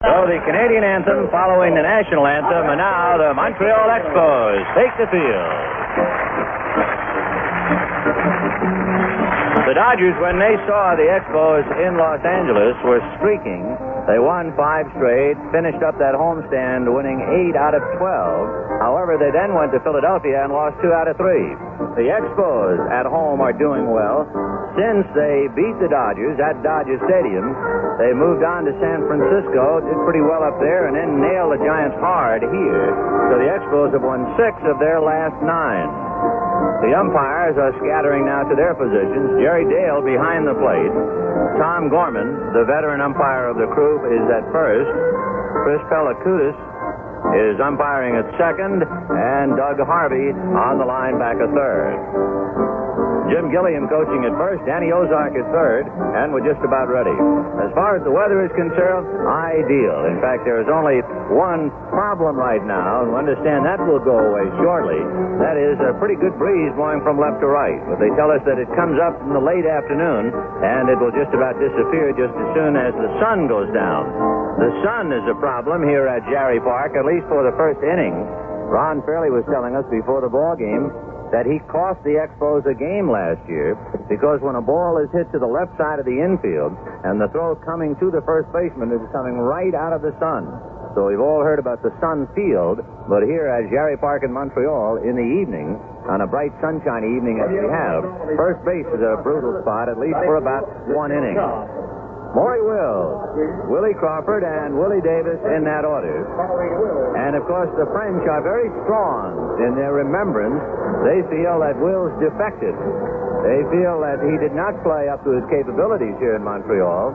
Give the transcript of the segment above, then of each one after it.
So the Canadian anthem following the national anthem, and now the Montreal Expos take the field. The Dodgers, when they saw the Expos in Los Angeles, were streaking. They won 5 straight, finished up that homestand winning 8 out of 12. However, they then went to Philadelphia and lost 2 out of 3. The Expos at home are doing well. Since they beat the Dodgers at Dodger Stadium, they moved on to San Francisco, did pretty well up there, and then nailed the Giants hard here. So the Expos have won 6 of their last 9. The umpires are scattering now to their positions. Jerry Dale behind the plate. Tom Gorman, the veteran umpire of the crew, is at first. Chris Pellicutis is umpiring at second, and Doug Harvey on the line back at third. Jim Gilliam coaching at first, Danny Ozark at third, and we're just about ready. As far as the weather is concerned, ideal. In fact, there is only one problem right now, and we understand that will go away shortly. That is a pretty good breeze blowing from left to right. But they tell us that it comes up in the late afternoon, and it will just about disappear just as soon as the sun goes down. The sun is a problem here at Jarry Park, at least for the first inning. Ron Fairley was telling us before the ball game that he cost the Expos a game last year because when a ball is hit to the left side of the infield and the throw coming to the first baseman is coming right out of the sun. So we've all heard about the sun field, but here at Jarry Park in Montreal in the evening, on a bright sunshiny evening as we have, first base is a brutal spot, at least for about 1 inning. Maury Wills, Willie Crawford, and Willie Davis in that order. And, of course, the French are very strong in their remembrance. They feel that Wills defected. They feel that he did not play up to his capabilities here in Montreal.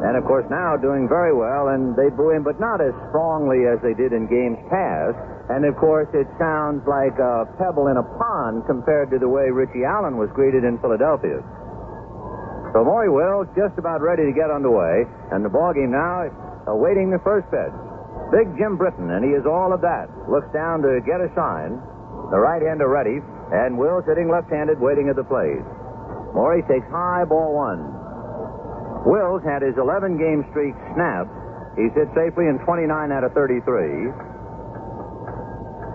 And, of course, now doing very well, and they boo him, but not as strongly as they did in games past. And, of course, it sounds like a pebble in a pond compared to the way Richie Allen was greeted in Philadelphia. So Maury Wills just about ready to get underway, and the ball game now awaiting the first pitch. Big Jim Britton, and he is all of that. Looks down to get a sign. The right-hander ready, and Wills hitting left-handed, waiting at the plate. Maury takes high, ball 1. Wills had his 11-game streak snapped. He's hit safely in 29 out of 33.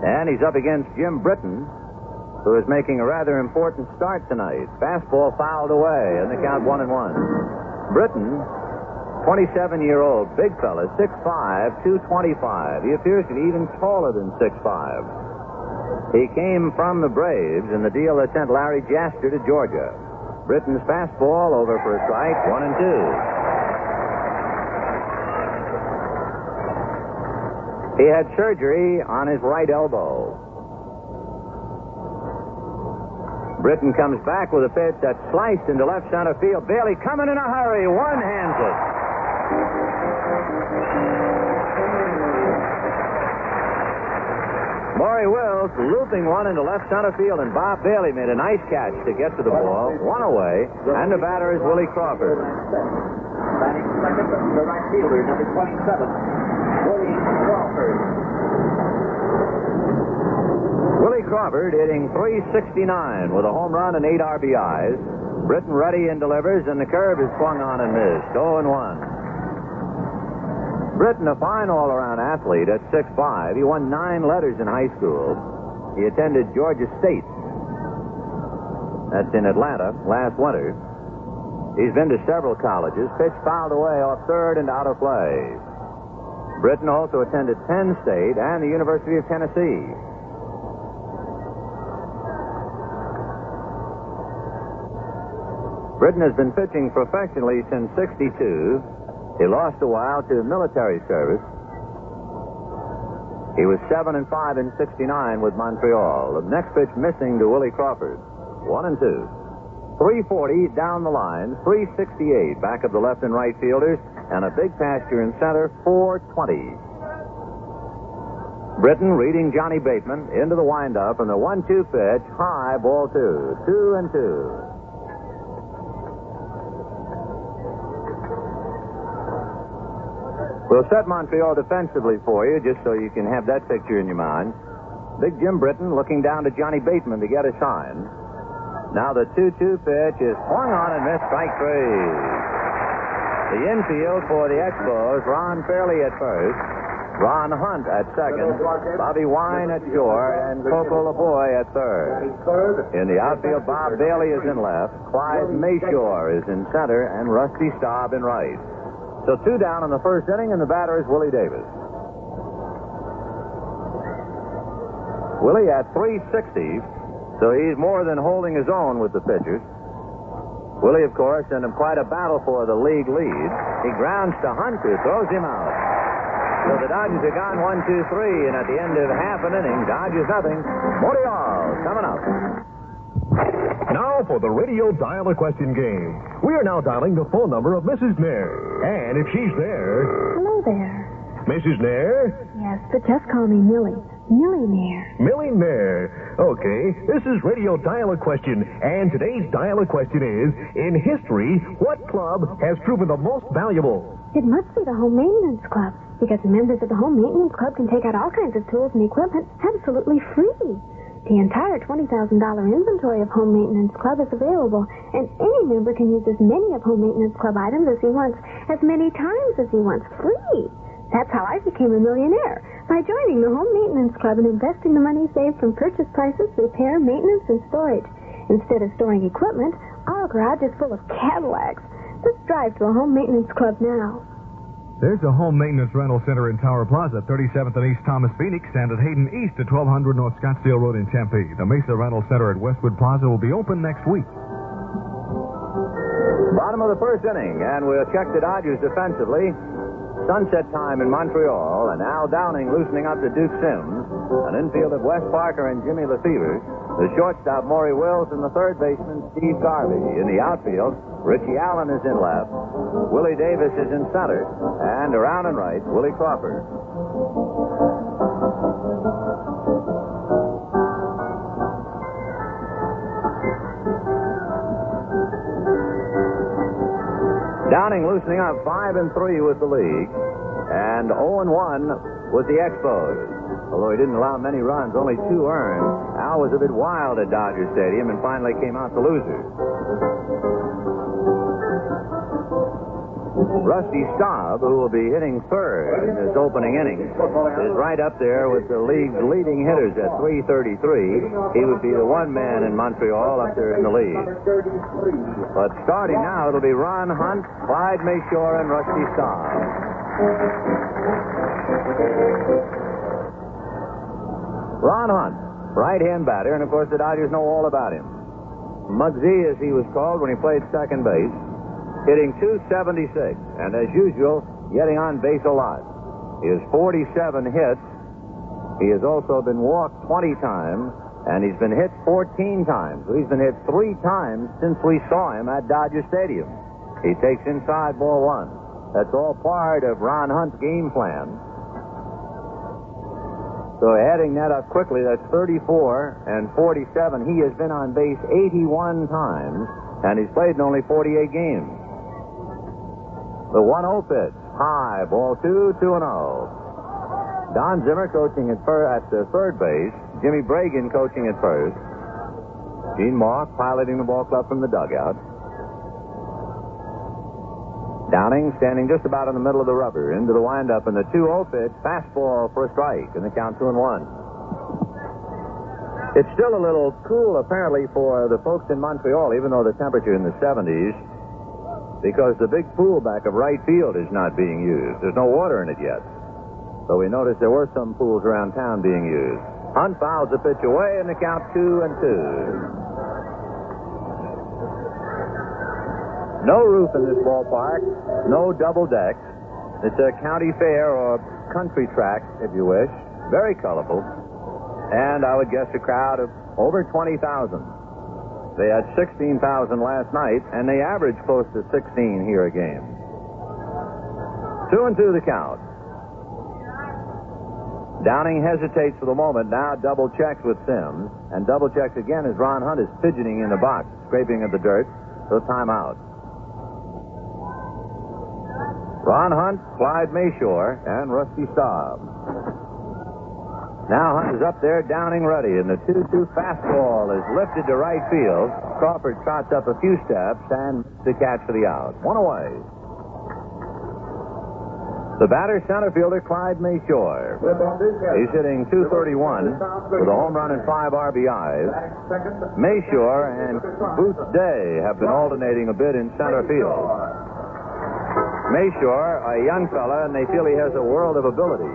And he's up against Jim Britton, who is making a rather important start tonight. Fastball fouled away, and the count 1-1. Britton, 27-year-old, big fella, 6'5", 225. He appears to be even taller than 6'5". He came from the Braves in the deal that sent Larry Jaster to Georgia. Britton's fastball over for a strike, 1-2. He had surgery on his right elbow. Britton comes back with a pitch that's sliced into left center field. Bailey coming in a hurry, one-hands it. Maury Wills looping one into left center field, and Bob Bailey made a nice catch to get to the ball. One away, and the batter is Willie Crawford. Batting second, the right fielder, number 27, Willie Crawford. Willie Crawford hitting .369 with a home run and 8 RBIs. Britton ready and delivers, and the curve is swung on and missed. 0-1. Britton, a fine all-around athlete at 6'5". He won 9 letters in high school. He attended Georgia State. That's in Atlanta last winter. He's been to several colleges. Pitch fouled away off third and out of play. Britton also attended Penn State and the University of Tennessee. Britton has been pitching professionally since '62. He lost a while to military service. He was 7-5 in '69 with Montreal. The next pitch missing to Willie Crawford. 1-2. 340 down the line, 368 back of the left and right fielders, and a big pasture in center, 420. Britton reading Johnny Bateman into the windup, and the 1-2 pitch, high, ball 2. 2-2. We'll set Montreal defensively for you, just so you can have that picture in your mind. Big Jim Britton looking down to Johnny Bateman to get a sign. Now the 2-2 pitch is swung on and missed, strike 3. The infield for the Expos, Ron Fairley at first, Ron Hunt at second, Bobby Wine at short, and Coco Laboy at third. In the outfield, Bob Bailey is in left, Clyde Mashore is in center, and Rusty Staub in right. So 2 down in the first inning, and the batter is Willie Davis. Willie at 360, so he's more than holding his own with the pitchers. Willie, of course, sent him quite a battle for the league lead. He grounds to Hunt, who throws him out. So the Dodgers are gone 1-2-3, and at the end of half an inning, Dodgers nothing. Montreal coming up. Now for the radio dial-a-question game. We are now dialing the phone number of Mrs. Nair. And if she's there... Hello there. Mrs. Nair? Yes, but just call me Millie. Millie Nair. Millie Nair. Okay, this is Radio Dial-A-Question, and today's Dial-A-Question is, in history, what club has proven the most valuable? It must be the Home Maintenance Club, because the members of the Home Maintenance Club can take out all kinds of tools and equipment absolutely free. The entire $20,000 inventory of Home Maintenance Club is available, and any member can use as many of Home Maintenance Club items as he wants, as many times as he wants, free. That's how I became a millionaire, by joining the Home Maintenance Club and investing the money saved from purchase prices, repair, maintenance, and storage. Instead of storing equipment, our garage is full of Cadillacs. Let's drive to a Home Maintenance Club now. There's a home maintenance rental center in Tower Plaza, 37th and East Thomas Phoenix, and at Hayden East at 1200 North Scottsdale Road in Tempe. The Mesa Rental Center at Westwood Plaza will be open next week. Bottom of the first inning, and we'll check the Dodgers defensively. Sunset time in Montreal, and Al Downing loosening up to Duke Sims. An infield of Wes Parker and Jimmy Lefebvre. The shortstop, Maury Wills, and the third baseman, Steve Garvey. In the outfield, Richie Allen is in left. Willie Davis is in center. And around and right, Willie Crawford. Downing loosening up 5-3 with the league, and 0-1 with the Expos. Although he didn't allow many runs, only 2 earned. Al was a bit wild at Dodger Stadium and finally came out the loser. Rusty Staub, who will be hitting third in his opening inning, is right up there with the league's leading hitters at 333. He would be the one man in Montreal up there in the lead. But starting now, it'll be Ron Hunt, Clyde Mashore, and Rusty Staub. Ron Hunt, right-hand batter, and of course the Dodgers know all about him. Muggsy, as he was called when he played second base, hitting .276, and as usual, getting on base a lot. He has 47 hits. He has also been walked 20 times, and he's been hit 14 times. So he's been hit 3 times since we saw him at Dodger Stadium. He takes inside ball 1. That's all part of Ron Hunt's game plan. So adding that up quickly, that's 34 and 47. He has been on base 81 times, and he's played in only 48 games. The 1-0 pitch. High. Ball 2, 2-0. Don Zimmer coaching at third base. Jimmy Bragan coaching at first. Gene Mauch piloting the ball club from the dugout. Downing standing just about in the middle of the rubber. Into the windup, and the 2-0 pitch. Fastball for a strike, and the count 2-1. It's still a little cool, apparently, for the folks in Montreal, even though the temperature in the 70s. Because the big pool back of right field is not being used. There's no water in it yet. So we noticed there were some pools around town being used. Hunt fouls the pitch away, and the count 2-2. No roof in this ballpark. No double decks. It's a county fair or country track, if you wish. Very colorful. And I would guess a crowd of over 20,000. They had 16,000 last night, and they averaged close to 16 here a game. 2-2 the count. Downing hesitates for the moment, now double checks with Sims, and double checks again as Ron Hunt is fidgeting in the box, scraping at the dirt, so timeout. Ron Hunt, Clyde Mashore, and Rusty Staub. Now Hunt is up there, Downing ready, and the 2-2 fastball is lifted to right field. Crawford trots up a few steps and the catch for the out. 1 away. The batter, center fielder Clyde Mashore. He's hitting .231 with a home run and 5 RBIs. Mashore and Boots Day have been alternating a bit in center field. Mashore, a young fella, and they feel he has a world of ability.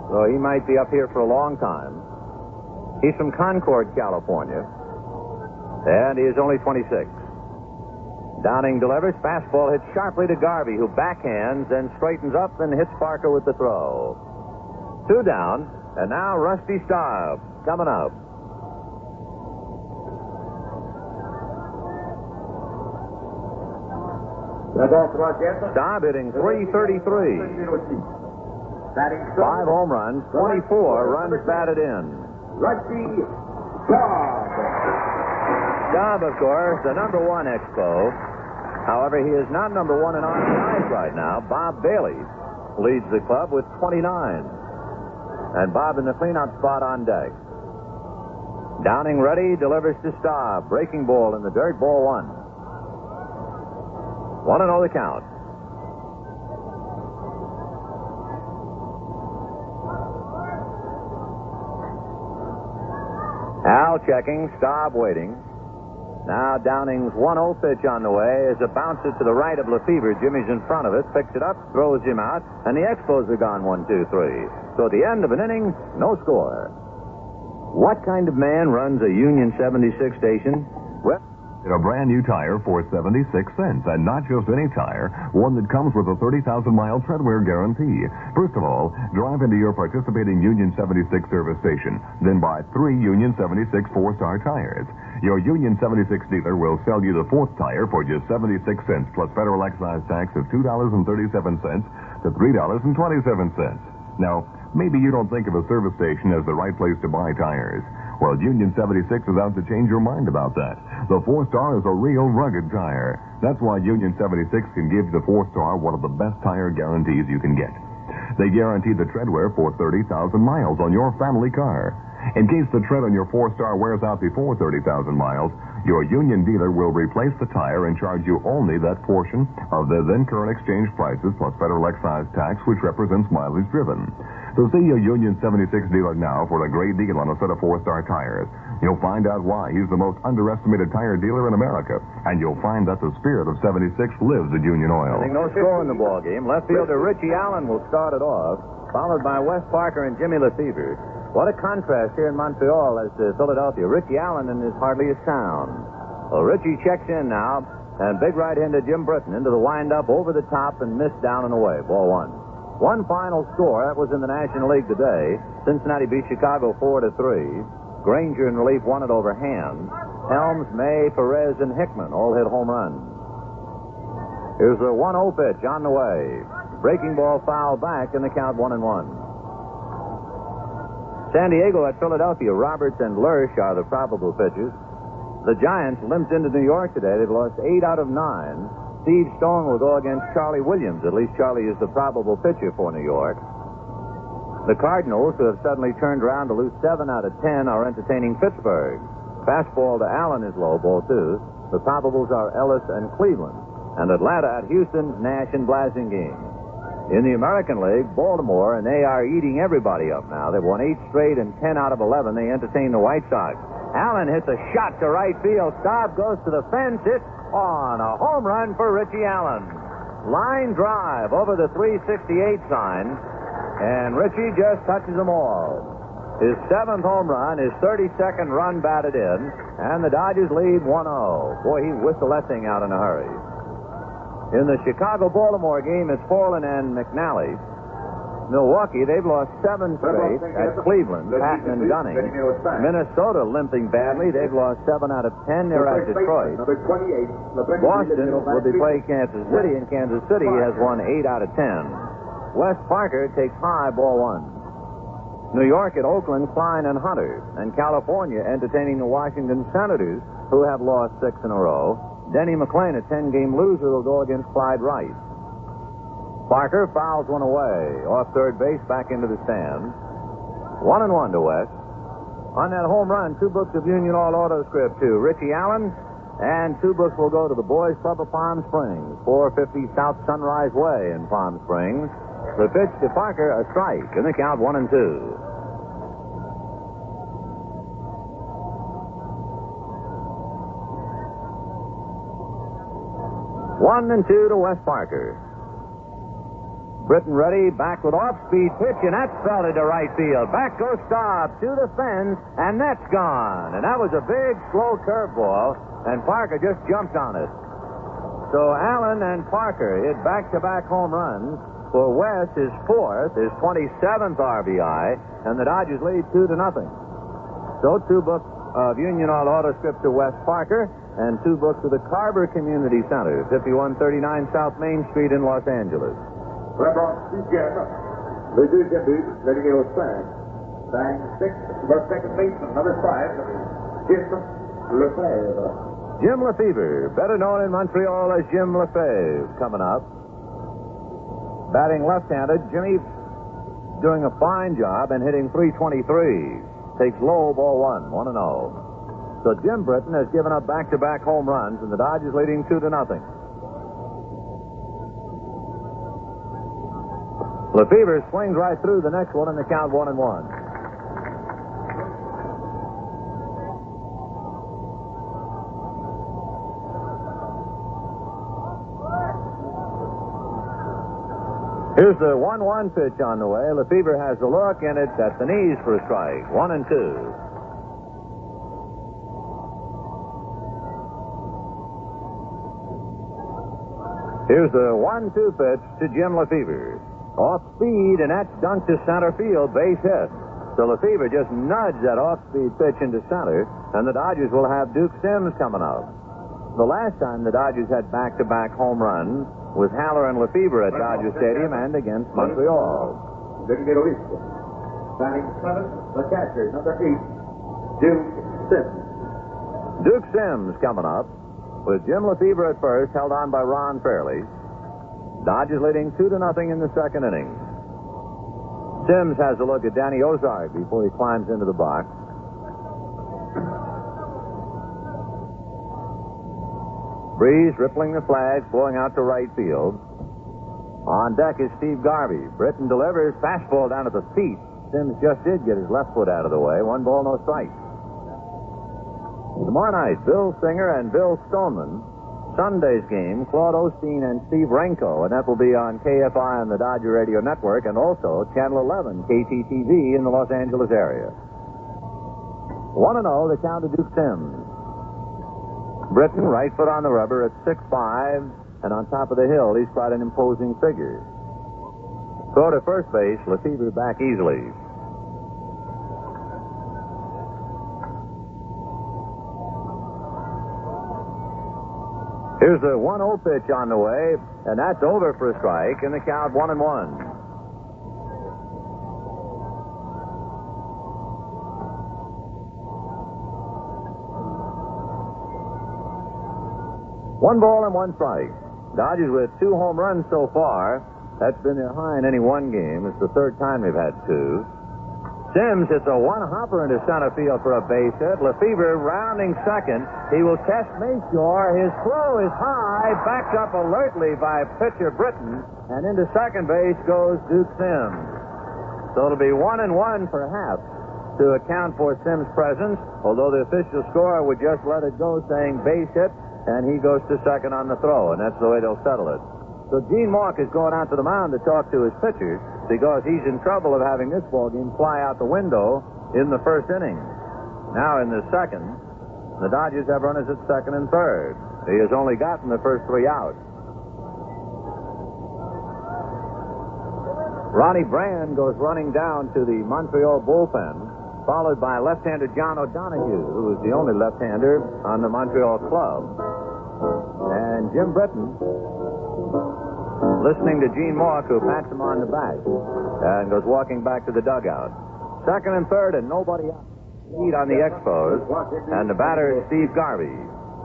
So he might be up here for a long time. He's from Concord, California, and he is only 26. Downing delivers. Fastball hits sharply to Garvey, who backhands, then straightens up and hits Parker with the throw. 2 down, and now Rusty Staub coming up. Staub hitting .333. 5 home runs, 24 runs batted in. Rusty Staub. Staub, of course, the number 1 Expo. However, he is not number 1 in RBIs right now. Bob Bailey leads the club with 29. And Bob in the cleanup spot on deck. Downing ready, delivers to Staub. Breaking ball in the dirt, ball 1. 1-0 the count. Al checking, Staub waiting. Now Downing's 1-0 pitch on the way as it bounces to the right of Lefebvre. Jimmy's in front of it, picks it up, throws him out, and the Expos are gone 1-2-3. So at the end of an inning, no score. What kind of man runs a Union 76 station? Well, a brand new tire for 76 cents, and not just any tire, one that comes with a 30,000-mile tread wear guarantee. First of all, drive into your participating Union 76 service station, then buy 3 Union 76 4-star tires. Your Union 76 dealer will sell you the 4th tire for just 76 cents plus federal excise tax of $2.37 to $3.27. Now, maybe you don't think of a service station as the right place to buy tires. Well, Union 76 is out to change your mind about that. The 4-star is a real rugged tire. That's why Union 76 can give the 4-star one of the best tire guarantees you can get. They guarantee the tread wear for 30,000 miles on your family car. In case the tread on your 4-star wears out before 30,000 miles, your Union dealer will replace the tire and charge you only that portion of the then current exchange prices plus federal excise tax, which represents mileage driven. So see a Union 76 dealer now for a great deal on a set of 4-star tires. You'll find out why he's the most underestimated tire dealer in America, and you'll find that the spirit of 76 lives at Union Oil. I think no score in the ball game. Left fielder Richie Allen will start it off, followed by Wes Parker and Jimmy Lefebvre. What a contrast here in Montreal as to Philadelphia. Richie Allen is hardly a sound. Well, Richie checks in now, and big right-hander Jim Britton into the windup, over the top, and missed down and away. Ball 1. One final score, that was in the National League today. Cincinnati beat Chicago 4-3. Granger in relief won it over Hand. Helms, May, Perez, and Hickman all hit home runs. Here's the 1-0 pitch on the way. Breaking ball foul back, and the count 1-1. San Diego at Philadelphia. Roberts and Lersch are the probable pitchers. The Giants limped into New York today. They've lost 8 out of 9. Steve Stone will go against Charlie Williams. At least Charlie is the probable pitcher for New York. The Cardinals, who have suddenly turned around to lose 7 out of 10, are entertaining Pittsburgh. Fastball to Allen is low, ball 2. The probables are Ellis and Cleveland. And Atlanta at Houston, Nash and Blasingame. In the American League, Baltimore, and they are eating everybody up now. They've won 8 straight, and 10 out of 11 they entertain the White Sox. Allen hits a shot to right field. Staub goes to the fence. It's on. A home run for Richie Allen. Line drive over the 368 sign, and Richie just touches them all. His 7th home run, his 32nd run batted in, and the Dodgers lead 1-0. Boy, he whistled that thing out in a hurry. In the Chicago-Baltimore game, it's Forlin and McNally. Milwaukee, they've lost 7 straight at Cleveland, Patton and Dunning. Minnesota limping badly. They've lost 7 out of 10. They're at Detroit. Boston will be playing Kansas City, and Kansas City has won 8 out of 10. Wes Parker takes high, ball 1. New York at Oakland, Klein and Hunter. And California entertaining the Washington Senators, who have lost 6 in a row. Denny McClain, a 10-game loser, will go against Clyde Rice. Parker fouls one away. Off third base, back into the stands. 1-1 to West. On that home run, 2 books of Union All Auto script to Richie Allen, and 2 books will go to the Boys Club of Palm Springs, 450 South Sunrise Way in Palm Springs. The pitch to Parker, a strike, and the count 1-2. 1-2 to Wes Parker. Britton ready, back with off-speed pitch, and that's belted to right field. Back goes Staub to the fence, and that's gone. And that was a big, slow curveball, and Parker just jumped on it. So Allen and Parker hit back-to-back home runs. For Wes, his fourth, his 27th RBI, and the Dodgers lead 2-0. So 2 books of Union Auto script to Wes Parker, and 2 books of the Carver Community Center, 5139 South Main Street in Los Angeles. Le deuxième but, le numéro 5. Batting 6, the second baseman, number 5, Jim Lefebvre. Jim Lefebvre, better known in Montreal as Jim Lefebvre, coming up. Batting left-handed, Jimmy doing a fine job and hitting .323. Takes low, ball 1-0. So Jim Britton has given up back-to-back home runs, and the Dodgers leading 2-0. Lefebvre swings right through the next one, and the count 1-1. Here's the 1-1 pitch on the way. Lefebvre has the look, and it's at the knees for a strike. 1-2. Here's the 1-2 pitch to Jim Lefebvre. Off speed, and that's dunked to center field, base hit. So Lefebvre just nudged that off-speed pitch into center, and the Dodgers will have Duke Sims coming up. The last time the Dodgers had back-to-back home runs was Haller and Lefebvre at Dodger Stadium and against Montreal. Batting 7, the catcher, number 8, Duke Sims. Duke Sims coming up with Jim Lefebvre at first, held on by Ron Fairley. Dodgers leading 2-0 in the second inning. Sims has a look at Danny Ozark before he climbs into the box. Breeze rippling the flags, blowing out to right field. On deck is Steve Garvey. Britton delivers, fastball down to the feet. Sims just did get his left foot out of the way. 1 ball, no strike. Tomorrow night, Bill Singer and Bill Stoneman. Sunday's game, Claude Osteen and Steve Renko, and that will be on KFI and the Dodger Radio Network, and also Channel 11, KTTV in the Los Angeles area. 1-0, the count to Duke Sims. Britton, right foot on the rubber at 6'5", and on top of the hill, he's quite an imposing figure. Throw to first base, Lefebvre back easily. Here's the 1-0 pitch on the way, and that's over for a strike, and the count 1-1. One ball and 1 strike. Dodgers with 2 home runs so far. That's been their high in any one game. It's the 3rd time they've had 2. Sims hits a 1-hopper into center field for a base hit. Lefebvre rounding second. He will test Mashore. His throw is high, backed up alertly by pitcher Britton, and into second base goes Duke Sims. So it'll be 1-1 for half to account for Sims' presence, although the official scorer would just let it go, saying base hit, and he goes to second on the throw, and that's the way they'll settle it. So Gene Mauck is going out to the mound to talk to his pitchers because he's in trouble of having this ball game fly out the window in the first inning. Now in the second, the Dodgers have runners at second and third. He has only gotten the first 3 outs. Ronnie Brand goes running down to the Montreal bullpen, followed by left-hander John O'Donohue, who is the only left-hander on the Montreal club. And Jim Britton, listening to Gene Mauck, who pats him on the back and goes walking back to the dugout. Second and third, and nobody out. Lead on the Expos, and the batter is Steve Garvey.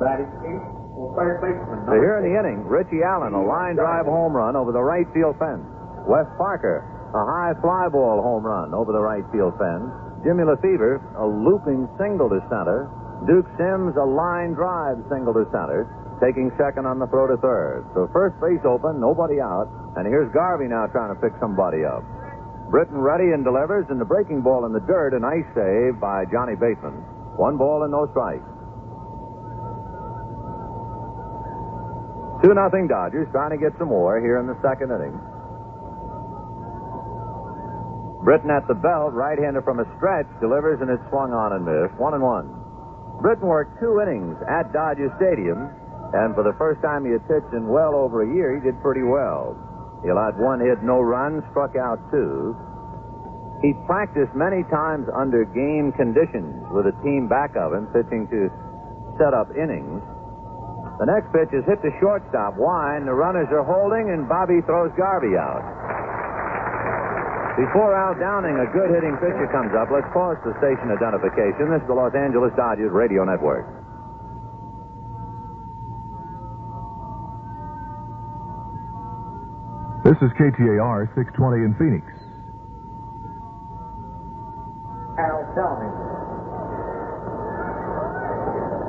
So here in the inning, Richie Allen, a line drive home run over the right field fence. Wes Parker, a high fly ball home run over the right field fence. Jimmy Lefebvre, a looping single to center. Duke Sims, a line drive single to center, taking second on the throw to third. So first base open, nobody out, And here's Garvey now trying to pick somebody up. Britton ready and delivers, and the breaking ball in the dirt, a nice save by Johnny Bateman. 1 ball and no strikes. 2-0 Dodgers, trying to get some more here in the second inning. Britton at the belt, right-hander from a stretch, delivers, and it's swung on and missed. 1-1. Britton worked 2 innings at Dodger Stadium, and for the first time he had pitched in well over a year, he did pretty well. He allowed 1 hit, no runs, struck out 2. He practiced many times under game conditions with a team back of him, pitching to set up innings. The next pitch is hit to shortstop. Wine. The runners are holding, and Bobby throws Garvey out. Before Al Downing, a good hitting pitcher, comes up, let's pause the station identification. This is the Los Angeles Dodgers Radio Network. This is KTAR 620 in Phoenix. Al Downing.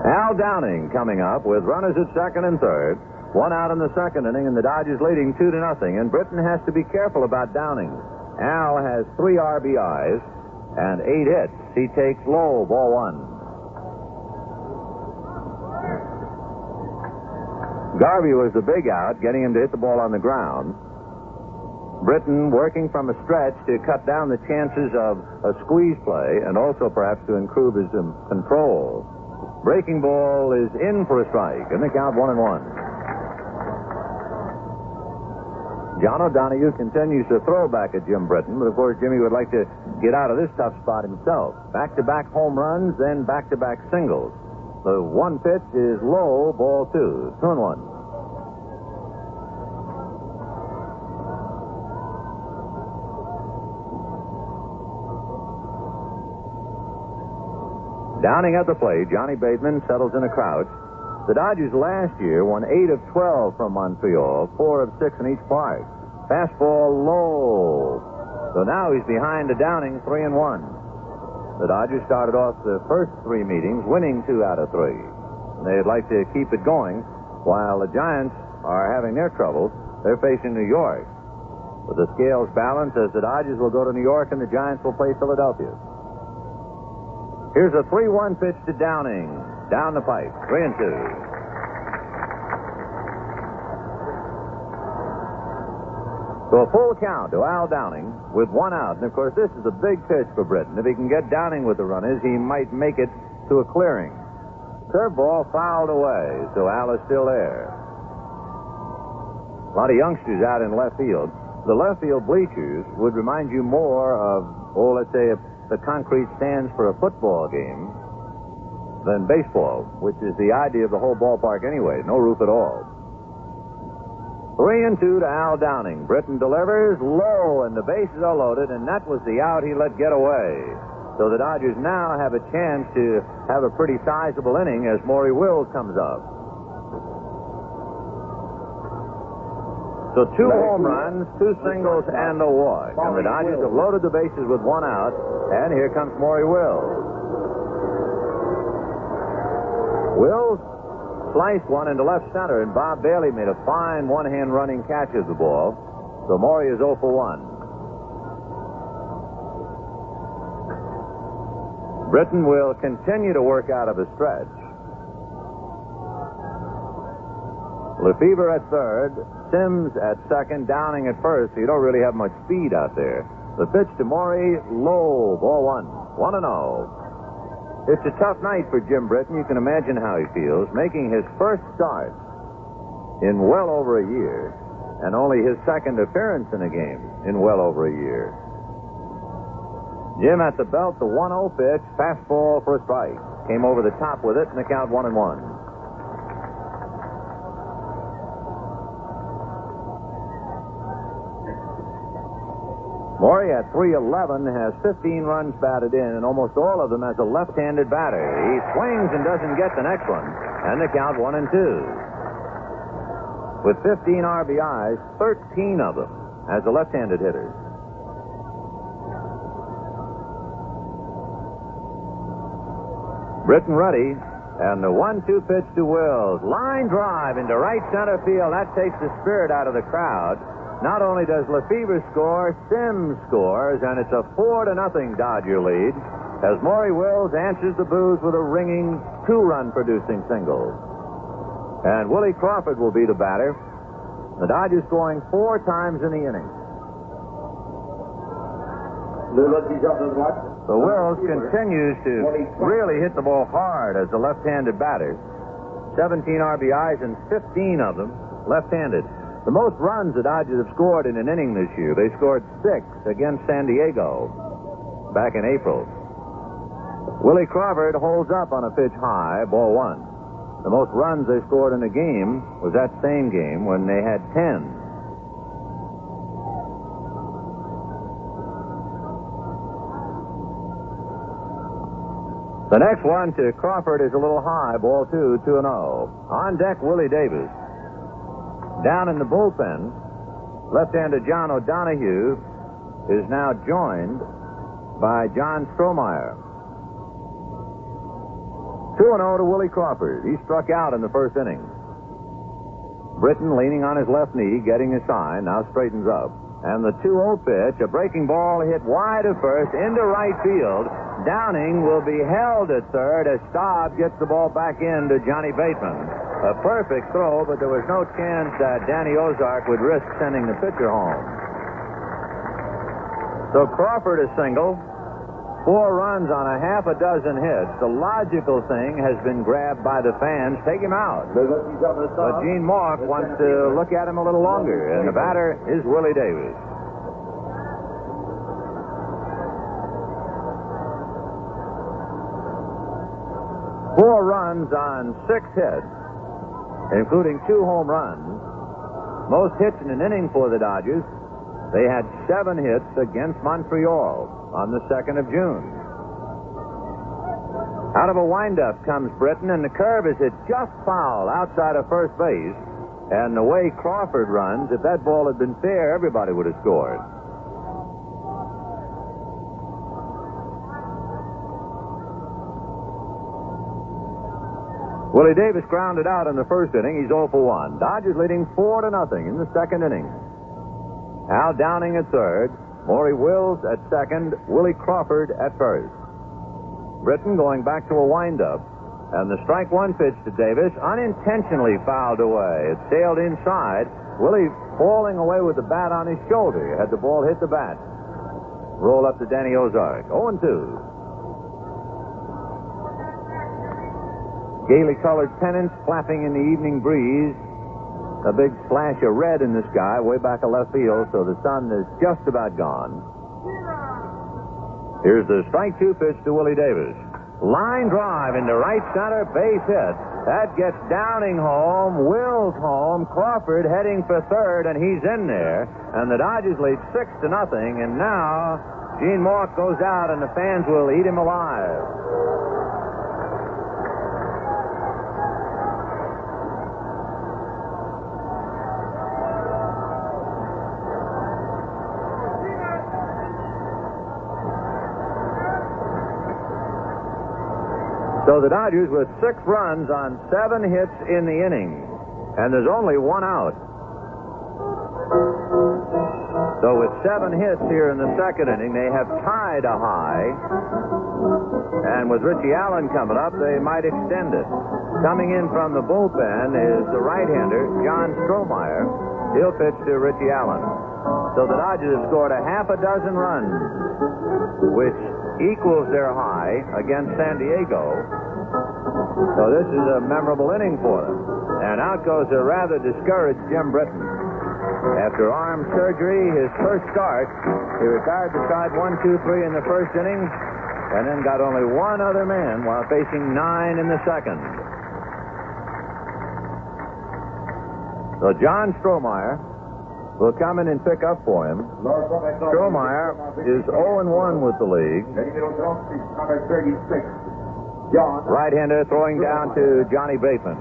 Al Downing coming up with runners at second and third. 1 out in the second inning, and the Dodgers leading 2-0. And Britton has to be careful about Downing. Al has 3 RBIs and 8 hits. He takes low, ball 1. Garvey was the big out, getting him to hit the ball on the ground. Britton working from a stretch to cut down the chances of a squeeze play and also perhaps to improve his control. Breaking ball is in for a strike, and the count 1-1. John O'Donohue continues to throw back at Jim Britton, but of course Jimmy would like to get out of this tough spot himself. Back-to-back home runs, then back-to-back singles. The 1 pitch is low, ball 2. 2-1. Downing at the plate, Johnny Bateman settles in a crouch. The Dodgers last year won 8 of 12 from Montreal, 4 of 6 in each park. Fastball low. So now he's behind the Downing 3-1. The Dodgers started off the first 3 meetings winning 2 out of 3. They'd like to keep it going while the Giants are having their troubles. They're facing New York. But the scales balance as the Dodgers will go to New York and the Giants will play Philadelphia. Here's a 3-1 pitch to Downing. Down the pipe. 3-2. So a full count to Al Downing with 1 out. And, of course, this is a big pitch for Britton. If he can get Downing with the runners, he might make it to a clearing. Curveball fouled away, so Al is still there. A lot of youngsters out in left field. The left field bleachers would remind you more of, let's say, the concrete stands for a football game than baseball, which is the idea of the whole ballpark anyway. No roof at all. 3-2 to Al Downing. Britton delivers low, and the bases are loaded, and that was the out he let get away. So the Dodgers now have a chance to have a pretty sizable inning as Maury Wills comes up. So 2 home runs, 2 singles, and a walk. And the Dodgers have loaded the bases with 1 out, and here comes Maury Wills. Wills sliced one into left center, and Bob Bailey made a fine one-hand running catch of the ball. So Maury is 0 for 1. Britton will continue to work out of a stretch. Lefebvre at third, Sims at second, Downing at first, so you don't really have much speed out there. The pitch to Maury, low, ball 1. 1-0. It's a tough night for Jim Britton. You can imagine how he feels, making his first start in well over a year, and only his second appearance in a game in well over a year. Jim at the belt, the 1-0 pitch, fastball for a strike. Came over the top with it, and the count 1-1. Maury at 311 has 15 runs batted in, and almost all of them as a left-handed batter. He swings and doesn't get the next one, and the count 1-2. With 15 RBIs, 13 of them as a left-handed hitter. Britton ready, and the 1-2 pitch to Wills. Line drive into right center field. That takes the spirit out of the crowd. Not only does Lefebvre score, Sims scores, and it's a 4-0 Dodger lead as Maury Wills answers the booze with a ringing 2-run producing single. And Willie Crawford will be the batter. The Dodgers scoring 4 times in the inning. So Wills continues to really hit the ball hard as a left-handed batter. 17 RBIs and 15 of them left-handed. The most runs the Dodgers have scored in an inning this year. They scored 6 against San Diego back in April. Willie Crawford holds up on a pitch high, ball 1. The most runs they scored in a game was that same game when they had 10. The next one to Crawford is a little high, ball 2, 2-0. On deck, Willie Davis. Down in the bullpen, left-handed John O'Donohue is now joined by John Strohmeyer. 2-0 to Willie Crawford. He struck out in the first inning. Britton leaning on his left knee, getting a sign, now straightens up. And the 2-0 pitch, a breaking ball hit wide of first into right field. Downing will be held at third as Staub gets the ball back into Johnny Bateman. A perfect throw, but there was no chance that Danny Ozark would risk sending the pitcher home. So Crawford is single, 4 runs on a half a dozen hits. The logical thing has been grabbed by the fans. Take him out. But Gene Maury wants to look at him a little longer, and the batter is Willie Davis. Four runs on 6 hits, including 2 home runs. Most hits in an inning for the Dodgers. They had 7 hits against Montreal on the 2nd of June. Out of a windup comes Britton, and the curve is hit just foul outside of first base. And the way Crawford runs, if that ball had been fair, everybody would have scored. Willie Davis grounded out in the first inning. He's 0 for 1. Dodgers leading 4-0 in the second inning. Al Downing at third, Maury Wills at second, Willie Crawford at first. Britton going back to a windup, and the strike 1 pitch to Davis unintentionally fouled away. It sailed inside. Willie falling away with the bat on his shoulder. Had the ball hit the bat. Roll up to Danny Ozark. 0-2. Gaily colored pennants flapping in the evening breeze. A big flash of red in the sky way back of left field, so the sun is just about gone. Here's the strike 2 pitch to Willie Davis. Line drive into right center, base hit. That gets Downing home, Wills home, Crawford heading for third, and he's in there. And the Dodgers lead 6-0, and now Gene Maury goes out, and the fans will eat him alive. So the Dodgers with 6 runs on 7 hits in the inning, and there's only 1 out. So with 7 hits here in the second inning, they have tied a high, and with Richie Allen coming up, they might extend it. Coming in from the bullpen is the right-hander, John Strohmeyer. He'll pitch to Richie Allen. So the Dodgers have scored a half a dozen runs, which equals their high against San Diego. So this is a memorable inning for them. And out goes a rather discouraged Jim Britton. After arm surgery, his first start, he retired the side 1, 2, 3 in the first inning, and then got only 1 other man while facing 9 in the second. So John Strohmeyer will come in and pick up for him. Strohmeyer is 0-1 with the league. Right-hander throwing down to Johnny Bateman.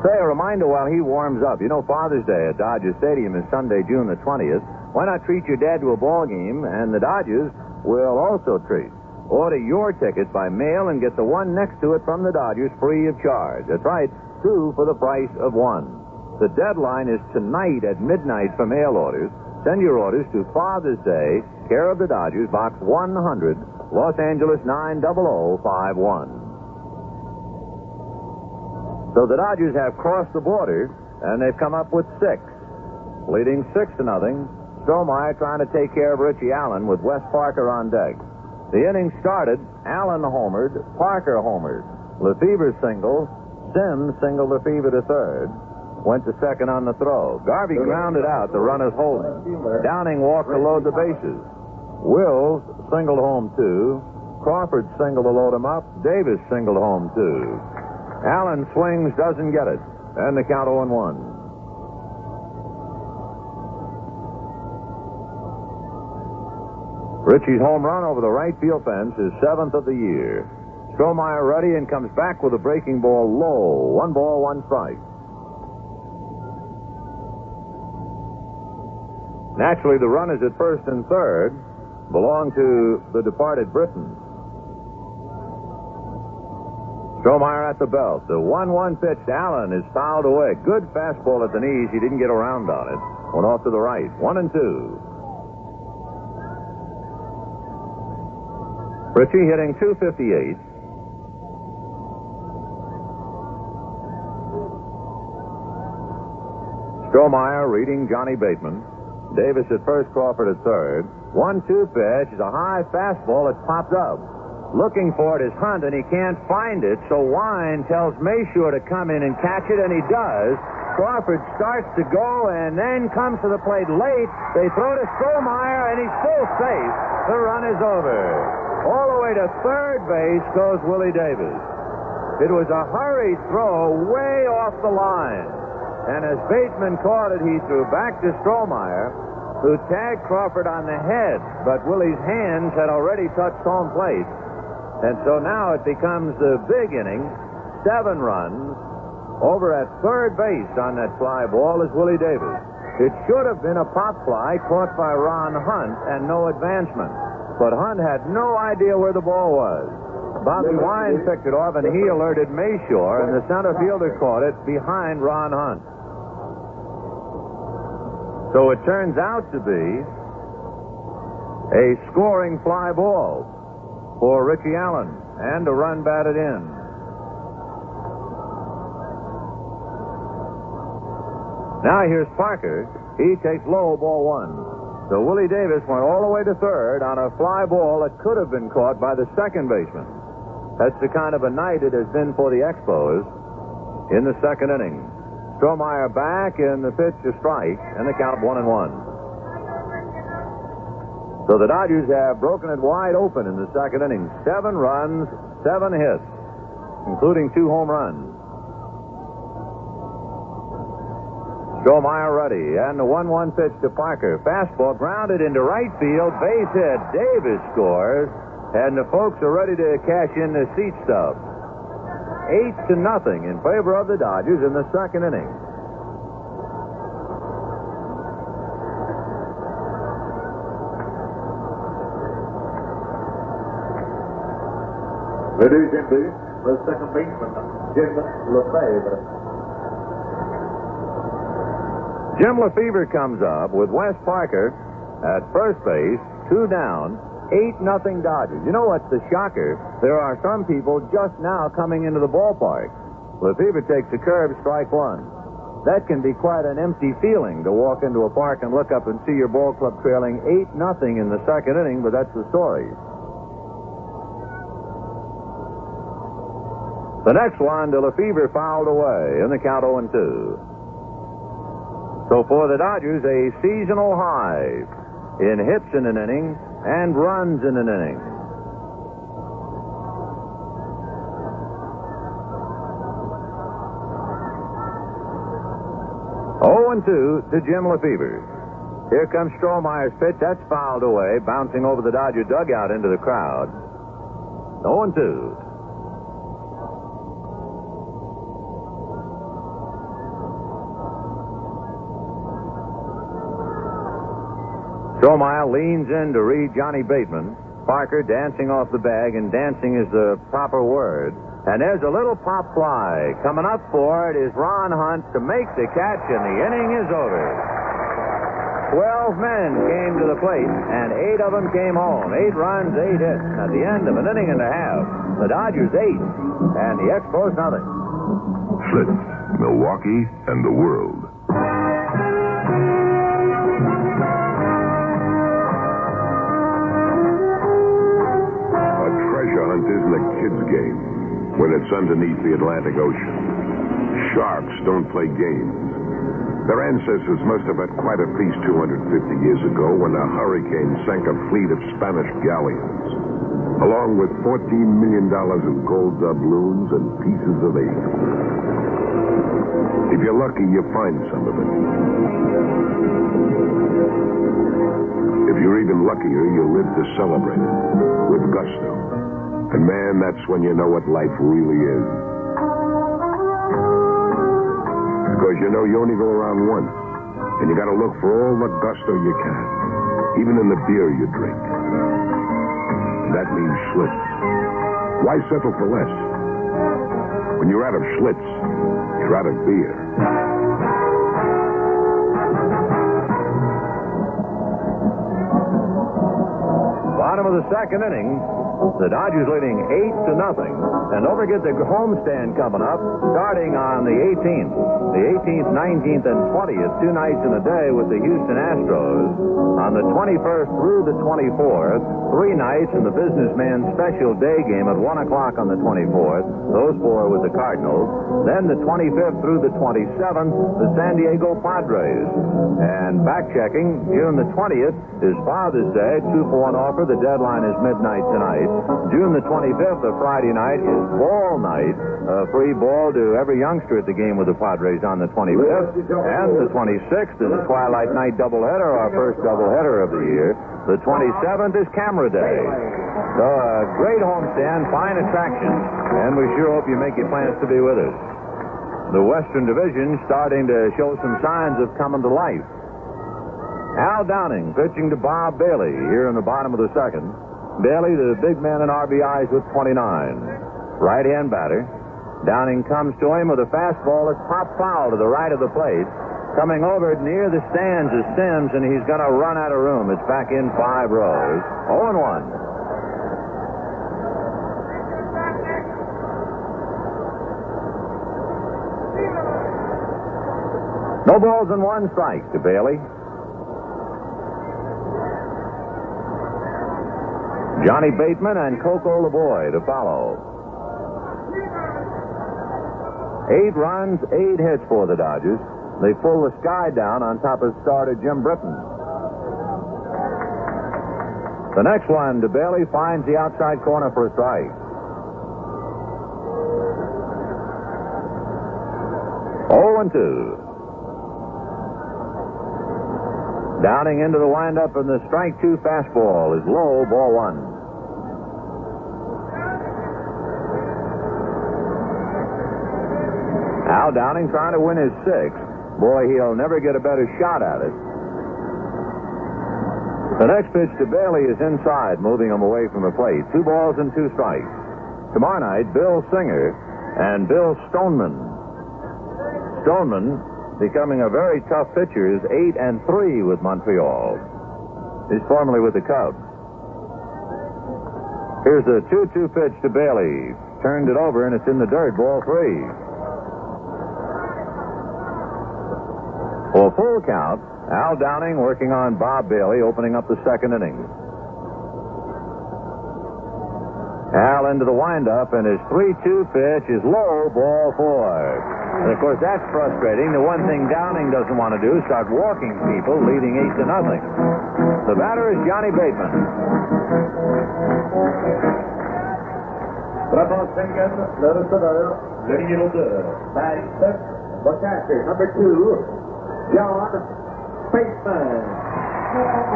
Say a reminder while he warms up. You know Father's Day at Dodger Stadium is Sunday, June the 20th. Why not treat your dad to a ball game, and the Dodgers will also treat. Order your ticket by mail and get the one next to it from the Dodgers free of charge. That's right, 2 for the price of 1. The deadline is tonight at midnight for mail orders. Send your orders to Father's Day, care of the Dodgers, Box 100, Los Angeles 90051. So the Dodgers have crossed the border, and they've come up with 6, leading 6-0. Strohmeyer trying to take care of Richie Allen with Wes Parker on deck. The inning started. Allen homered, Parker homered. Lefebvre single, Sims singled Lefebvre to third. Went to second on the throw. Garvey grounded out. The runners holding. Downing walked to load the bases. Wills singled home 2. Crawford singled to load him up. Davis singled home 2. Allen swings, doesn't get it. And the count 0-1. Richie's home run over the right field fence is 7th of the year. Strohmeyer ready and comes back with a breaking ball low. 1 ball, 1 strike. Naturally, the runners at first and third belong to the departed Britton. Strohmeyer at the belt. The 1-1 pitch to Allen is fouled away. Good fastball at the knees. He didn't get around on it. Went off to the right. 1-2. Richie hitting .258. Strohmeyer reading Johnny Bateman. Davis at first, Crawford at third. 1-2 pitch is a high fastball that popped up. Looking for it is Hunt, and he can't find it, so Wine tells Mashore to come in and catch it, and he does. Crawford starts to go and then comes to the plate late. They throw to Strohmeyer, and he's still safe. The run is over. All the way to third base goes Willie Davis. It was a hurried throw way off the line. And as Bateman caught it, he threw back to Strohmeyer, who tagged Crawford on the head, but Willie's hands had already touched home plate. And so now it becomes the big inning. 7 runs. Over at third base on that fly ball is Willie Davis. It should have been a pop fly caught by Ron Hunt and no advancement. But Hunt had no idea where the ball was. Bobby Wine picked it off, and he alerted Mashore, and the center fielder caught it behind Ron Hunt. So it turns out to be a scoring fly ball for Richie Allen, and a run batted in. Now here's Parker. He takes low, ball 1. So Willie Davis went all the way to third on a fly ball that could have been caught by the second baseman. That's the kind of a night it has been for the Expos in the second inning. Strohmeyer back, and the pitch a strike, and the count 1-1. So the Dodgers have broken it wide open in the second inning. 7 runs, 7 hits, including 2 home runs. Strohmeyer ready, and the 1-1 pitch to Parker. Fastball grounded into right field, base hit. Davis scores, and the folks are ready to cash in the seat stub. 8-0 in favor of the Dodgers in the second inning. Ladies and gentlemen, the second baseman, Jim Lefebvre. Jim Lefebvre comes up with Wes Parker at first base, 2 down. 8-0 Dodgers. You know what's the shocker? There are some people just now coming into the ballpark. Lefebvre takes a curve, strike 1. That can be quite an empty feeling to walk into a park and look up and see your ball club trailing 8-0 in the second inning, but that's the story. The next one to Lefebvre fouled away in the count 0-2. So for the Dodgers, a seasonal high in hits in an inning and runs in an inning. Oh-2 to Jim Lefebvre. Here comes Strohmeyer's pitch. That's fouled away, bouncing over the Dodger dugout into the crowd. 0-2. Strohmeyer leans in to read Johnny Bateman. Parker dancing off the bag, and dancing is the proper word. And there's a little pop fly. Coming up for it is Ron Hunt to make the catch, and the inning is over. 12 men came to the plate, and 8 of them came home. 8 runs, 8 hits. At the end of an inning and a half, the Dodgers 8, and the Expos nothing. Schlitz, Milwaukee, and the world. A treasure hunt isn't a kid's game when it's underneath the Atlantic Ocean. Sharks don't play games. Their ancestors must have had quite a feast 250 years ago when a hurricane sank a fleet of Spanish galleons, along with $14 million in gold doubloons and pieces of eight. If you're lucky, you find some of it. If you're even luckier, you live to celebrate it with gusto. And man, that's when you know what life really is. Because you know you only go around once, and you got to look for all the gusto you can, even in the beer you drink. And that means Schlitz. Why settle for less? When you're out of Schlitz, you're out of beer. Bottom of the second inning, the Dodgers leading 8-0. And don't forget the homestand coming up, starting on the 18th. The 18th, 19th, and 20th, 2 nights in a day with the Houston Astros. On the 21st through the 24th, 3 nights in the businessman special day game at 1 o'clock on the 24th. Those 4 with the Cardinals. Then the 25th through the 27th, the San Diego Padres. And back-checking, June the 20th is Father's Day, 2-for-1 offer. The deadline is midnight tonight. June the 25th, a Friday night, is ball night. Free ball to every youngster at the game with the Padres on the 25th. And the 26th is a Twilight Night doubleheader, our first doubleheader of the year. The 27th is Camera Day. So a great homestand, fine attraction, and we sure hope you make your plans to be with us. The Western Division starting to show some signs of coming to life. Al Downing pitching to Bob Bailey here in the bottom of the second. Bailey, the big man in RBIs with 29. Right-hand batter. Downing comes to him with a fastball that's popped foul to the right of the plate. Coming over near the stands is Sims, and he's going to run out of room. It's back in 5 rows. 0-1. No balls and 1 strike to Bailey. Johnny Bateman and Coco Laboy to follow. 8 runs, 8 hits for the Dodgers. They pull the sky down on top of starter Jim Britton. The next one to Bailey finds the outside corner for a strike. 0-2. Downing into the windup, and the strike 2 fastball is low, ball 1. Al Downing trying to win his 6th. Boy, he'll never get a better shot at it. The next pitch to Bailey is inside, moving him away from the plate. 2 balls and 2 strikes. Tomorrow night, Bill Singer and Bill Stoneman. Stoneman, becoming a very tough pitcher, is 8-3 with Montreal. He's formerly with the Cubs. Here's the 2-2 pitch to Bailey. Turned it over, and it's in the dirt, ball 3. For a full count, Al Downing working on Bob Bailey, opening up the second inning. Al into the windup, and his 3-2 pitch is low, ball 4. And, of course, that's frustrating. The one thing Downing doesn't want to do is start walking people, leading 8-0. The batter is Johnny Bateman. Batting fifth, the catcher, number 2, John Bateman.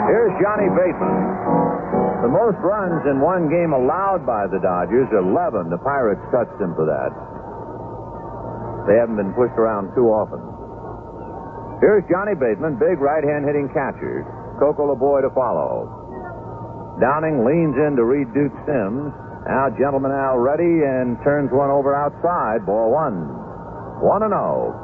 Here's Johnny Bateman. The most runs in one game allowed by the Dodgers, 11. The Pirates touched him for that. They haven't been pushed around too often. Here's Johnny Bateman, big right-hand hitting catcher. Coco Laboy to follow. Downing leans in to read Duke Sims. Now, Gentleman Al ready and turns one over outside. Ball 1. 1-0.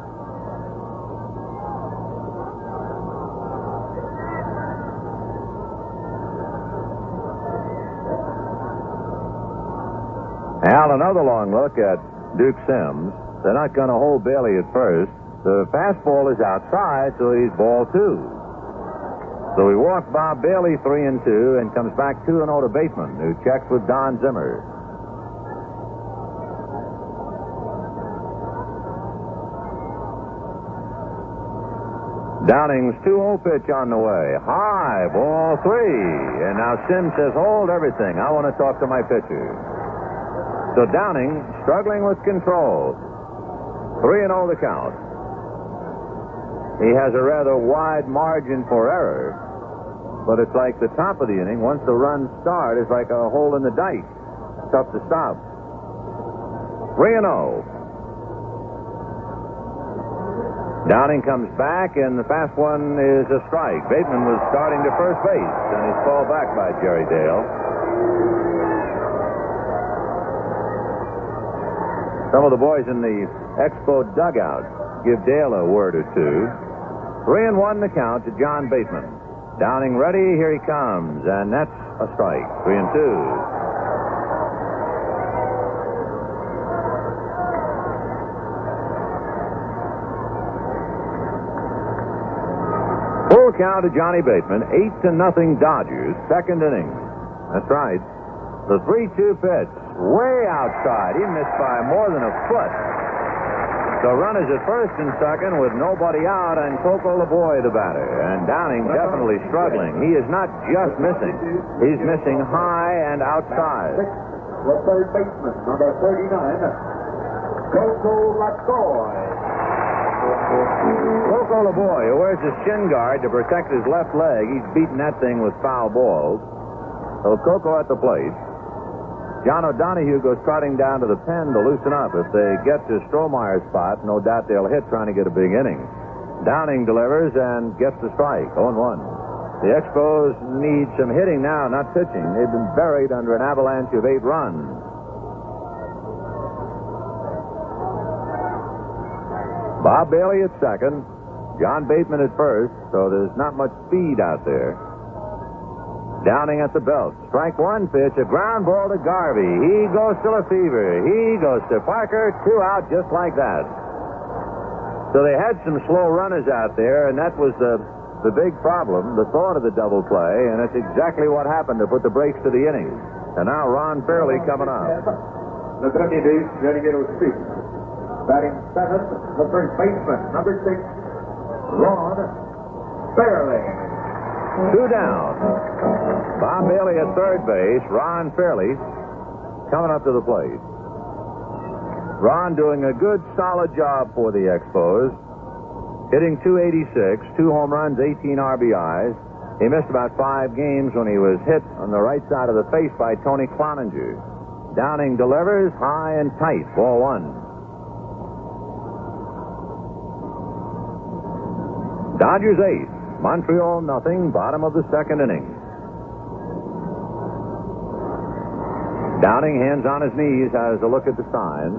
Al, another long look at Duke Sims. They're not going to hold Bailey at first. The fastball is outside, so he's ball 2. So he walks Bob Bailey 3-2 and comes back 2-0 to Bateman, who checks with Don Zimmer. Downing's 2-0 pitch on the way. High, ball 3. And now Sims says, hold everything. I want to talk to my pitcher. So Downing struggling with control. 3-0 the count. He has a rather wide margin for error, but it's like the top of the inning. Once the runs start, it's like a hole in the dike. Tough to stop. 3-0. Downing comes back, and the fast one is a strike. Bateman was starting to first base, and he's called back by Jerry Dale. Some of the boys in the Expo dugout give Dale a word or two. 3-1 the count to John Bateman. Downing ready, here he comes, and that's a strike. 3-2. Full count to Johnny Bateman. 8-0 Dodgers, second inning. That's right. The 3-2 pitch, way outside. He missed by more than a foot. So runners at first and second with nobody out, and Coco Laboy the batter. And Downing definitely struggling. He is not just missing. He's missing high and outside. The third baseman, number 39, Coco Laboy. Coco Laboy, who wears his shin guard to protect his left leg. He's beating that thing with foul balls. So Coco at the plate. John O'Donohue goes trotting down to the pen to loosen up. If they get to Strohmeyer's spot, no doubt they'll hit trying to get a big inning. Downing delivers and gets the strike, 0-1. The Expos need some hitting now, not pitching. They've been buried under an avalanche of 8 runs. Bob Bailey at second, John Bateman at first, so there's not much speed out there. Downing at the belt. Strike 1 pitch, a ground ball to Garvey. He goes to Lefebvre. He goes to Parker. 2 out just like that. So they had some slow runners out there, and that was the big problem, the thought of the double play, and that's exactly what happened to put the brakes to the inning. And now Ron Fairley coming up. The 30 days, ready to go speak. Batting 7th, the first baseman, number 6, Ron Fairley. 2 down. Bob Bailey at third base. Ron Fairley coming up to the plate. Ron doing a good, solid job for the Expos. Hitting .286, 2 home runs, 18 RBIs. He missed about 5 games when he was hit on the right side of the face by Tony Cloninger. Downing delivers high and tight. Ball 1. Dodgers 8. Montreal nothing, bottom of the second inning. Downing, hands on his knees, has a look at the sign.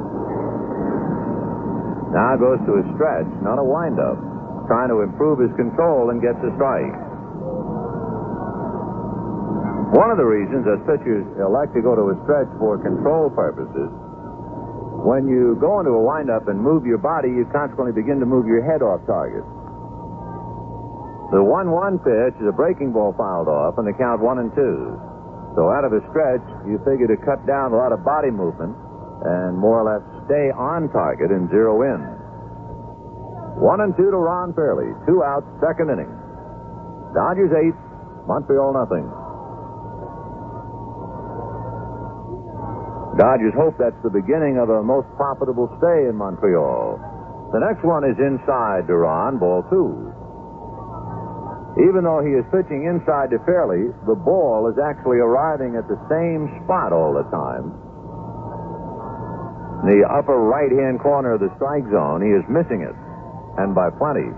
Now goes to a stretch, not a windup. Trying to improve his control and gets a strike. One of the reasons that pitchers like to go to a stretch for control purposes, when you go into a windup and move your body, you consequently begin to move your head off target. The 1-1 pitch is a breaking ball fouled off, and the count 1-2. So out of a stretch, you figure to cut down a lot of body movement and more or less stay on target and zero in. 1-2 to Ron Fairley. 2 outs, second inning. Dodgers 8, Montreal nothing. Dodgers hope that's the beginning of a most profitable stay in Montreal. The next one is inside to Ron, ball 2. Even though he is pitching inside to Fairley, the ball is actually arriving at the same spot all the time. In the upper right-hand corner of the strike zone, he is missing it, and by plenty.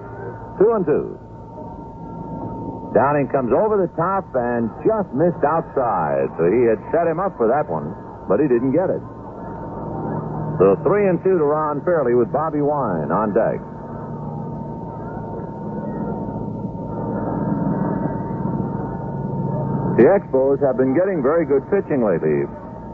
2-2. Downing comes over the top and just missed outside, so he had set him up for that one. but he didn't get it. So 3-2 to Ron Fairley with Bobby Wine on deck. The Expos have been getting very good pitching lately.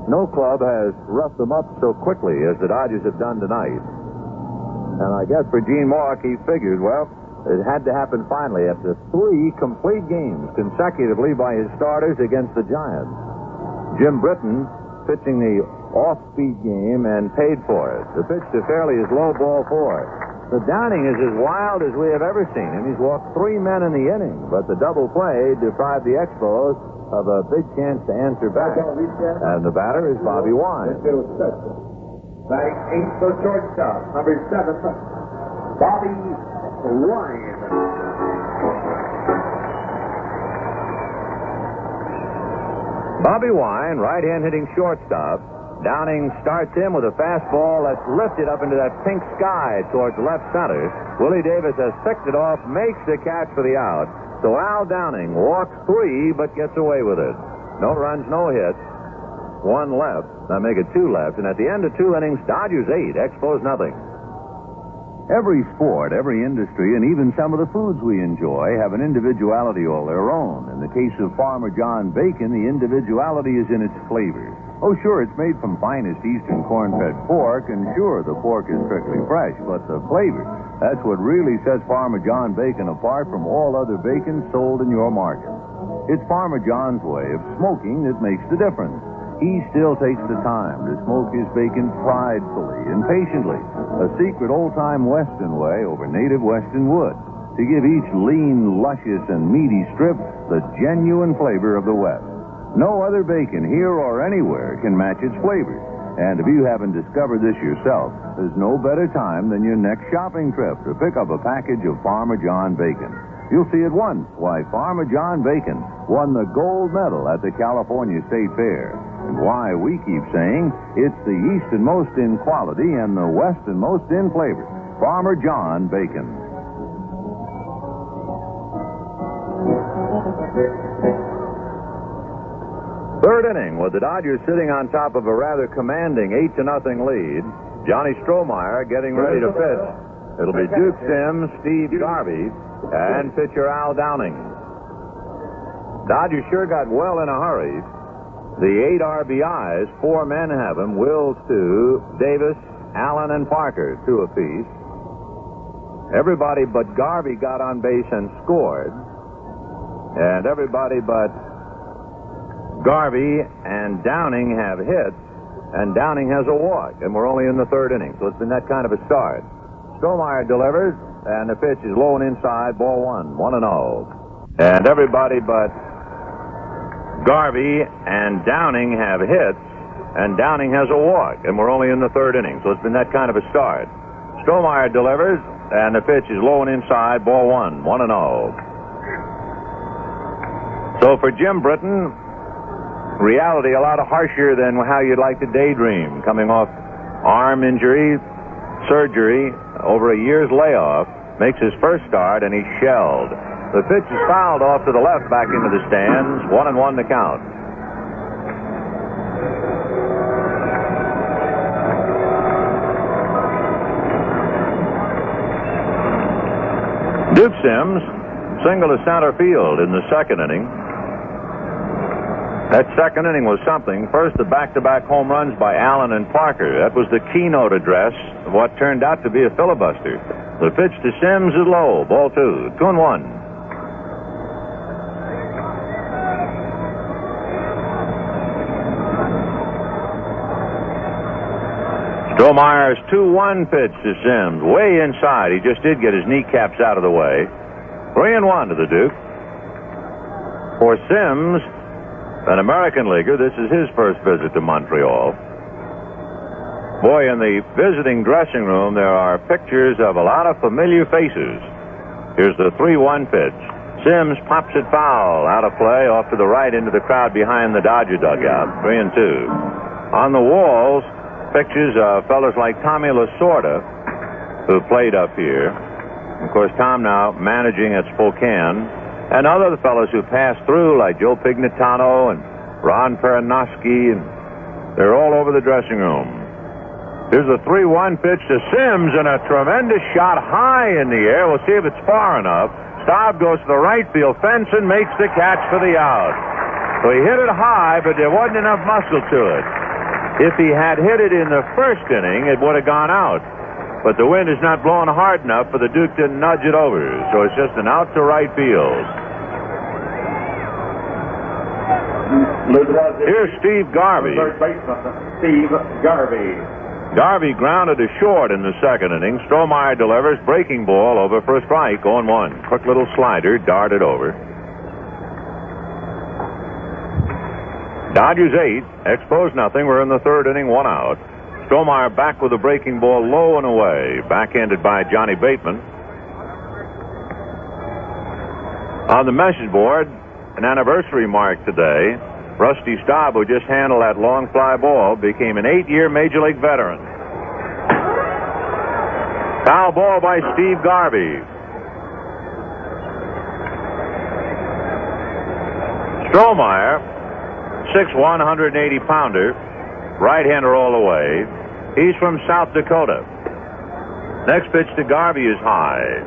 No club has roughed them up so quickly as the Dodgers have done tonight. And I guess for Gene Maury, he figured, well, it had to happen finally after 3 complete games consecutively by his starters against the Giants. Jim Britton pitching the off-speed game and paid for it. The pitch to Fairley is low, ball 4. The Downing is as wild as we have ever seen him. He's walked 3 men in the inning, but the double play deprived the Expos of a big chance to answer back. And the batter is Bobby Wine. Batting 8th for shortstop, number 7, Bobby Wine. Bobby Wine, right-hand hitting shortstop. Downing starts him with a fastball that's lifted up into that pink sky towards left center. Willie Davis has picked it off, makes the catch for the out. So Al Downing walks 3 but gets away with it. No runs, no hits. 1 left. Now make it 2 left. And at the end of 2 innings, Dodgers 8, Expos nothing. Every sport, every industry, and even some of the foods we enjoy have an individuality all their own. In the case of Farmer John Bacon, the individuality is in its flavor. Oh, sure, it's made from finest eastern corn-fed pork, and sure, the pork is strictly fresh, but the flavor, that's what really sets Farmer John Bacon apart from all other bacon sold in your market. It's Farmer John's way of smoking that makes the difference. He still takes the time to smoke his bacon pridefully and patiently, a secret old-time Western way over native Western wood, to give each lean, luscious, and meaty strip the genuine flavor of the West. No other bacon here or anywhere can match its flavor. And if you haven't discovered this yourself, there's no better time than your next shopping trip to pick up a package of Farmer John Bacon. You'll see at once why Farmer John Bacon won the gold medal at the California State Fair, and why we keep saying it's the easternmost in quality and the westernmost in flavor. Farmer John Bacon. Third inning with the Dodgers sitting on top of a rather commanding 8-0 lead. Johnny Strohmeyer getting ready to pitch. It'll be Duke Sims, Steve Garvey, and pitcher Al Downing. Dodgers sure got well in a hurry. The 8 RBIs, 4 men have them. Wills 2, Davis, Allen, and Parker 2 apiece. Everybody but Garvey got on base and scored. And everybody but Garvey and Downing have hits, and Downing has a walk, and we're only in the 3rd inning, so it's been that kind of a start. Strohmeyer delivers, and the pitch is low and inside, ball 1, 1-0. And everybody but Garvey and Downing have hits, and Downing has a walk, and we're only in the 3rd inning, so it's been that kind of a start. Strohmeyer delivers, and the pitch is low and inside, ball 1, 1-0. So for Jim Britton, reality a lot harsher than how you'd like to daydream. Coming off arm injury, surgery, over a year's layoff, makes his first start, and he's shelled. The pitch is fouled off to the left, back into the stands. 1-1 to count. Duke Sims single to center field in the 2nd inning. That 2nd inning was something. First, the back-to-back home runs by Allen and Parker. That was the keynote address of what turned out to be a filibuster. The pitch to Sims is low. Ball 2. 2-1. Strohmeyer's 2-1 pitch to Sims. Way inside. He just did get his kneecaps out of the way. 3-1 to the Duke. For Sims, an American leaguer, this is his first visit to Montreal. Boy, in the visiting dressing room, there are pictures of a lot of familiar faces. Here's the 3-1 pitch. Sims pops it foul, out of play, off to the right into the crowd behind the Dodger dugout. 3-2. On the walls, pictures of fellas like Tommy Lasorda, who played up here. Of course, Tom now managing at Spokane. And other fellows who passed through, like Joe Pignatano and Ron Peronoski and They're all over the dressing room. Here's a 3-1 pitch to Sims and a tremendous shot high in the air. We'll see if it's far enough. Staub goes to the right field fence and makes the catch for the out. So he hit it high, but there wasn't enough muscle to it. If he had hit it in the first inning, it would have gone out. But the wind is not blowing hard enough for the Duke to nudge it over. So it's just an out to right field. Here's Steve Garvey. Third baseman, Steve Garvey. Garvey grounded to short in the second inning. Strohmeyer delivers breaking ball over for a strike, 0-1. Quick little slider, darted over. Dodgers 8, Expos nothing. We're in the third inning, 1 out. Strohmeyer back with a breaking ball low and away. Backhanded by Johnny Bateman. On the message board, an anniversary mark today. Rusty Staub, who just handled that long fly ball, became an 8-year Major League veteran. Foul ball by Steve Garvey. Strohmeyer, 6'1", 180-pounder, right-hander all the way. He's from South Dakota. Next pitch to Garvey is high.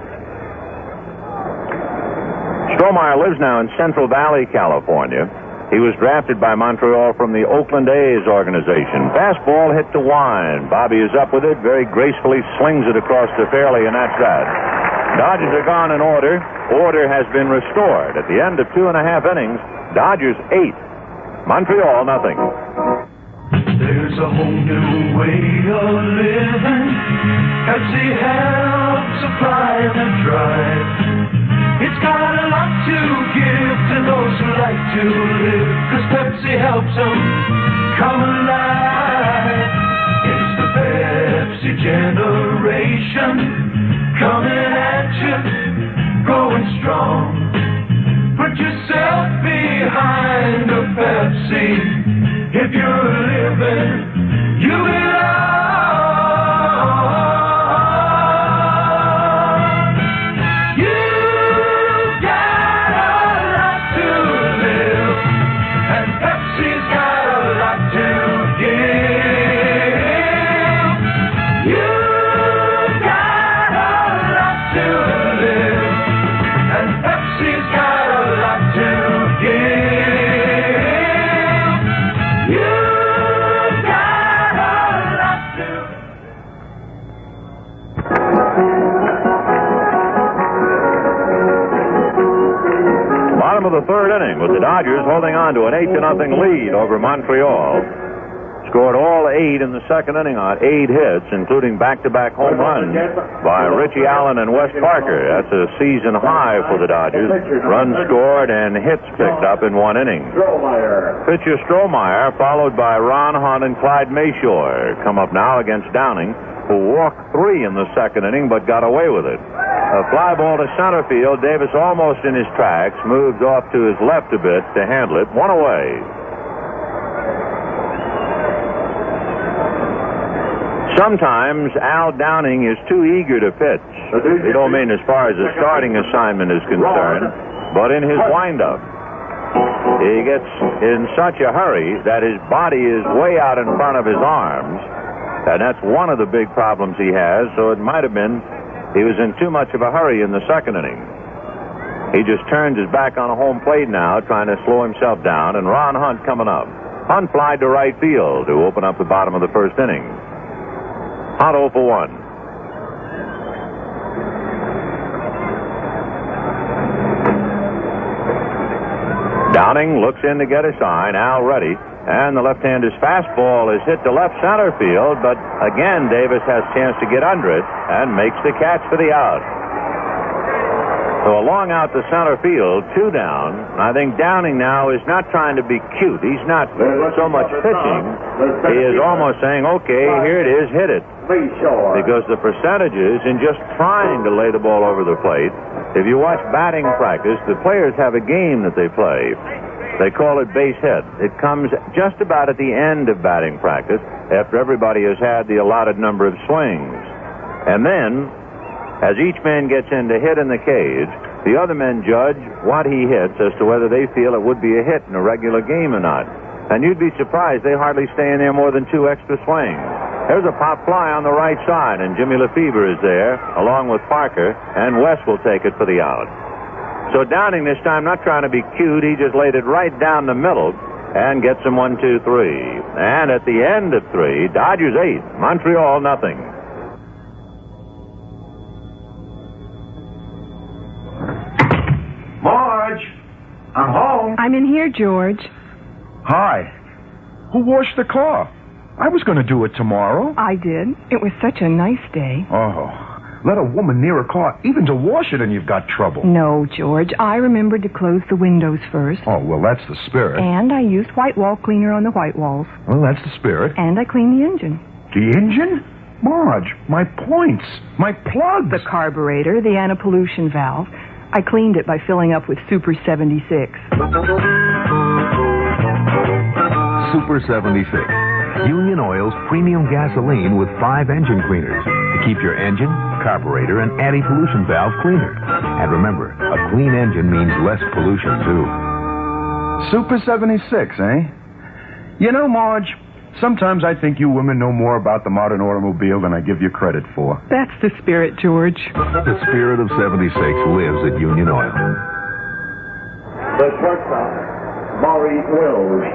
Strohmeyer lives now in Central Valley, California. He was drafted by Montreal from the Oakland A's organization. Fastball hit to Wine. Bobby is up with it, very gracefully slings it across to Fairley, and that's that. Dodgers are gone in order. Order has been restored. At the end of 2.5 innings, Dodgers 8, Montreal nothing. There's a whole new way of living. Pepsi helps supply the drive. It's got a lot to give to those who like to live, 'cause Pepsi helps them come alive. It's the Pepsi generation coming at you, going strong. Put yourself behind a Pepsi. If you're living, you belong. Of the third inning, with the Dodgers holding on to an 8-0 lead over Montreal. Scored all 8 in the second inning on 8 hits, including back-to-back home runs by Richie Allen and Wes Parker. That's a season high for the Dodgers. Runs scored and hits picked up in 1 inning. Pitcher Strohmeyer, followed by Ron Hunt and Clyde Mashore, come up now against Downing, who walked 3 in the second inning but got away with it. A fly ball to center field. Davis almost in his tracks, moves off to his left a bit to handle it. 1 away. Sometimes Al Downing is too eager to pitch. He don't mean as far as the starting assignment is concerned, but in his windup. He gets in such a hurry that his body is way out in front of his arms, and that's one of the big problems he has. So it might have been he was in too much of a hurry in the second inning. He just turned his back on a home plate now, trying to slow himself down, and Ron Hunt coming up. Hunt flied to right field to open up the bottom of the first inning. Hunt 0 for 1. Downing looks in to get a sign. Al ready. And the left-hander's fastball is hit to left center field, but again Davis has a chance to get under it and makes the catch for the out. So a long out to center field, 2 down. I think Downing now is not trying to be cute. He's not so much pitching. He is almost saying, okay, here it is, hit it. Because the percentages in just trying to lay the ball over the plate, if you watch batting practice, the players have a game that they play. They call it base hit. It comes just about at the end of batting practice, after everybody has had the allotted number of swings. And then, as each man gets in to hit in the cage, the other men judge what he hits as to whether they feel it would be a hit in a regular game or not. And you'd be surprised they hardly stay in there more than 2 extra swings. There's a pop fly on the right side, and Jimmy Lefebvre is there, along with Parker, and Wes will take it for the out. So Downing this time not trying to be cute. He just laid it right down the middle and gets him 1, 2, 3. And at the end of 3, Dodgers 8, Montreal nothing. Marge, I'm home. I'm in here, George. Hi. Who washed the car? I was going to do it tomorrow. I did. It was such a nice day. Oh, let a woman near a car even to wash it and you've got trouble. No, George. I remembered to close the windows first. Oh, well, that's the spirit. And I used white wall cleaner on the white walls. Well, that's the spirit. And I cleaned the engine. The engine? Marge, my points, my plugs. The carburetor, the anti-pollution valve. I cleaned it by filling up with Super 76. Super 76. Union Oil's premium gasoline with 5 engine cleaners to keep your engine, carburetor, and anti-pollution valve cleaner. And remember, a clean engine means less pollution, too. Super 76, eh? You know, Marge, sometimes I think you women know more about the modern automobile than I give you credit for. That's the spirit, George. The spirit of 76 lives at Union Oil. The shortstop, Maury Wills.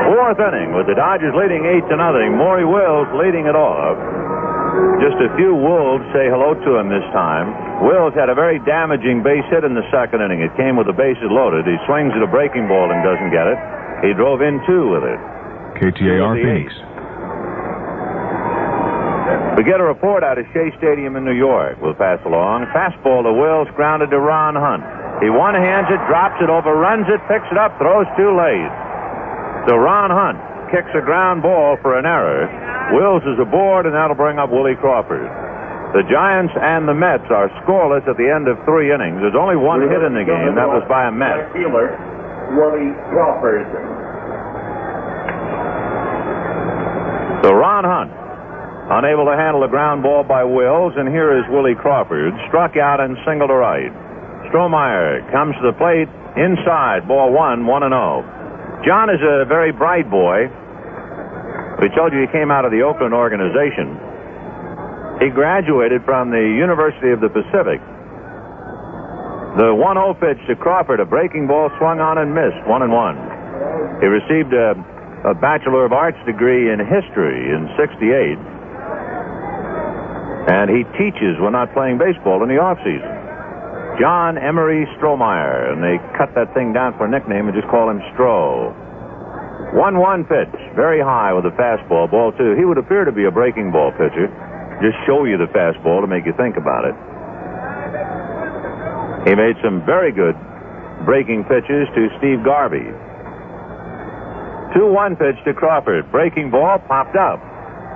4th inning with the Dodgers leading 8-0. Maury Wills leading it off. Just a few Wolves say hello to him this time. Wills had a very damaging base hit in the 2nd inning. It came with the bases loaded. He swings at a breaking ball and doesn't get it. He drove in 2 with it. KTAR Phoenix. We get a report out of Shea Stadium in New York. We'll pass along. Fastball to Wills, grounded to Ron Hunt. He one-hands it, drops it, overruns it, picks it up, throws too late. So Ron Hunt kicks a ground ball for an error. Wills is aboard, and that'll bring up Willie Crawford. The Giants and the Mets are scoreless at the end of 3 innings. There's only 1 hit in the game. That was by a Met. Fielder, Willie Crawford. So Ron Hunt, unable to handle the ground ball by Wills, and here is Willie Crawford, struck out and single to right. Strohmeyer comes to the plate, inside, ball 1, 1-0. John is a very bright boy. We told you he came out of the Oakland organization. He graduated from the University of the Pacific. The 1-0 pitch to Crawford, a breaking ball swung on and missed, 1-1. He received a Bachelor of Arts degree in history in '68. And he teaches when not playing baseball in the offseason. John Emery Strohmeyer, and they cut that thing down for a nickname and just call him Stro. 1-1 pitch, very high with a fastball, ball 2. He would appear to be a breaking ball pitcher. Just show you the fastball to make you think about it. He made some very good breaking pitches to Steve Garvey. 2-1 pitch to Crawford. Breaking ball popped up.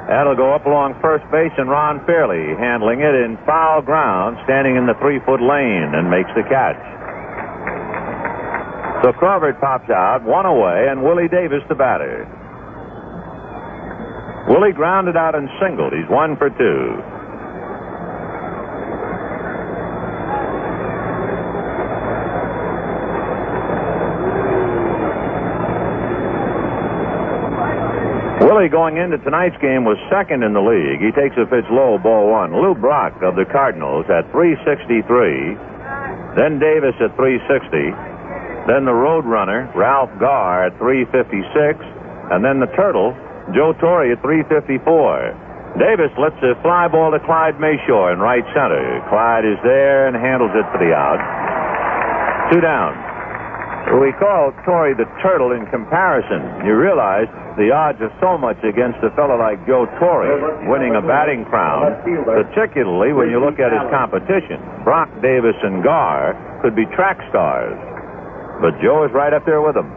That'll go up along first base, and Ron Fairley handling it in foul ground, standing in the 3-foot lane, and makes the catch. So Crawford pops out, 1 away, and Willie Davis the batter. Willie grounded out and singled. He's 1 for 2. Willie, going into tonight's game, was 2nd in the league. He takes a pitch low, ball 1. Lou Brock of the Cardinals at 363. Then Davis at 360. Then the Roadrunner, Ralph Garr, at 356. And then the Turtle, Joe Torre, at 354. Davis lets a fly ball to Clyde Mashore in right center. Clyde is there and handles it for the out. 2 down. We call Torrey the Turtle in comparison. You realize the odds are so much against a fellow like Joe Torre winning a batting crown, particularly when you look at his competition. Brock, Davis, and Garr could be track stars, but Joe is right up there with them.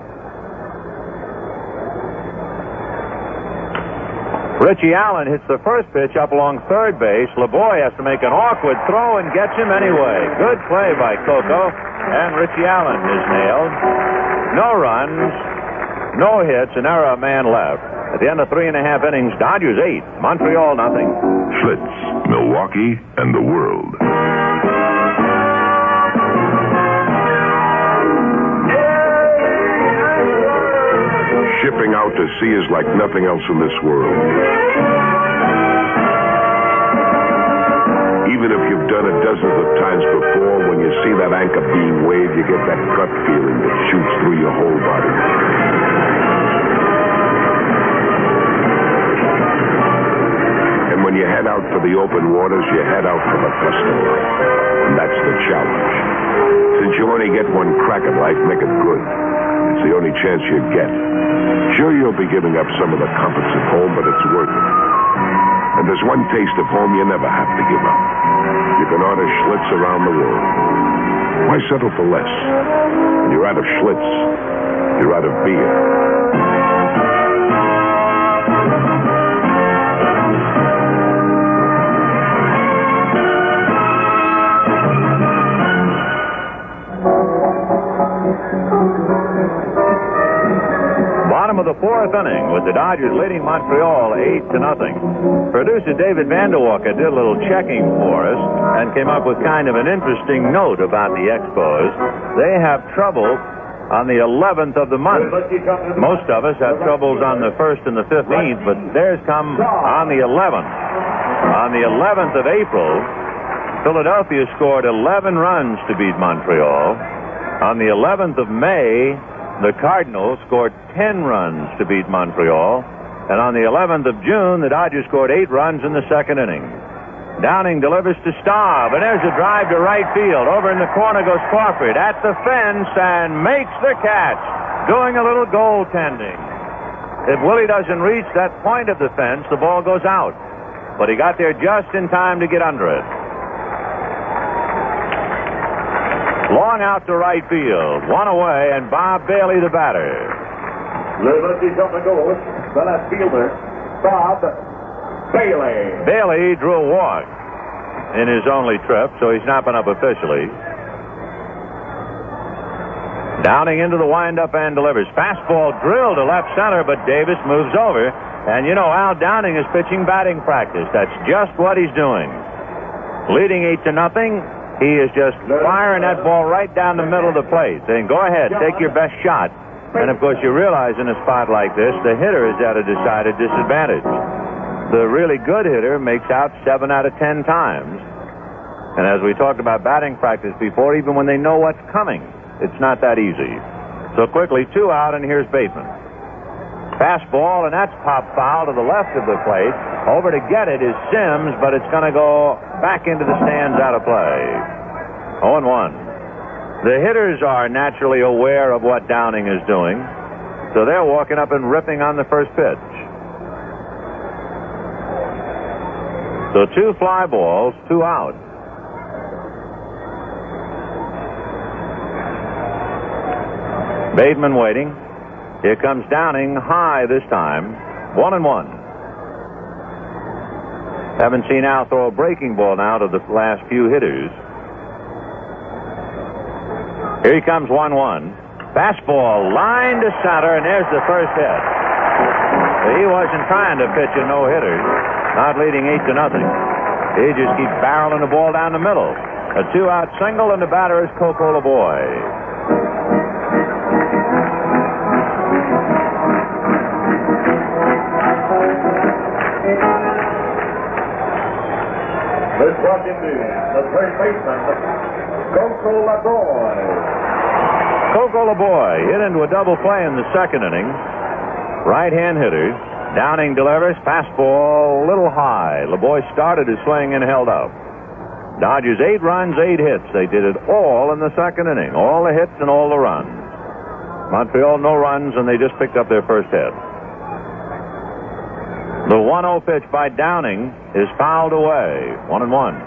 Richie Allen hits the first pitch up along third base. Laboy has to make an awkward throw and gets him anyway. Good play by Coco. And Richie Allen is nailed. No runs, no hits, an error, a man left. At the end of 3.5 innings, Dodgers 8, Montreal nothing. Fritz, Milwaukee, and the world. shipping out to sea is like nothing else in this world. Even if you've done it dozens of times before, when you see that anchor being waved, you get that gut feeling that shoots through your whole body. And when you head out for the open waters, you head out for the custom life. And that's the challenge. Since you only get one crack at life, make it good. It's the only chance you get. Sure, you'll be giving up some of the comforts at home, but it's worth it. And there's one taste of home you never have to give up. You can order Schlitz around the world. Why settle for less? When you're out of Schlitz, you're out of beer. Bottom of the fourth inning with the Dodgers leading Montreal 8-0. Producer David Vanderwalker did a little checking for us and came up with kind of an interesting note about the Expos. They have trouble on the 11th of the month. Most of us have troubles on the 1st and the 15th, but theirs come on the 11th. On the 11th of April, Philadelphia scored 11 runs to beat Montreal. On the 11th of May, the Cardinals scored 10 runs to beat Montreal. And on the 11th of June, the Dodgers scored 8 runs in the second inning. Downing delivers to Staub, and there's a drive to right field. Over in the corner goes Crawford at the fence and makes the catch, doing a little goaltending. If Willie doesn't reach that point of the fence, the ball goes out. But he got there just in time to get under it. Long out to right field. One away, and Bob Bailey, the batter. Liberty on the goal. The left fielder, Bob Bailey. Bailey drew a walk in his only trip, so he's not been up officially. Downing into the windup and delivers. Fastball drilled to left center, but Davis moves over. And you know, Al Downing is pitching batting practice. That's just what he's doing. Leading 8-0. He is just firing that ball right down the middle of the plate, saying, go ahead, take your best shot. And, of course, you realize in a spot like this, the hitter is at a decided disadvantage. The really good hitter makes out 7 out of 10 times. And as we talked about batting practice before, even when they know what's coming, it's not that easy. So quickly, 2 out, and here's Bateman. Fastball, and that's pop foul to the left of the plate. Over to get it is Sims, but it's going to go back into the stands out of play. 0-1. The hitters are naturally aware of what Downing is doing, so they're walking up and ripping on the first pitch. So 2 fly balls, 2 out. Bateman waiting. Here comes Downing, high this time. 1-1. Haven't seen Al throw a breaking ball now to the last few hitters. Here he comes, 1-1. Fastball, line to center, and there's the first hit. He wasn't trying to pitch a no-hitter, not leading 8-0. He just keeps barreling the ball down the middle. A 2-out single, and the batter is Coco Laboy. This brought into the third baseman, Coco Laboy. Coco Laboy hit into a double play in the second inning. Right-hand hitter. Downing delivers. Fastball a little high. Laboy started his swing and held up. Dodgers 8 runs, 8 hits. They did it all in the second inning. All the hits and all the runs. Montreal no runs, and they just picked up their first hit. The 1-0 pitch by Downing is fouled away. 1-1.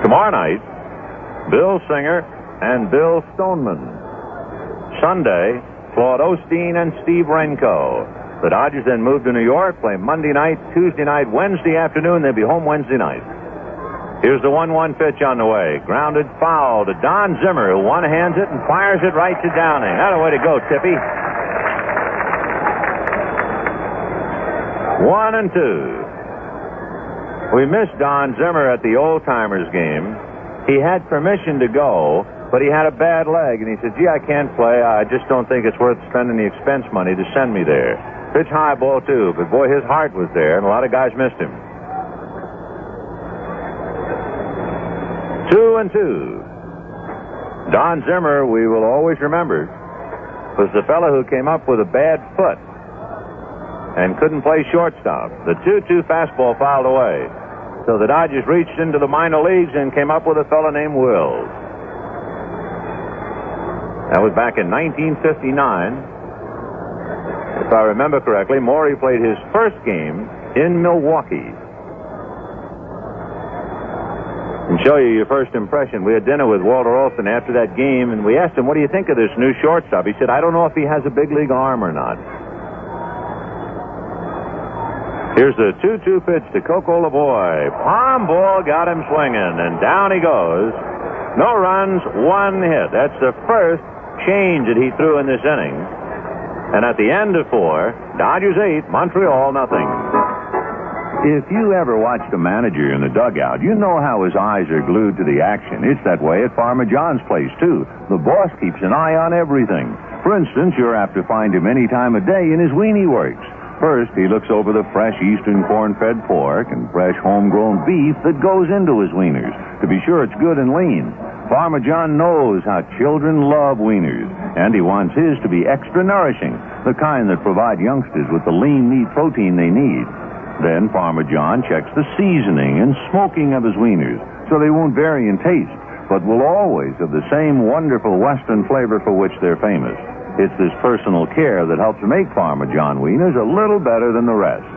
Tomorrow night, Bill Singer and Bill Stoneman. Sunday, Claude Osteen and Steve Renko. The Dodgers then move to New York, play Monday night, Tuesday night, Wednesday afternoon. They'll be home Wednesday night. Here's the 1-1 pitch on the way. Grounded foul to Don Zimmer, who one-hands it and fires it right to Downing. That's a way to go, Tippy. 1-2. We missed Don Zimmer at the Old Timers game. He had permission to go, but he had a bad leg, and he said, gee, I can't play. I just don't think it's worth spending the expense money to send me there. Pitch high ball, too, but boy, his heart was there, and a lot of guys missed him. 2-2. Don Zimmer, we will always remember, was the fellow who came up with a bad foot and couldn't play shortstop. The 2-2 fastball fouled away. So the Dodgers reached into the minor leagues and came up with a fellow named Wills. That was back in 1959. If I remember correctly, Maury played his first game in Milwaukee. And show you your first impression. We had dinner with Walter Olson after that game, and we asked him, what do you think of this new shortstop? He said, I don't know if he has a big league arm or not. Here's the 2-2 pitch to Coco Laboy. Palm ball got him swinging, and down he goes. No runs, 1 hit. That's the first change that he threw in this inning. And at the end of 4, Dodgers 8, Montreal nothing. If you ever watched a manager in the dugout, you know how his eyes are glued to the action. It's that way at Farmer John's place, too. The boss keeps an eye on everything. For instance, you're apt to find him any time of day in his weenie works. First, he looks over the fresh eastern corn-fed pork and fresh homegrown beef that goes into his wieners to be sure it's good and lean. Farmer John knows how children love wieners, and he wants his to be extra nourishing, the kind that provide youngsters with the lean meat protein they need. Then Farmer John checks the seasoning and smoking of his wieners so they won't vary in taste, but will always have the same wonderful Western flavor for which they're famous. It's this personal care that helps make Farmer John wieners a little better than the rest.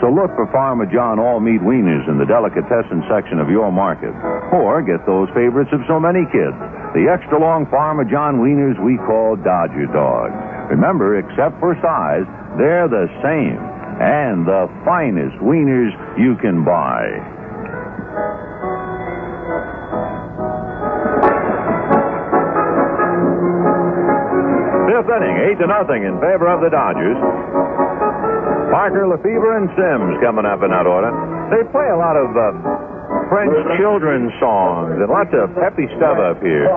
So look for Farmer John all-meat wieners in the delicatessen section of your market. Or get those favorites of so many kids, the extra-long Farmer John wieners we call Dodger Dogs. Remember, except for size, they're the same. And the finest wieners you can buy. Fifth inning, 8-0 in favor of the Dodgers. Parker, Lefebvre, and Sims coming up in that order. They play a lot of French children's songs and lots of peppy stuff up here.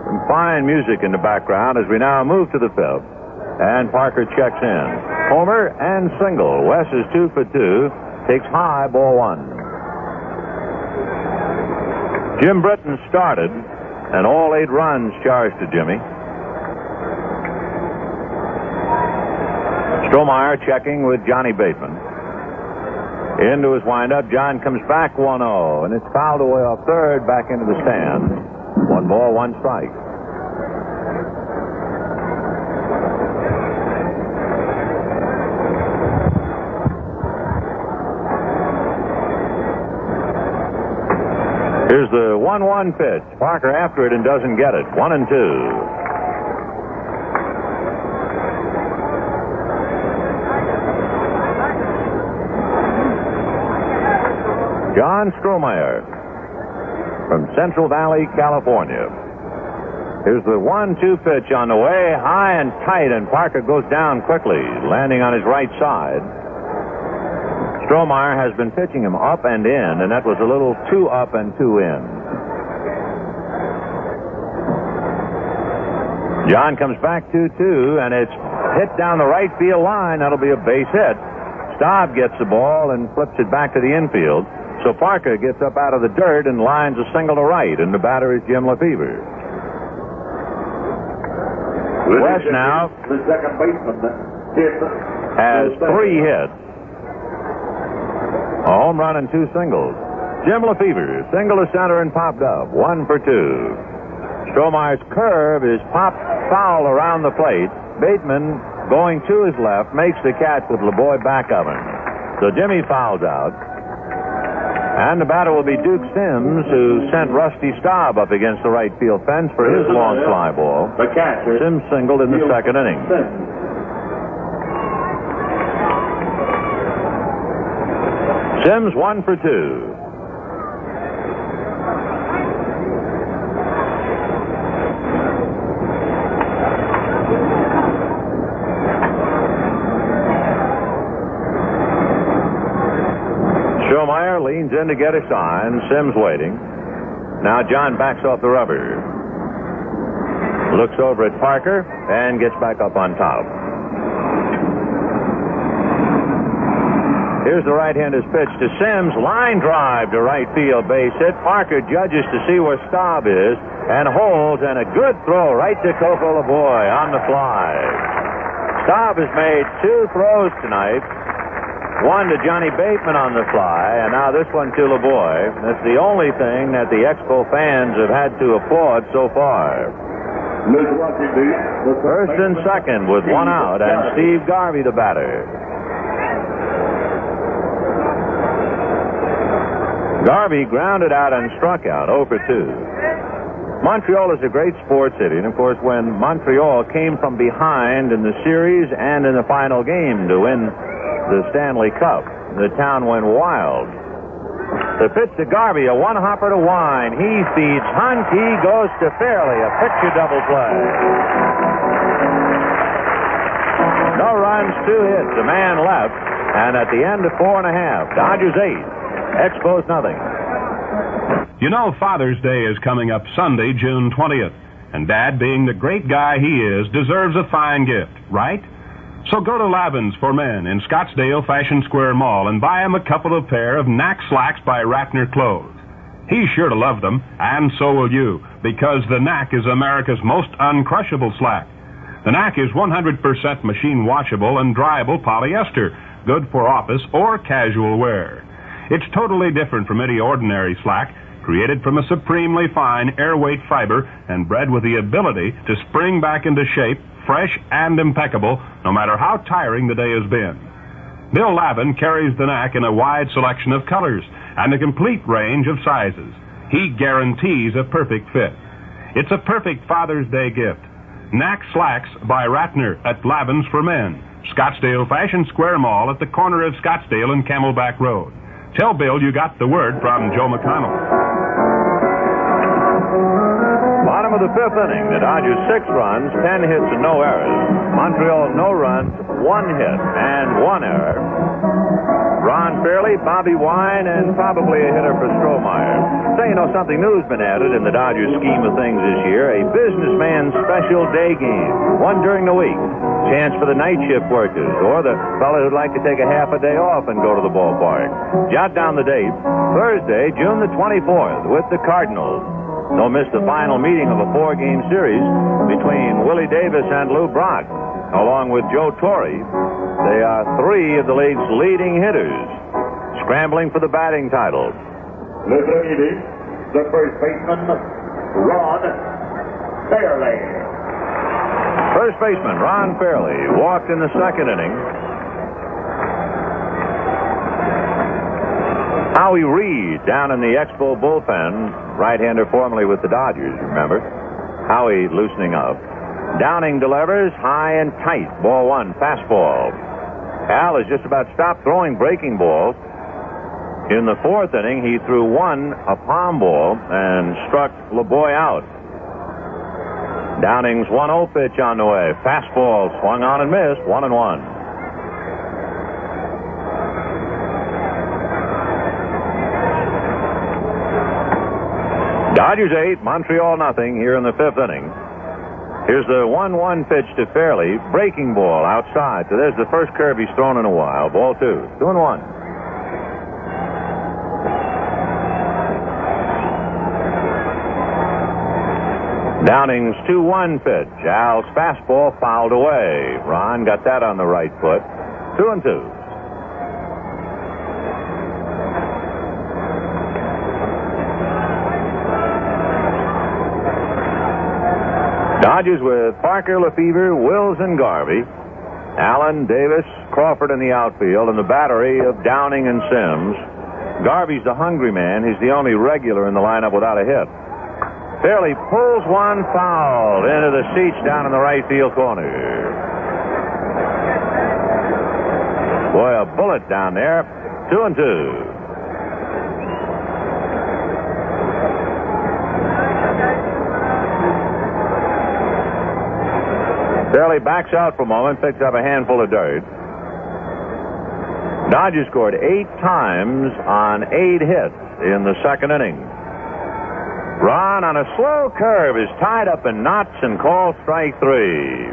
Some fine music in the background as we now move to the fifth. And Parker checks in. Homer and single. Wes is 2 for 2. Takes high, ball 1. Jim Britton started, and all 8 runs charged to Jimmy. Strohmeyer checking with Johnny Bateman. Into his windup. John comes back 1-0, and it's fouled away off third, back into the stand. 1 ball, 1 strike. Here's the 1-1 pitch. Parker after it and doesn't get it. 1-2. John Strohmeyer from Central Valley, California. Here's the 1-2 pitch on the way, high and tight, and Parker goes down quickly, landing on his right side. Strohmeyer has been pitching him up and in, and that was a little 2 up and 2 in. John comes back 2-2, and it's hit down the right field line. That'll be a base hit. Staub gets the ball and flips it back to the infield. So Parker gets up out of the dirt and lines a single to right, and the batter is Jim Lefebvre. Wes now the second baseman has 3 hits. A home run and 2 singles. Jim Lefebvre, single to center and popped up. 1 for 2. Strohmeyer's curve is popped foul around the plate. Bateman, going to his left, makes the catch with Laboy back of him. So Jimmy fouls out. And the batter will be Duke Sims, who sent Rusty Staub up against the right field fence for his long fly ball. The catcher. Sims singled in the second inning. Sims 1 for 2. Strohmeyer leans in to get a sign. Sims waiting. Now John backs off the rubber. Looks over at Parker and gets back up on top. Here's the right-hander's pitch to Sims. Line drive to right field, base hit. Parker judges to see where Staub is and holds, and a good throw right to Coco Laboy on the fly. Staub has made 2 throws tonight. One to Johnny Bateman on the fly, and now this one to Laboy. That's the only thing that the Expo fans have had to applaud so far. First and second with 1 out, and Steve Garvey the batter. Garvey grounded out and struck out 0 for 2. Montreal is a great sports city, and of course when Montreal came from behind in the series and in the final game to win the Stanley Cup, the town went wild. The pitch to Garvey, a 1-hopper to Wine. He feeds Hunt. He goes to Fairley, a picture double play. No runs, 2 hits, a man left, and at the end of 4 1/2, Dodgers 8. Expos nothing. You know Father's Day is coming up Sunday, June 20th. And Dad, being the great guy he is, deserves a fine gift, right? So go to Lavin's for Men in Scottsdale Fashion Square Mall and buy him a couple of pair of Knack slacks by Ratner Clothes. He's sure to love them, and so will you, because the Knack is America's most uncrushable slack. The Knack is 100% machine washable and dryable polyester, good for office or casual wear. It's totally different from any ordinary slack, created from a supremely fine airweight fiber and bred with the ability to spring back into shape, fresh and impeccable, no matter how tiring the day has been. Bill Lavin carries the Knack in a wide selection of colors and a complete range of sizes. He guarantees a perfect fit. It's a perfect Father's Day gift. Knack Slacks by Ratner at Lavin's for Men, Scottsdale Fashion Square Mall at the corner of Scottsdale and Camelback Road. Tell Bill you got the word from Joe McConnell. Bottom of the 5th inning, the Dodgers 6 runs, 10 hits, and no errors. Montreal no runs, 1 hit, and 1 error. Ron Fairley, Bobby Wine, and probably a hitter for Strohmeyer. Say, you know, something new's been added in the Dodgers scheme of things this year, a businessman's special day game, one during the week. Chance for the night shift workers or the fellow who'd like to take a half a day off and go to the ballpark. Jot down the date, Thursday, June the 24th, with the Cardinals. Don't miss the final meeting of a 4-game series between Willie Davis and Lou Brock, along with Joe Torre. They are 3 of the league's leading hitters, scrambling for the batting title. The first baseman, Ron Fairley. First baseman Ron Fairley walked in the 2nd inning. Howie Reed down in the Expo bullpen, right-hander formerly with the Dodgers, remember? Howie loosening up. Downing delivers high and tight. Ball 1, fastball. Al has just about stopped throwing breaking balls. In the 4th inning, he threw 1, a palm ball, and struck Laboy out. Downing's 1-0 pitch on the way. Fastball swung on and missed. 1-1. Dodgers 8, Montreal nothing here in the 5th inning. Here's the 1-1 pitch to Fairley. Breaking ball outside. So there's the first curve he's thrown in a while. Ball 2. 2-1. Downing's 2-1 pitch. Al's fastball fouled away. Ron got that on the right foot. 2-2. Dodgers with Parker, Lefebvre, Wills, and Garvey. Allen, Davis, Crawford in the outfield, and the battery of Downing and Sims. Garvey's the hungry man. He's the only regular in the lineup without a hit. Fairley pulls one foul into the seats down in the right field corner. Boy, a bullet down there. 2-2. Fairley backs out for a moment, picks up a handful of dirt. Dodgers scored 8 times on 8 hits in the 2nd inning. Ron on a slow curve is tied up in knots and called strike 3.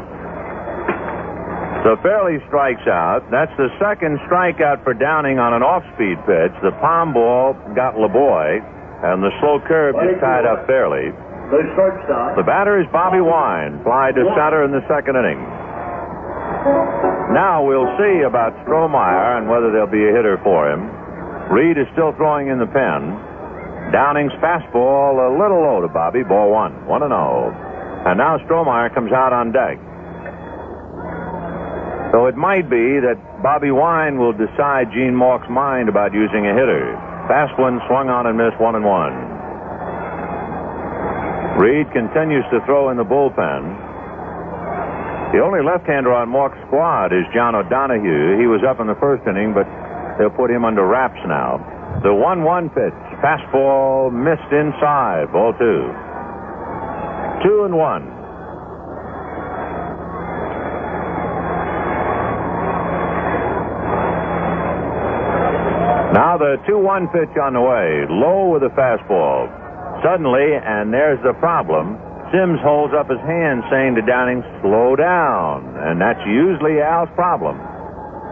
So Fairley strikes out. That's the second strikeout for Downing on an off-speed pitch. The palm ball got Laboy, and the slow curve just tied up Fairley. The batter is Bobby Wine, fly to center in the second inning. Now we'll see about Strohmeyer and whether there'll be a hitter for him. Reed is still throwing in the pen. Downing's fastball a little low to Bobby, ball 1, 1-0. And now Strohmeyer comes out on deck. So it might be that Bobby Wine will decide Gene Mauch's mind about using a hitter. Fast one, swung on and missed, 1-1. Reed continues to throw in the bullpen. The only left-hander on Mauch's squad is John O'Donohue. He was up in the first inning, but they'll put him under wraps now. The 1-1 pitch, fastball missed inside, ball 2. 2-1. Now the 2-1 pitch on the way, low with a fastball. Suddenly, and there's the problem, Sims holds up his hand saying to Downing, slow down. And that's usually Al's problem.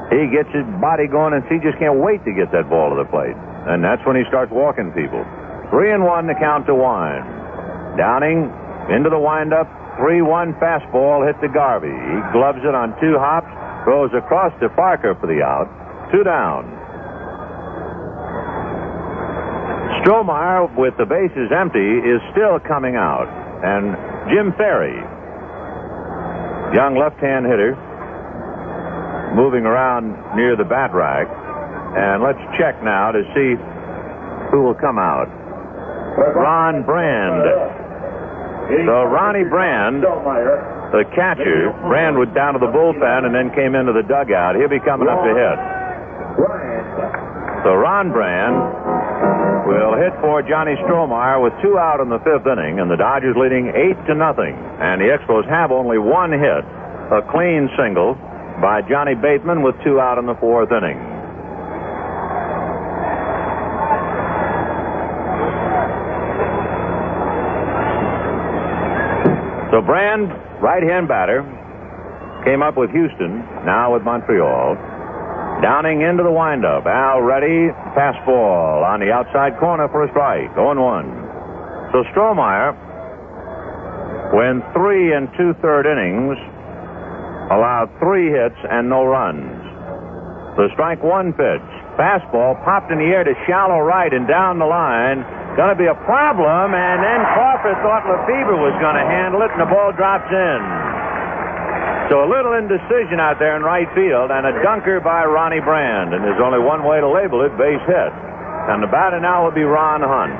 He gets his body going and he just can't wait to get that ball to the plate. And that's when he starts walking people. 3-1 the count to Wine. Downing into the windup, 3-1 fastball hit to Garvey. He gloves it on 2 hops, throws across to Parker for the out. 2 down. Strohmeyer, with the bases empty, is still coming out. And Jim Ferry, young left-hand hitter, moving around near the bat rack. And let's check now to see who will come out. Ron Brand. So Ronnie Brand, the catcher, Brand was down to the bullpen and then came into the dugout. He'll be coming up to hit. So Ron Brand will hit for Johnny Strohmeyer with 2 out in the 5th inning, and the Dodgers leading 8-0. And the Expos have only 1 hit, a clean single by Johnny Bateman with 2 out in the 4th inning. So Brand, right-hand batter, came up with Houston, now with Montreal. Downing into the windup. Al ready. Fastball on the outside corner for a strike. 0-1. So Strohmeyer, when 3 2/3 innings, allowed 3 hits and no runs. The strike 1 pitch. Fastball popped in the air to shallow right and down the line. Going to be a problem, and then Crawford thought Lefebvre was going to handle it, and the ball drops in. So a little indecision out there in right field, and a dunker by Ronnie Brand. And there's only one way to label it, base hit. And the batter now will be Ron Hunt.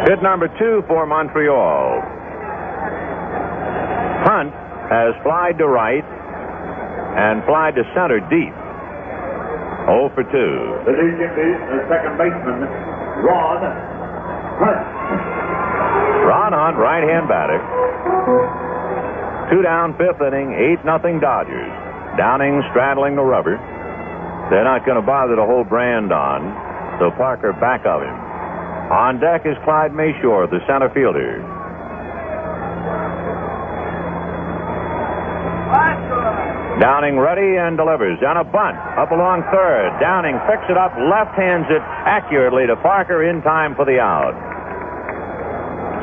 Hit number 2 for Montreal. Hunt has flied to right and flied to center deep. 0 for 2. The second baseman, Ron Hunt. Ron Hunt, right-hand batter. 2 down, 5th inning, 8-0 Dodgers. Downing straddling the rubber. They're not going to bother to hold Brand on, so Parker back of him. On deck is Clyde Mashore, the center fielder. Downing ready and delivers. On a bunt, up along third. Downing picks it up, left-hands it accurately to Parker in time for the out.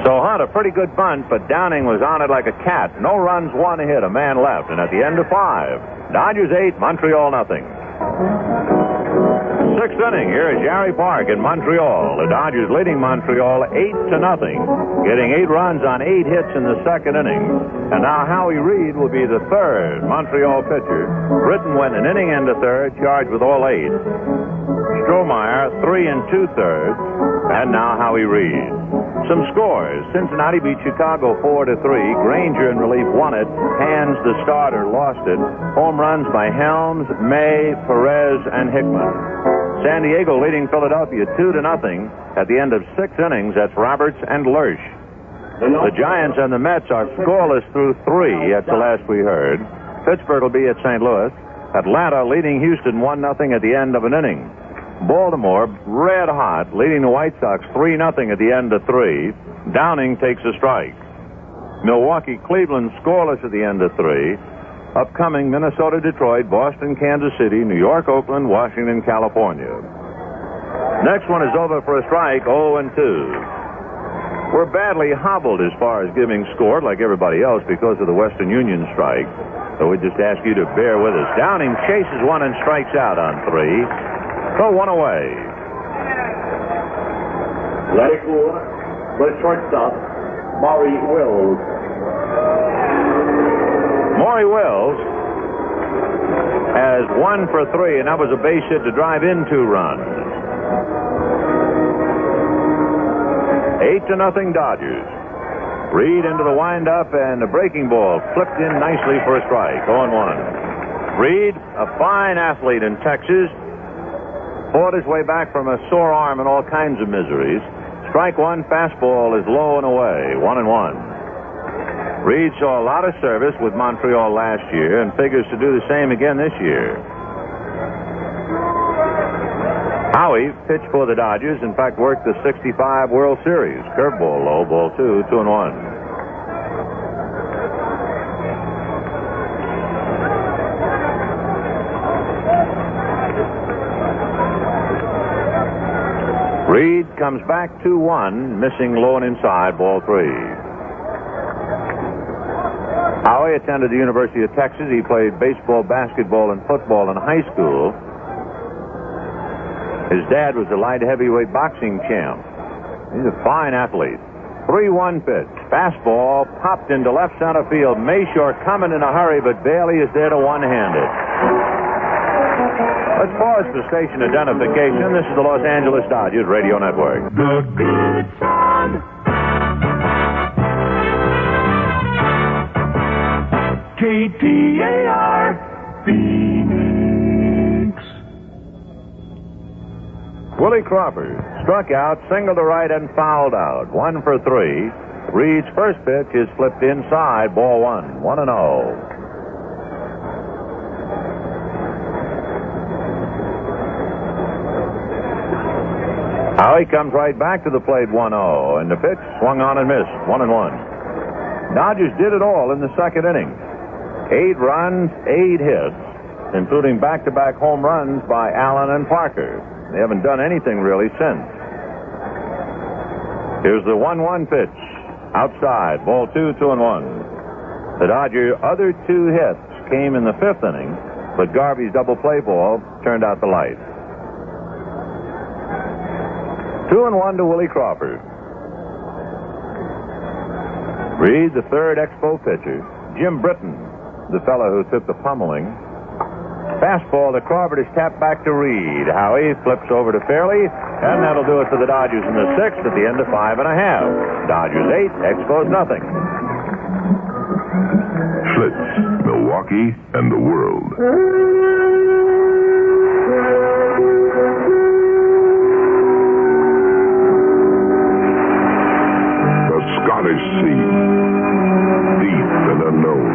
So Hunt, a pretty good bunt, but Downing was on it like a cat. No runs, 1 hit, a man left. And at the end of 5, Dodgers 8, Montreal 0. 6th inning, here at Jarry Park in Montreal. The Dodgers leading Montreal 8-0, getting 8 runs on 8 hits in the 2nd inning. And now Howie Reed will be the 3rd Montreal pitcher. Britton went an inning and a third, charged with all 8. Strohmeyer 3 2/3, and now Howie Reed. Some scores: Cincinnati beat Chicago 4-3. Granger in relief won it. Hands, the starter, lost it. Home runs by Helms, May, Perez, and Hickman. San Diego leading Philadelphia 2-0 at the end of 6 innings. That's Roberts and Lersch. The Giants and the Mets are scoreless through 3. That's the last we heard. Pittsburgh will be at St. Louis. Atlanta leading Houston 1-0 at the end of an inning. Baltimore, red hot, leading the White Sox 3-0 at the end of 3. Downing takes a strike. Milwaukee, Cleveland scoreless at the end of 3. Upcoming Minnesota, Detroit, Boston, Kansas City, New York, Oakland, Washington, California. Next one is over for a strike, 0-2. We're badly hobbled as far as giving scored like everybody else because of the Western Union strike. So we just ask you to bear with us. Downing chases one and strikes out on 3. Throw one away. Let it cool. The shortstop, Maury Wills. Maury Wills has 1 for 3, and that was a base hit to drive in 2 runs. 8-0 Dodgers. Reed into the windup, and the breaking ball flipped in nicely for a strike. 0-1. Reed, a fine athlete in Texas, fought his way back from a sore arm and all kinds of miseries. Strike 1, fastball is low and away. 1-1. Reed saw a lot of service with Montreal last year and figures to do the same again this year. Howie pitched for the Dodgers, in fact worked the '65 World Series. Curveball low, ball 2, 2-1. Reed comes back 2-1, missing low and inside, ball 3. Howie attended the University of Texas. He played baseball, basketball, and football in high school. His dad was a light heavyweight boxing champ. He's a fine athlete. 3-1 pitch. Fastball popped into left center field. Mashore coming in a hurry, but Bailey is there to one-hand it. Let's pause for station identification. This is the Los Angeles Dodgers Radio Network. The good son. KTAR Phoenix. Willie Crawford struck out, single to right, and fouled out. 1 for 3. Reed's first pitch is flipped inside, ball 1. 1-0. Howie comes right back to the plate, 1-0, and the pitch swung on and missed, 1-1. Dodgers did it all in the second inning. 8 runs, 8 hits, including back-to-back home runs by Allen and Parker. They haven't done anything really since. Here's the 1-1 pitch. Outside, ball 2, 2-1. The Dodgers' other 2 hits came in the 5th inning, but Garvey's double play ball turned out the light. 2-1 to Willie Crawford. Reed, the third Expo pitcher. Jim Britton, the fellow who took the pummeling. Fastball to Crawford is tapped back to Reed. Howie flips over to Fairley, and that'll do it for the Dodgers in the 6th at the end of 5.5. Dodgers 8, Expos nothing. Schlitz, Milwaukee, and the world. Scottish Sea, deep and unknown.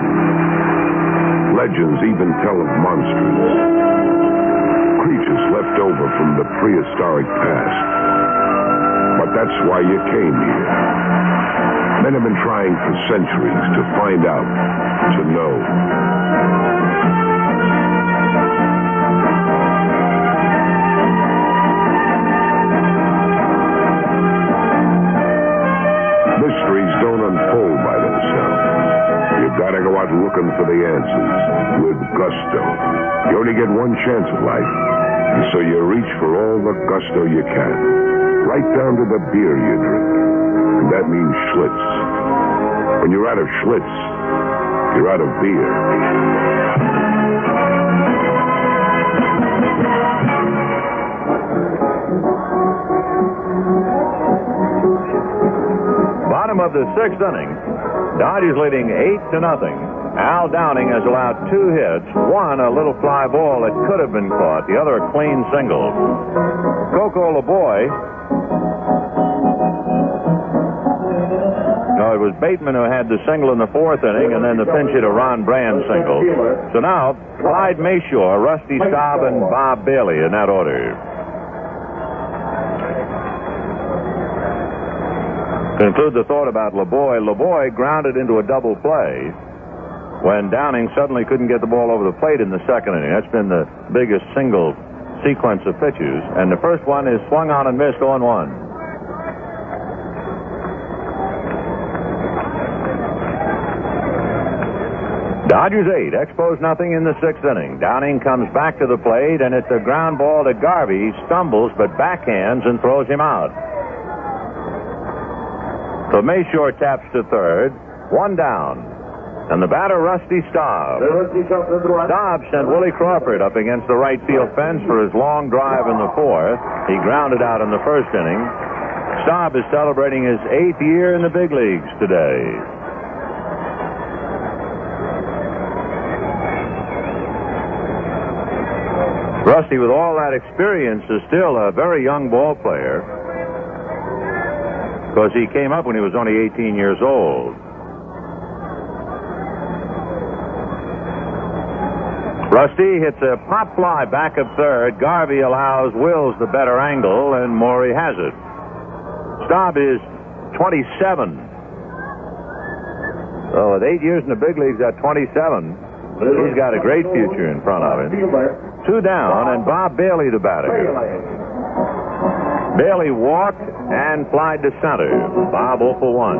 Legends even tell of monsters, creatures left over from the prehistoric past. But that's why you came here. Men have been trying for centuries to find out, to know. Mysteries don't unfold by themselves. You've got to go out looking for the answers with gusto. You only get one chance at life, and so you reach for all the gusto you can, right down to the beer you drink. And that means Schlitz. When you're out of Schlitz, you're out of beer. Bottom of the 6th inning, Dodgers leading 8-0. Al Downing has allowed 2 hits, one a little fly ball that could have been caught, the other a clean single. Coco Laboy, no, it was Bateman who had the single in the fourth inning, and then the pinch hitter Ron Brand single. So now, Clyde Mashore, Rusty Staub, and Bob Bailey in that order. Conclude the thought about Laboy. Laboy grounded into a double play when Downing suddenly couldn't get the ball over the plate in the second inning. That's been the biggest single sequence of pitches. And the first one is swung on and missed 0-1. Dodgers 8, Expos nothing in the sixth inning. Downing comes back to the plate, and it's a ground ball to Garvey. He stumbles, but backhands and throws him out. So Mashore taps to third, one down. And the batter, Rusty Staub. Staub sent Willie Crawford up against the right field fence for his long drive in the fourth. He grounded out in the first inning. Staub is celebrating his 8th year in the big leagues today. Rusty, with all that experience, is still a very young ball player because he came up when he was only 18 years old. Rusty hits a pop fly back of third. Garvey allows Wills the better angle, and Maury has it. Staub is 27. So with 8 years in the big leagues at 27, he's got a great future in front of him. 2 down, and Bob Bailey the batter. Bailey walked and flied to center. Bob 0 for 1.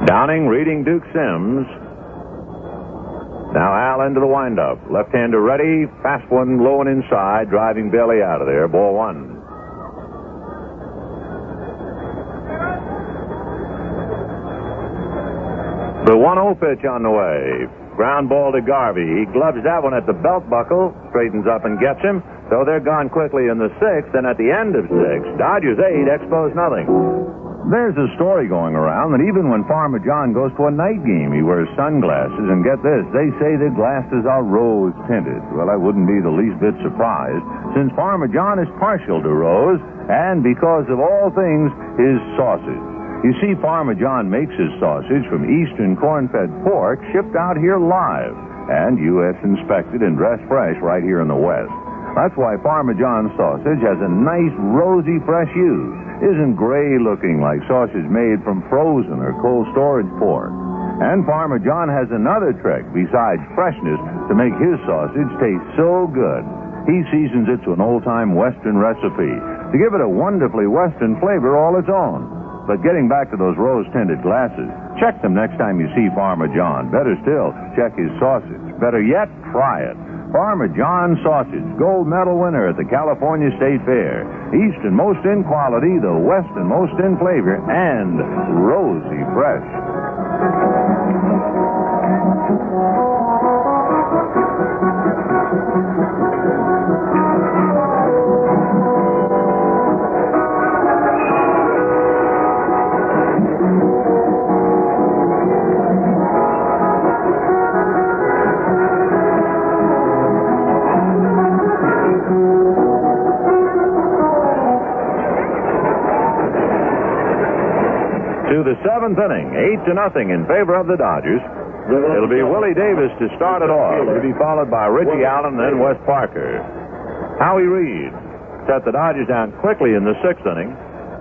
Downing reading Duke Sims. Now Al into the windup. Left-hander ready. Fast one low and inside, driving Bailey out of there. Ball 1. The 1-0 pitch on the way. Ground ball to Garvey. He gloves that one at the belt buckle, straightens up and gets him. So they're gone quickly in the sixth, and at the end of 6, Dodgers 8, Expos nothing. There's a story going around that even when Farmer John goes to a night game, he wears sunglasses, and get this, they say the glasses are rose tinted. Well, I wouldn't be the least bit surprised, since Farmer John is partial to rose, and because of all things, his sausage. You see, Farmer John makes his sausage from eastern corn-fed pork shipped out here live, and U.S. inspected and dressed fresh right here in the West. That's why Farmer John's sausage has a nice, rosy, fresh hue. Isn't gray looking like sausage made from frozen or cold storage pork. And Farmer John has another trick besides freshness to make his sausage taste so good. He seasons it to an old-time Western recipe to give it a wonderfully Western flavor all its own. But getting back to those rose-tinted glasses, check them next time you see Farmer John. Better still, check his sausage. Better yet, try it. Farmer John sausage, gold medal winner at the California State Fair. Easternmost in quality, the westernmost in flavor, and rosy fresh. The 7th inning, 8-0 in favor of the Dodgers. It'll be Willie Davis to start it off. He'll be followed by Richie Allen, then Wes Parker. Howie Reed set the Dodgers down quickly in the 6th inning.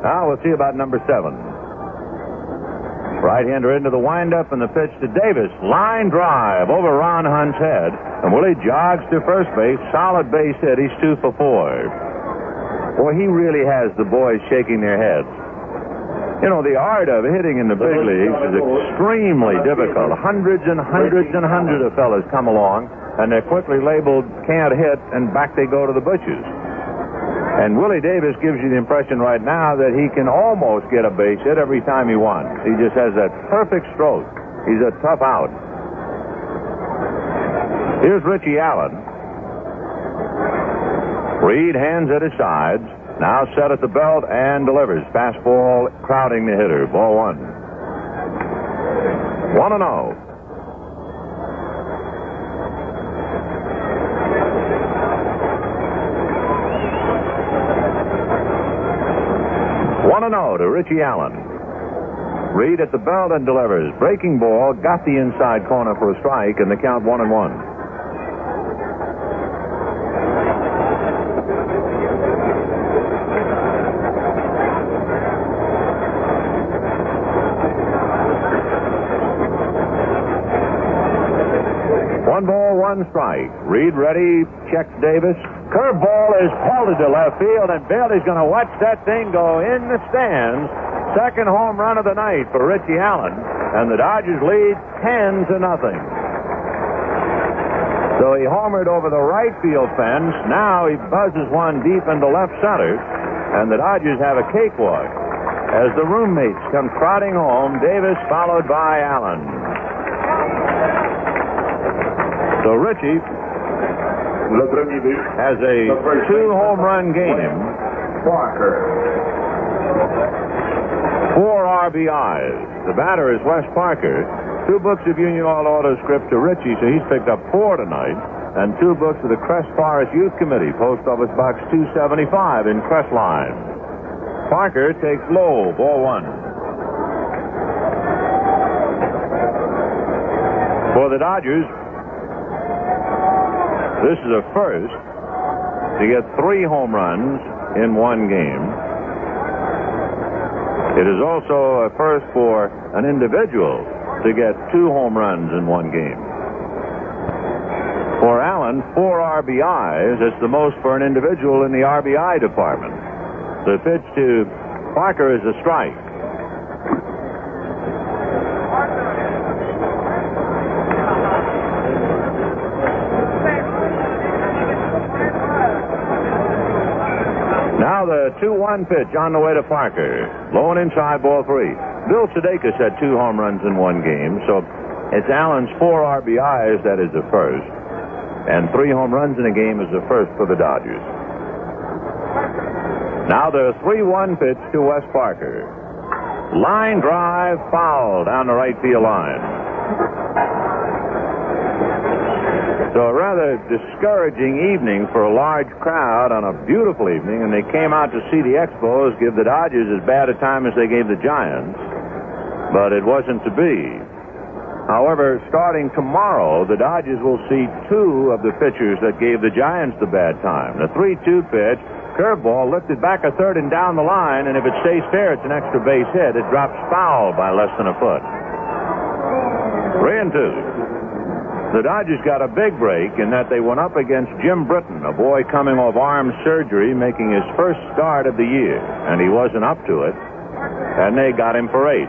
Now we'll see about number 7. Right-hander into the windup, and the pitch to Davis. Line drive over Ron Hunt's head, and Willie jogs to first base. Solid base hit. He's 2 for 4. Boy, he really has the boys shaking their heads. You know, the art of hitting in the big leagues is extremely difficult. Hundreds and hundreds and hundreds of fellas come along, and they're quickly labeled can't hit, and back they go to the bushes. And Willie Davis gives you the impression right now that he can almost get a base hit every time he wants. He just has that perfect stroke. He's a tough out. Here's Richie Allen. Reed hands at his sides. Now set at the belt and delivers. Fastball crowding the hitter. Ball 1. 1-0. 1-0 to Richie Allen. Reed at the belt and delivers. Breaking ball, got the inside corner for a strike, and the count 1-1. One ball, one strike. Reed ready, checks Davis. Curveball is pelted to left field, and Bailey's going to watch that thing go in the stands. Second home run of the night for Richie Allen, and the Dodgers lead 10-0. So he homered over the right field fence. Now he buzzes one deep into left center, and the Dodgers have a cakewalk. As the roommates come trotting home, Davis followed by Allen. So Richie has a 2-home run game. Parker. 4 RBIs. The batter is Wes Parker. 2 books of Union All Auto script to Richie, so he's picked up 4 tonight. And 2 books of the Crest Forest Youth Committee, Post Office Box 275 in Crestline. Parker takes low, ball 1. For the Dodgers, this is a first to get 3 home runs in one game. It is also a first for an individual to get 2 home runs in one game. For Allen, 4 RBIs. It's the most for an individual in the RBI department. The pitch to Parker is a strike. Now the 2-1 pitch on the way to Parker. Low and inside, ball 3. Bill Sudeikis had 2 home runs in one game, so it's Allen's 4 RBIs that is the first. And 3 home runs in a game is the first for the Dodgers. Now the 3-1 pitch to Wes Parker. Line drive, foul down the right field line. So a rather discouraging evening for a large crowd on a beautiful evening, and they came out to see the Expos give the Dodgers as bad a time as they gave the Giants, but it wasn't to be. However, starting tomorrow, the Dodgers will see 2 of the pitchers that gave the Giants the bad time. The 3-2 pitch, curveball lifted back a third and down the line, and if it stays fair, it's an extra base hit. It drops foul by less than a foot. 3-2. The Dodgers got a big break in that they went up against Jim Britton, a boy coming off arm surgery, making his first start of the year, and he wasn't up to it, and they got him for 8.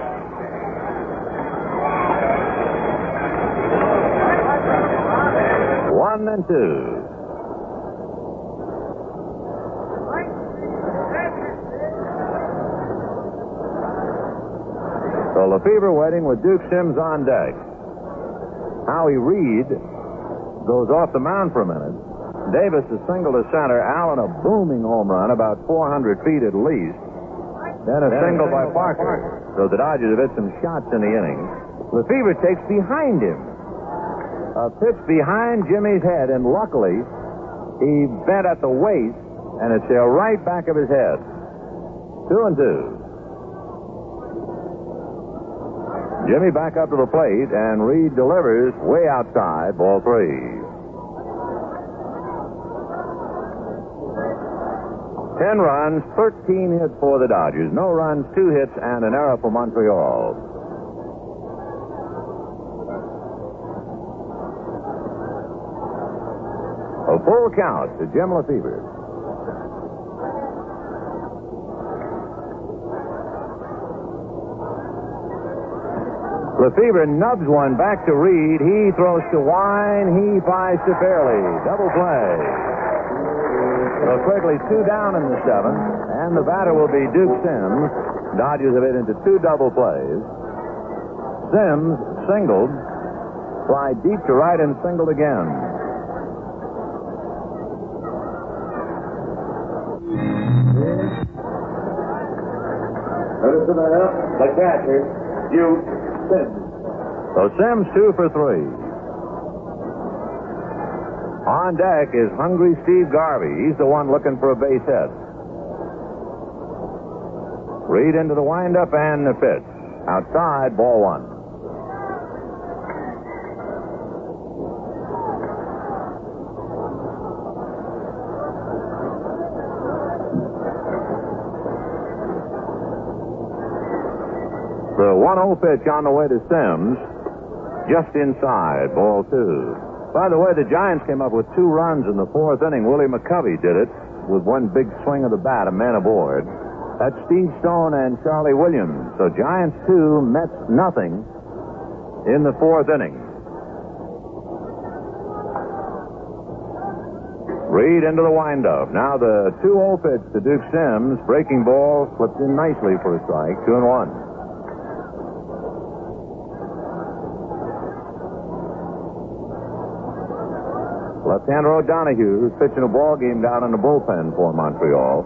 One and 2. So Lefebvre waiting with Duke Sims on deck. Howie Reed goes off the mound for a minute. Davis is single to center. Allen a booming home run, about 400 feet at least. Then a single by Parker. So the Dodgers have hit some shots in the inning. Lefebvre takes behind him. A pitch behind Jimmy's head, and luckily he bent at the waist, and it's there right back of his head. 2-2. Jimmy back up to the plate, and Reed delivers way outside, ball 3. Ten runs, 13 hits for the Dodgers. No runs, 2 hits, and an error for Montreal. A full count to Jim Lefebvre. Lefebvre nubs one back to Reed. He throws to Wine. He flies to Fairley. Double play. So quickly 2 down in the 7th, and the batter will be Duke Sims. Dodgers have hit into 2 double plays. Sims singled, fly deep to right, and singled again. The catcher, Duke Sims. So Sims 2 for 3. On deck is hungry Steve Garvey. He's the one looking for a base hit. Reed into the windup and the pitch. Outside, ball one. The 1-0 pitch on the way to Sims. Just inside, ball two. By the way, the Giants came up with 2 runs in the 4th inning. Willie McCovey did it with one big swing of the bat, a man aboard. That's Steve Stone and Charlie Williams. So Giants 2, Mets nothing in the 4th inning. Reed into the windup. Now the 2-0 pitch to Duke Sims. Breaking ball slipped in nicely for a strike. 2-1. Left-hander O'Donohue, who's pitching a ball game down in the bullpen for Montreal.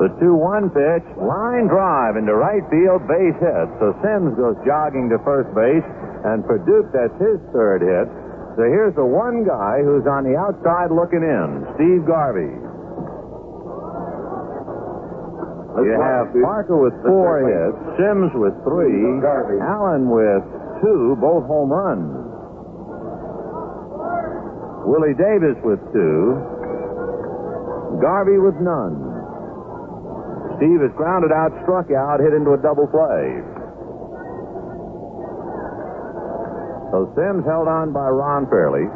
The 2-1 pitch, line drive into right field, base hit. So Sims goes jogging to first base, and for Duke, that's his 3rd hit. So here's the one guy who's on the outside looking in, Steve Garvey. You have Parker with 4 hits, Sims with 3, Allen with 2, both home runs. Willie Davis with 2. Garvey with none. Steve is grounded out, struck out, hit into a double play. So Sims held on by Ron Fairley.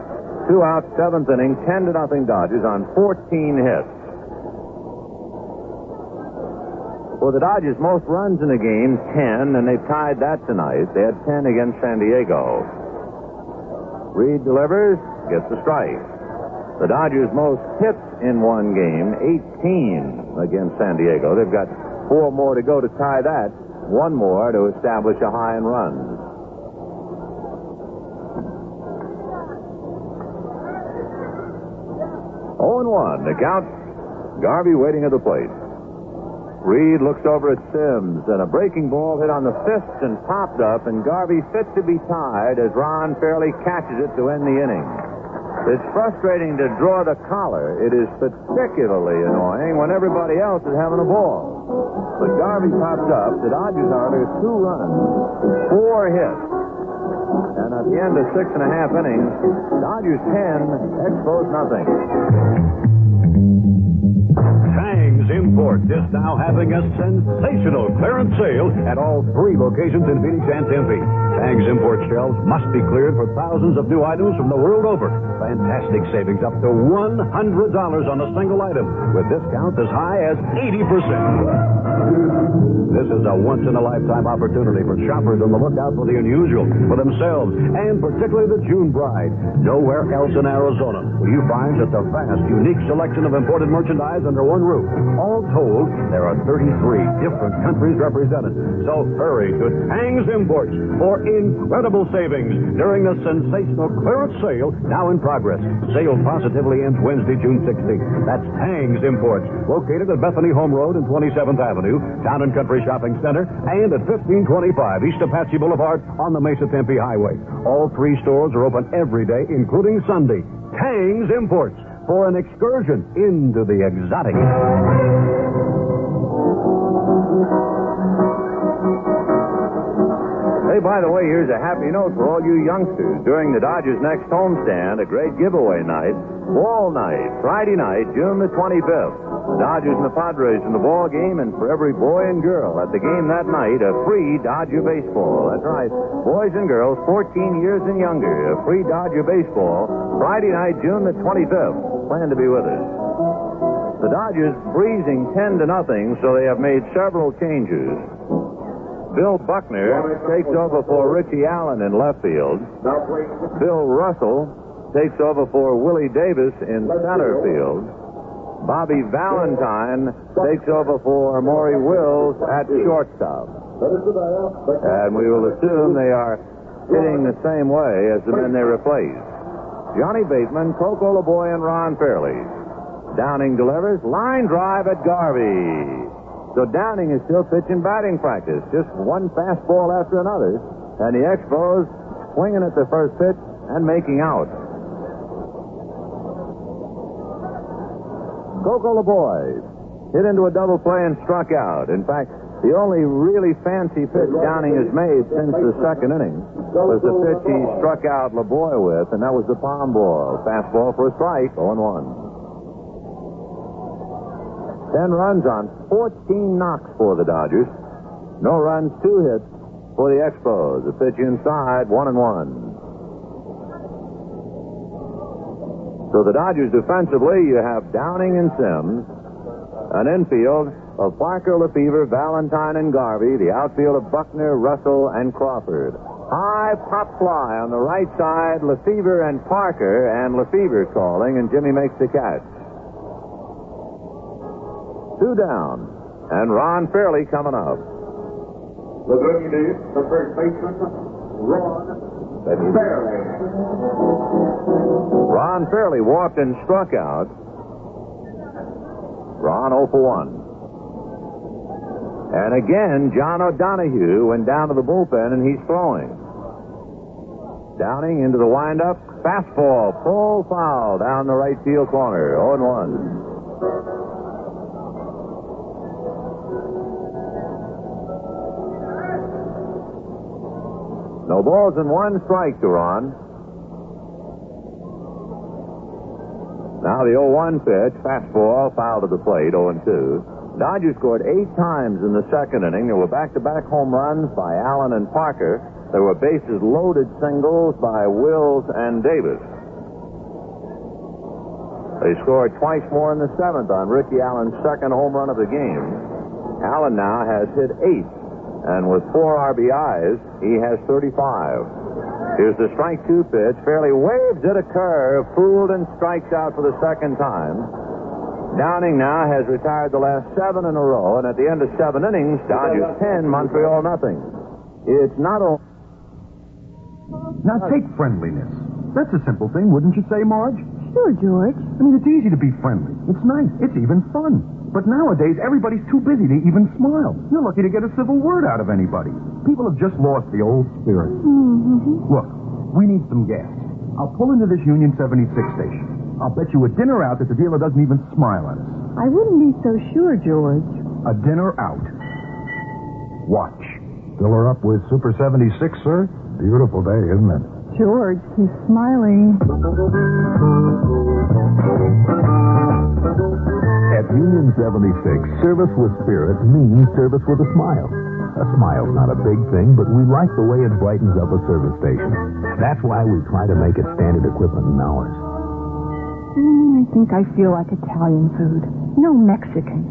2 outs, 7th inning, 10-0 Dodgers on 14 hits. For the Dodgers, most runs in the game, 10, and they've tied that tonight. They had 10 against San Diego. Reed delivers, gets the strike. The Dodgers' most hits in one game, 18 against San Diego. They've got 4 more to go to tie that. 1 more to establish a high in runs. 0-1, the count. Garvey waiting at the plate. Reed looks over at Sims, and a breaking ball hit on the fist and popped up, and Garvey fit to be tied as Ron Fairley catches it to end the inning. It's frustrating to draw the collar. It is particularly annoying when everybody else is having a ball. But Garvey pops up. The Dodgers are under 2 runs, 4 hits. And at the end of 6.5 innings, Dodgers 10, Expos nothing. Tang's Import is now having a sensational clearance sale at all 3 locations in Phoenix and Tempe. Tang's Import shelves must be cleared for thousands of new items from the world over. Fantastic savings up to $100 on a single item, with discounts as high as 80%. This is a once-in-a-lifetime opportunity for shoppers on the lookout for the unusual, for themselves, and particularly the June bride. Nowhere else in Arizona will you find such a vast, unique selection of imported merchandise under one roof. All told, there are 33 different countries represented. So hurry to Tang's Imports for incredible savings during the sensational clearance sale now in progress. Sale positively ends Wednesday, June 16th. That's Tang's Imports, located at Bethany Home Road and 27th Avenue, Town and Country Shopping Center, and at 1525 East Apache Boulevard on the Mesa Tempe Highway. All 3 stores are open every day, including Sunday. Tang's Imports, for an excursion into the exotic. Hey, by the way, here's a happy note for all you youngsters. During the Dodgers' next homestand, a great giveaway night, ball night, Friday night, June the 25th. The Dodgers and the Padres in the ball game, and for every boy and girl at the game that night, a free Dodger baseball. That's right, boys and girls 14 years and younger, a free Dodger baseball, Friday night, June the 25th. Plan to be with us. The Dodgers breezing 10-0, so they have made several changes. Bill Buckner takes over for Richie Allen in left field. Bill Russell takes over for Willie Davis in center field. Bobby Valentine takes over for Maury Wills at shortstop. And we will assume they are hitting the same way as the men they replaced. Johnny Bateman, Coco Laboy, and Ron Fairley. Downing delivers. Line drive at Garvey. So Downing is still pitching batting practice. Just one fastball after another. And the Expos swinging at the first pitch and making out. Coco Laboy hit into a double play and struck out. In fact, the only really fancy pitch Downing has made since the second inning was the pitch he struck out Laboy with, and that was the palm ball. Fastball for a strike, 0-1. 10 runs on 14 knocks for the Dodgers. No runs, 2 hits for the Expos. The pitch inside, 1-1. So the Dodgers defensively, you have Downing and Sims. An infield of Parker, Lefebvre, Valentine, and Garvey. The outfield of Buckner, Russell, and Crawford. High pop fly on the right side, Lefebvre and Parker, and Lefebvre calling, and Jimmy makes the catch. 2 down, and Ron Fairley coming up. The good news, the first baseman, Ron Fairley. Ron Fairley walked and struck out. Ron 0 for 1. And again, John O'Donohue went down to the bullpen, and he's throwing. Downing into the windup. Fastball, full foul down the right field corner. 0-1. No balls and 1 strike to Ron. Now the 0-1 pitch, fastball, foul to the plate, 0-2. Dodgers scored 8 times in the second inning. There were back-to-back home runs by Allen and Parker. There were bases-loaded singles by Wills and Davis. They scored twice more in the 7th on Ricky Allen's second home run of the game. Allen now has hit 8, and with 4 RBIs, he has 35. Here's the strike 2 pitch. Fairley waves at a curve, fooled, and strikes out for the second time. Downing now has retired the last 7 in a row, and at the end of 7 innings, Dodgers 10, Montreal nothing. It's not all. Now take friendliness. That's a simple thing, wouldn't you say, Marge? Sure, George. I mean, it's easy to be friendly. It's nice. It's even fun. But nowadays, everybody's too busy to even smile. You're lucky to get a civil word out of anybody. People have just lost the old spirit. Mm-hmm. Look, we need some gas. I'll pull into this Union 76 station. I'll bet you a dinner out that the dealer doesn't even smile at us. I wouldn't be so sure, George. A dinner out. Watch. Fill her up with Super 76, sir? Beautiful day, isn't it? George, he's smiling. At Union 76, service with spirit means service with a smile. A smile's not a big thing, but we like the way it brightens up a service station. That's why we try to make it standard equipment in ours. I think I feel like Italian food. No Mexican.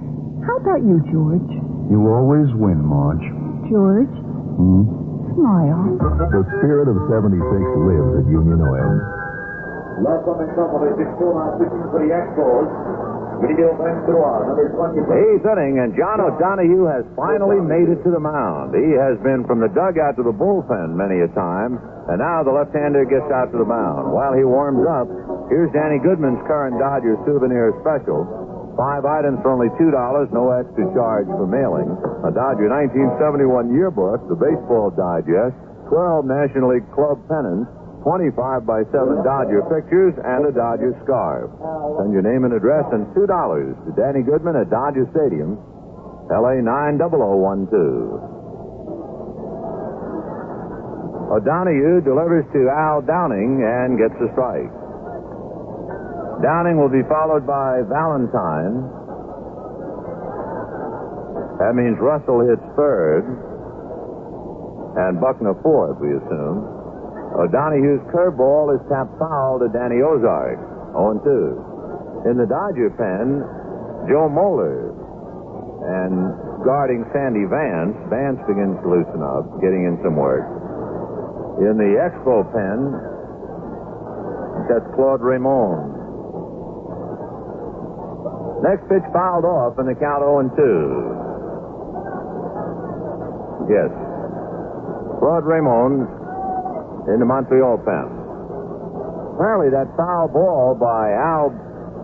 How about you, George? You always win, Marge. George? Smile. The spirit of 76 lives at Union Oil. Welcome and company, 6-4 now pitching for the Expos. Eighth inning, and John O'Donohue has finally made it to the mound. He has been from the dugout to the bullpen many a time, and now the left-hander gets out to the mound. While he warms up, here's Danny Goodman's current Dodgers souvenir special. 5 items for only $2, no extra charge for mailing. A Dodger 1971 yearbook, the Baseball Digest, 12 National League Club pennants, 25 by 7 Dodger pictures, and a Dodger scarf. Send your name and address and $2 to Danny Goodman at Dodger Stadium, LA 90012. O'Donohue delivers to Al Downing and gets a strike. Downing will be followed by Valentine. That means Russell hits third, and Buckner fourth, we assume. O'Donohue's curveball is tapped foul to Danny Ozark, 0-2. In the Dodger pen, Joe Moeller. And guarding Sandy Vance, Vance begins to loosen up, getting in some work. In the Expo pen, that's Claude Raymond. Next pitch fouled off, and the count 0-2. Yes. Claude Raymond in the Montreal pen. Apparently that foul ball by Al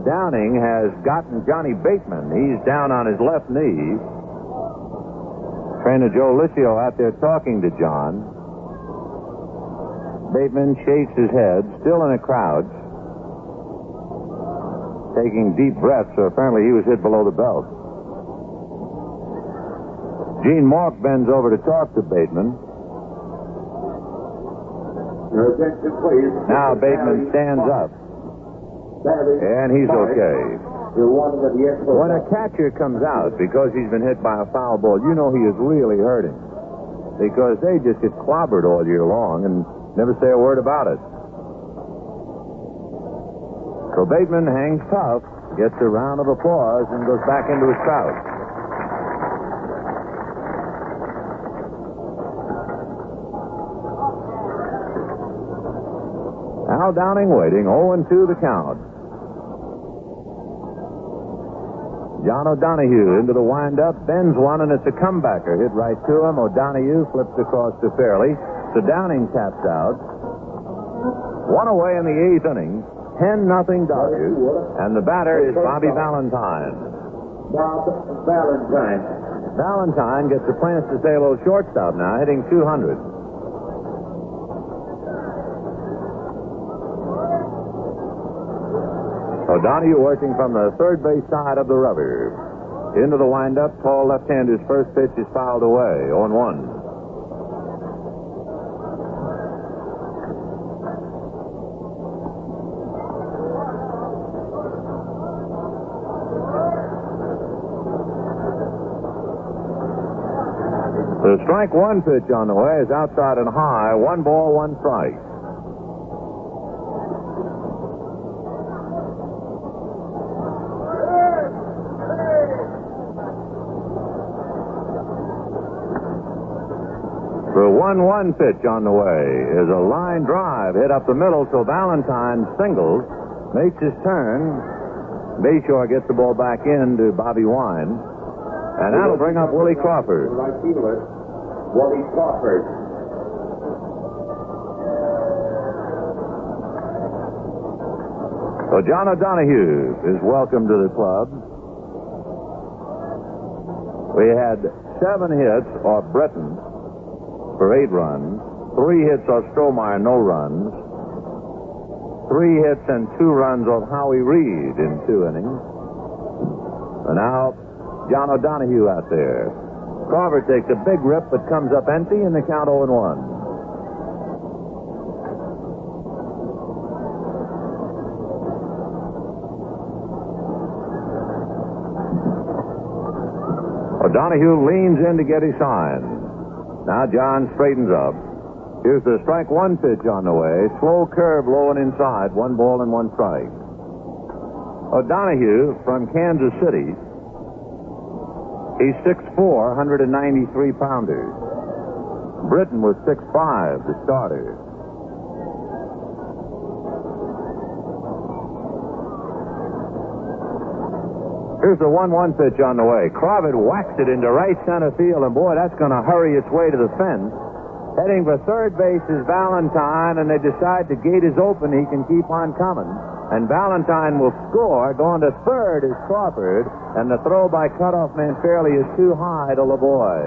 Downing has gotten Johnny Bateman. He's down on his left knee. Trainer Joe Licio out there talking to John. Bateman shakes his head, still in a crouch, taking deep breaths, so apparently he was hit below the belt. Gene Mork bends over to talk to Bateman. Your attention, please. Now Bateman stands up. And he's okay. When a catcher comes out because he's been hit by a foul ball, you know he is really hurting. Because they just get clobbered all year long and never say a word about it. So Bateman hangs tough, gets a round of applause, and goes back into his crouch. Al Downing waiting, 0-2 the count. John O'Donohue into the windup, bends one, and it's a comebacker. Hit right to him. O'Donohue flips across to Fairley. So Downing taps out. One away in the 8th inning. 10-0 Dodgers. And the batter is Bobby Valentine. Bob Valentine. Valentine gets a chance to stay a little shortstop now, hitting 200. O'Donohue working from the third base side of the rubber. Into the windup, tall left-hander's first pitch is fouled away, 0-1. The strike one pitch on the way is outside and high, 1 ball, 1 strike. The 1-1 pitch on the way is a line drive hit up the middle, so Valentine singles, makes his turn. Mashore gets the ball back in to Bobby Wine, and that'll bring up Willie Crawford. Right fielder, Willie Crawford. So John O'Donohue is welcome to the club. We had 7 hits off Britton for 8 runs. 3 hits off Strohmeyer, no runs. 3 hits and 2 runs off Howie Reed in 2 innings. And now John O'Donohue out there. Crawford takes a big rip but comes up empty in the count 0-1. O'Donohue leans in to get his sign. Now John straightens up. Here's the strike one pitch on the way. Slow curve low and inside. 1 ball and 1 strike. O'Donohue from Kansas City. He's 6'4", 193-pounder. Britton was 6'5", the starter. Here's the 1-1 pitch on the way. Crawford whacks it into right center field, and boy, that's going to hurry its way to the fence. Heading for third base is Valentine, and they decide the gate is open. He can keep on coming. And Valentine will score. Going to third is Crawford, and the throw by cutoff man Fairley is too high to Laboy.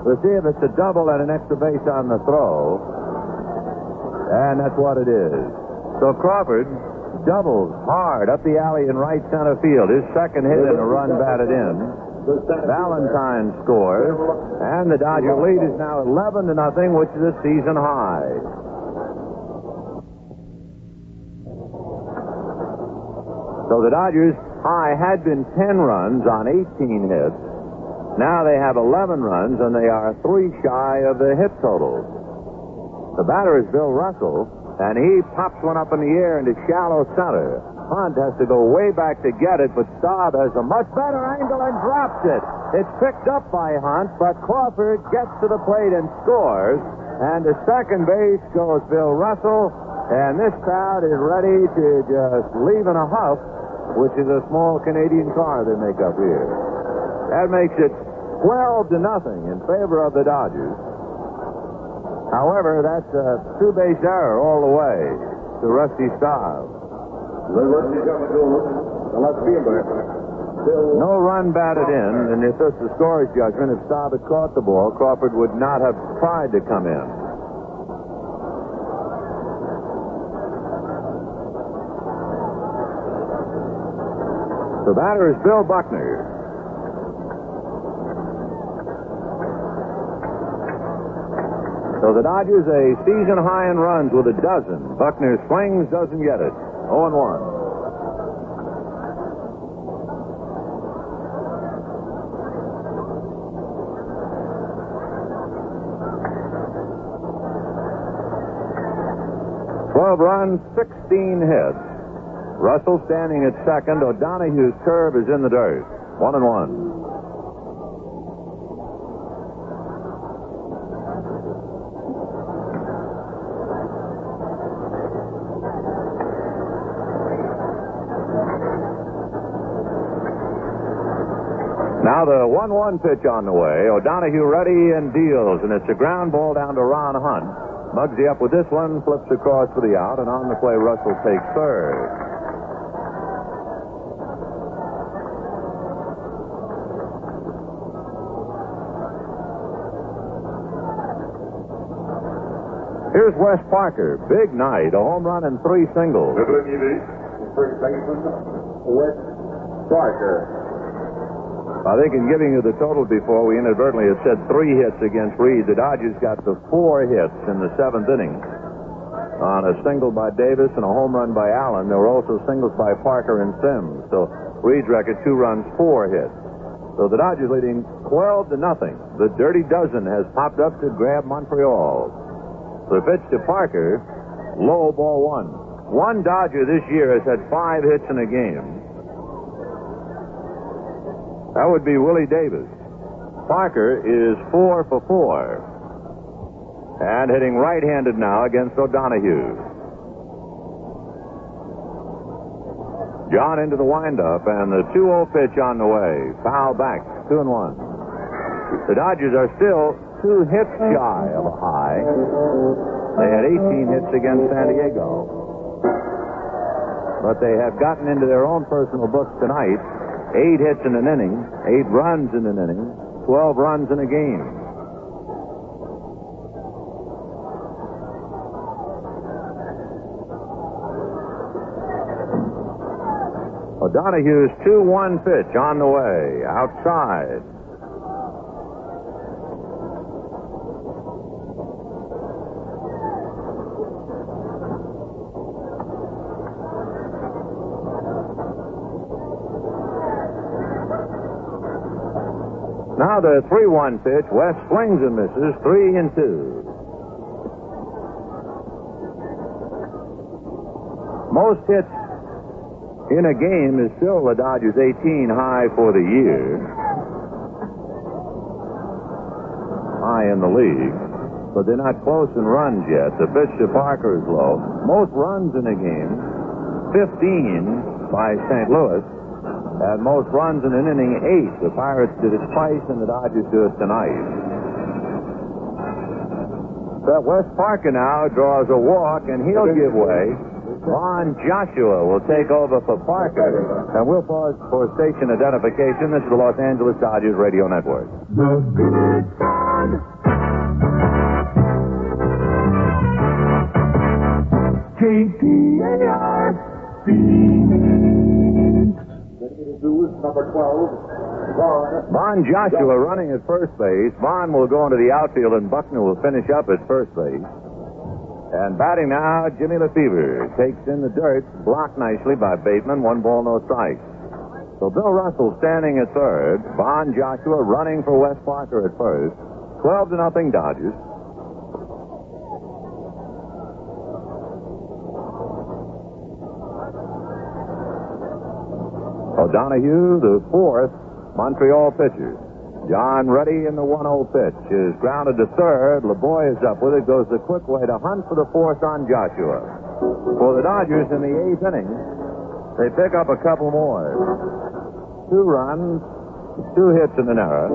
We'll see if it's a double and an extra base on the throw. And that's what it is. So Crawford doubles hard up the alley in right center field. His second hit and a run batted in. Valentine scores, and the Dodger lead is now 11-0, which is a season high. So the Dodgers' high had been 10 runs on 18 hits. Now they have 11 runs, and they are 3 shy of the hit total. The batter is Bill Russell, and he pops one up in the air into shallow center. Hunt has to go way back to get it, but Staub has a much better angle and drops it. It's picked up by Hunt, but Crawford gets to the plate and scores. And to second base goes Bill Russell, and this crowd is ready to just leave in a huff, which is a small Canadian car they make up here. That makes it 12-0 in favor of the Dodgers. However, that's a 2-base error all the way to Rusty Staub. No run batted in, and if this is scorer's judgment, if Staub had caught the ball, Crawford would not have tried to come in. The batter is Bill Buckner. So the Dodgers a season high in runs with a dozen. Buckner swings, doesn't get it. 0-1. Runs, 16 hits. Russell standing at second. O'Donoghue's curve is in the dirt. 1-1. Now the 1-1 pitch on the way. O'Donoghue ready and deals, and it's a ground ball down to Ron Hunt. Muggsy up with this one, flips across for the out, and on the play, Russell takes third. Here's Wes Parker. Big night, a home run and 3 singles. First baseman, Wes Parker. I think in giving you the total before, we inadvertently had said 3 hits against Reed. The Dodgers got the 4 hits in the 7th inning. On a single by Davis and a home run by Allen. There were also singles by Parker and Sims. So Reed's record, 2 runs, 4 hits. So the Dodgers leading 12-0. The Dirty Dozen has popped up to grab Montreal. So the pitch to Parker, low, ball 1. One Dodger this year has had 5 hits in a game. That would be Willie Davis. Parker is 4 for 4. And hitting right-handed now against O'Donoghue. John into the windup, and the 2-0 pitch on the way. Foul back, 2-1. The Dodgers are still 2 hits shy of a high. They had 18 hits against San Diego. But they have gotten into their own personal books tonight. 8 hits in an inning, 8 runs in an inning, 12 runs in a game. O'Donoghue's 2-1 pitch on the way, outside. Now the 3-1 pitch. West swings and misses. 3-2. Most hits in a game is still the Dodgers' 18 high for the year. High in the league. But they're not close in runs yet. The pitch to Parker is low. Most runs in a game, 15 by St. Louis. And most runs in an inning, 8. The Pirates did it twice, and the Dodgers do it tonight. But Wes Parker now draws a walk, and he'll give way. Ron Joshua will take over for Parker. And we'll pause for station identification. This is the Los Angeles Dodgers Radio Network. The Good Son. KTAR Phoenix. Number 12, Vaughn Joshua running at first base. Vaughn will go into the outfield, and Buckner will finish up at first base. And batting now, Jimmy Lefebvre takes in the dirt, blocked nicely by Bateman. 1 ball, no strikes. So Bill Russell standing at third. Vaughn Joshua running for Wes Parker at first. 12-0 Dodgers. O'Donoghue, the 4th Montreal pitcher. John ready in the 1-0 pitch. Is grounded to third. Laboy is up with it. Goes the quick way to Hunt for the 4th on Joshua. For the Dodgers in the 8th inning, they pick up a couple more. 2 runs, 2 hits and an error.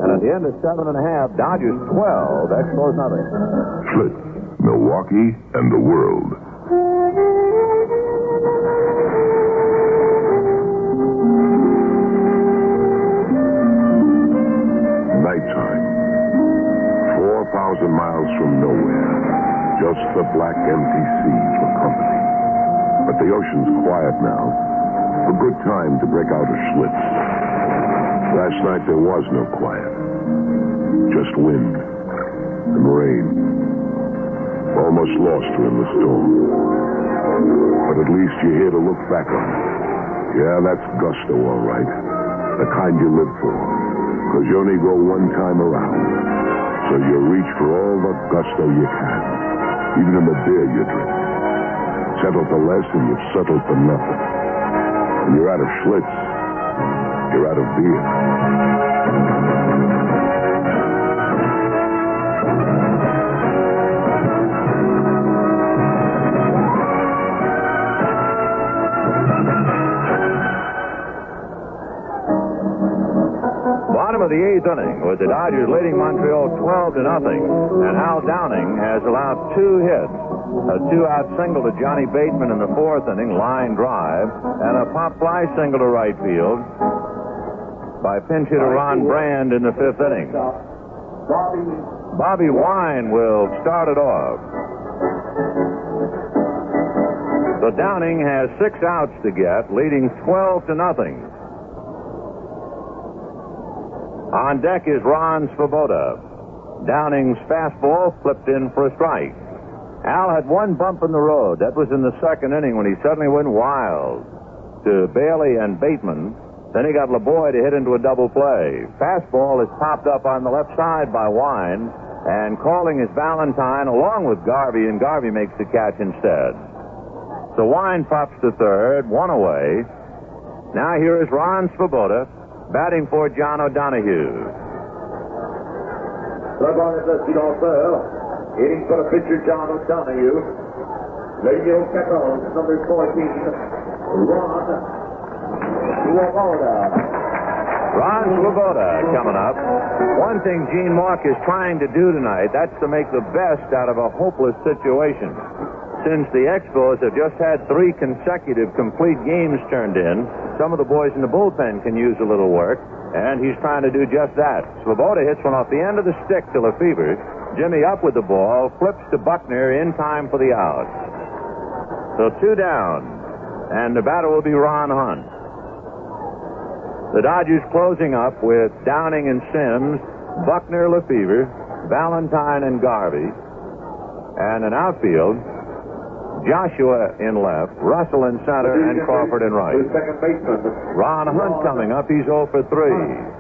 And at the end of 7.5, Dodgers 12, Expos nothing. Schlitz, Milwaukee, and the world. Nighttime. 4,000 miles from nowhere. Just the black, empty seas for company. But the ocean's quiet now. A good time to break out a Schlitz. Last night there was no quiet. Just wind. and rain. Almost lost her in the storm. But at least you're here to look back on it. Yeah, that's gusto, all right. The kind you live for. Because you only go one time around. So you reach for all the gusto you can. Even in the beer you drink. Settle for less and you've settled for nothing. When you're out of Schlitz, you're out of beer. Bottom of the eighth inning with the Dodgers leading Montreal 12-0, and Al Downing has allowed 2 hits. A 2-out single to Johnny Bateman in the 4th inning, line drive, and a pop fly single to right field by pinch hitter Ron Brand in the 5th inning. Bobby Wine will start it off. So Downing has 6 outs to get, leading 12-0. On deck is Ron Swoboda. Downing's fastball flipped in for a strike. Al had 1 bump in the road. That was in the 2nd inning when he suddenly went wild to Bailey and Bateman. Then he got Laboy to hit into a double play. Fastball is popped up on the left side by Wine, and calling is Valentine along with Garvey, and Garvey makes the catch instead. So Wine pops to third, 1 away. Now here is Ron Swoboda batting for John O'Donohue. Hitting for the pitcher, John O'Donohue. Radio Caton, number 14, Ron Swoboda. Ron Swoboda coming up. One thing Gene Mauck is trying to do tonight, that's to make the best out of a hopeless situation. Since the Expos have just had 3 consecutive complete games turned in, some of the boys in the bullpen can use a little work, and he's trying to do just that. Swoboda hits one off the end of the stick to Lefebvre. Jimmy up with the ball, flips to Buckner in time for the out. So 2 down, and the batter will be Ron Hunt. The Dodgers closing up with Downing and Sims, Buckner, Lefebvre, Valentine and Garvey, and an outfield, Joshua in left, Russell in center, and Crawford in right. Ron Hunt coming up. He's 0 for 3.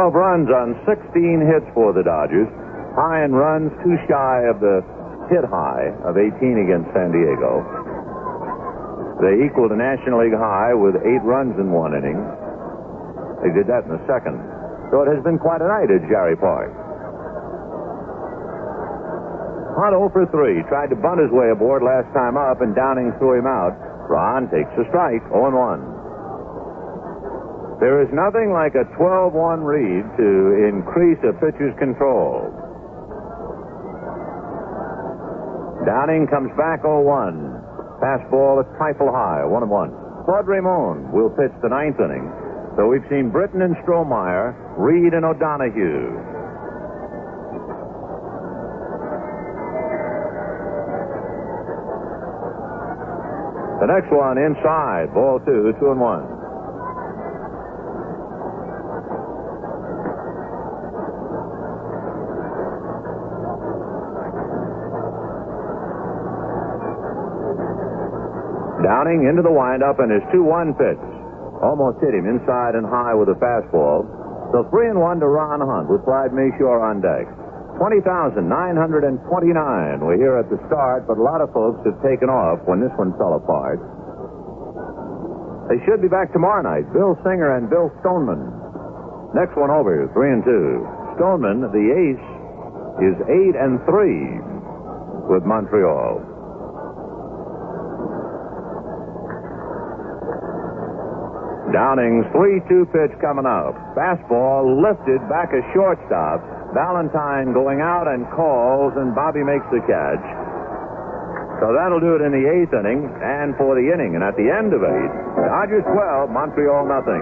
Runs on 16 hits for the Dodgers. High in runs, 2 shy of the hit high of 18 against San Diego. They equaled a National League high with 8 runs in 1 inning. They did that in the 2nd. So it has been quite a night at Jarry Park. Hunt 0 for 3. Tried to bunt his way aboard last time up, and Downing threw him out. Ron takes a strike, 0-1. There is nothing like a 12-1 lead to increase a pitcher's control. Downing comes back 0-1. Fastball a trifle high, 1-1. Claude Raymond will pitch the 9th inning. So we've seen Britton and Strohmeyer, Reed and O'Donohue. The next one inside, ball 2, 2-1. Downing into the windup, and his 2-1 pitch almost hit him inside and high with a fastball. So 3-1 to Ron Hunt with Clyde Mashore on deck. 20,929 were here at the start, but a lot of folks have taken off when this one fell apart. They should be back tomorrow night. Bill Singer and Bill Stoneman. Next one over, 3-2. Stoneman, the ace, is 8-3 with Montreal. Downing's 3-2 pitch coming up. Fastball lifted back a shortstop. Valentine going out and calls, and Bobby makes the catch. So that'll do it in the 8th inning and for the inning. And at the end of 8, Dodgers 12, Montreal nothing.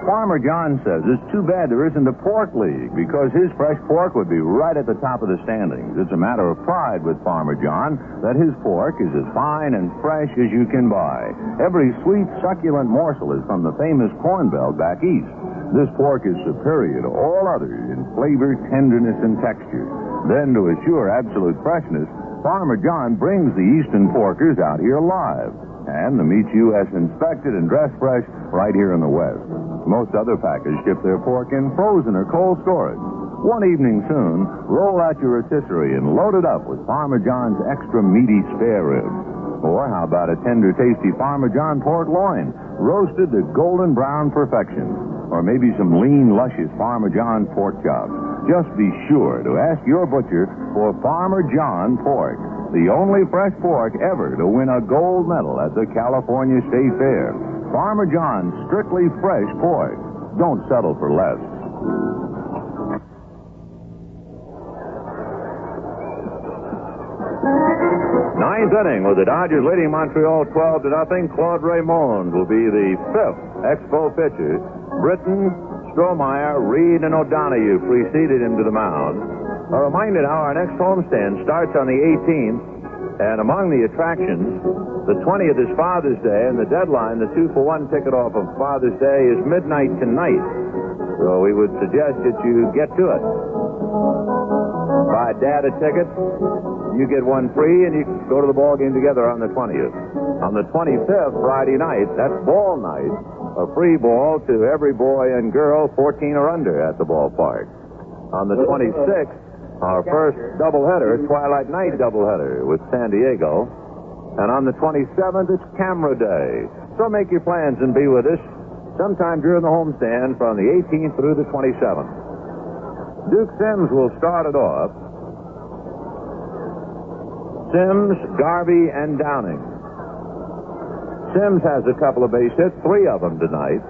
Farmer John says it's too bad there isn't a pork league because his fresh pork would be right at the top of the standings. It's a matter of pride with Farmer John that his pork is as fine and fresh as you can buy. Every sweet, succulent morsel is from the famous Corn Belt back east. This pork is superior to all others in flavor, tenderness, and texture. Then, to assure absolute freshness, Farmer John brings the eastern porkers out here live. And the meat's U.S. inspected and dressed fresh right here in the West. Most other packers ship their pork in frozen or cold storage. One evening soon, roll out your rotisserie and load it up with Farmer John's extra meaty spare ribs. Or how about a tender, tasty Farmer John pork loin, roasted to golden brown perfection? Or maybe some lean, luscious Farmer John pork chops. Just be sure to ask your butcher for Farmer John pork, the only fresh pork ever to win a gold medal at the California State Fair. Farmer John's strictly fresh pork. Don't settle for less. Ninth inning with the Dodgers leading Montreal 12-0. Claude Raymond will be the fifth Expo pitcher. Britton, Strohmeyer, Reed, and O'Donohue preceded him to the mound. A reminder now, our next homestand starts on the 18th. And among the attractions, the 20th is Father's Day, and the deadline, the 2-for-1 ticket off of Father's Day, is midnight tonight. So we would suggest that you get to it. Buy Dad a ticket, you get one free, and you can go to the ball game together on the 20th. On the 25th, Friday night, that's ball night, a free ball to every boy and girl 14 or under at the ballpark. On the 26th, our first doubleheader, Twilight Night doubleheader with San Diego. And on the 27th, it's Camera Day. So make your plans and be with us sometime during the homestand from the 18th through the 27th. Duke Sims will start it off. Sims, Garvey, and Downing. Sims has a couple of base hits, 3 of them tonight.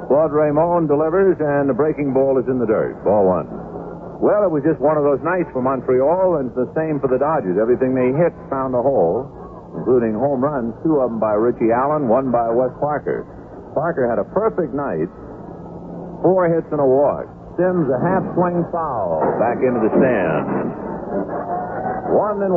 Claude Raymond delivers, and the breaking ball is in the dirt. Ball 1. Well, it was just one of those nights for Montreal, and it's the same for the Dodgers. Everything they hit found a hole, including home runs, 2 of them by Richie Allen, 1 by Wes Parker. Parker had a perfect night, 4 hits and a walk. Sims a half-swing foul back into the stand. 1-1.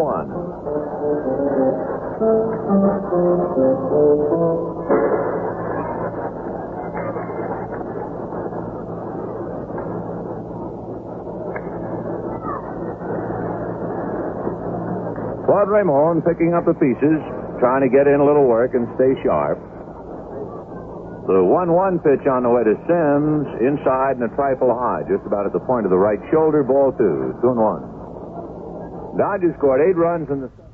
Claude Raymond picking up the pieces, trying to get in a little work and stay sharp. The 1-1 pitch on the way to Sims, inside and a trifle high, just about at the point of the right shoulder. Ball 2, 2-1. Dodgers scored 8 runs in the seventh,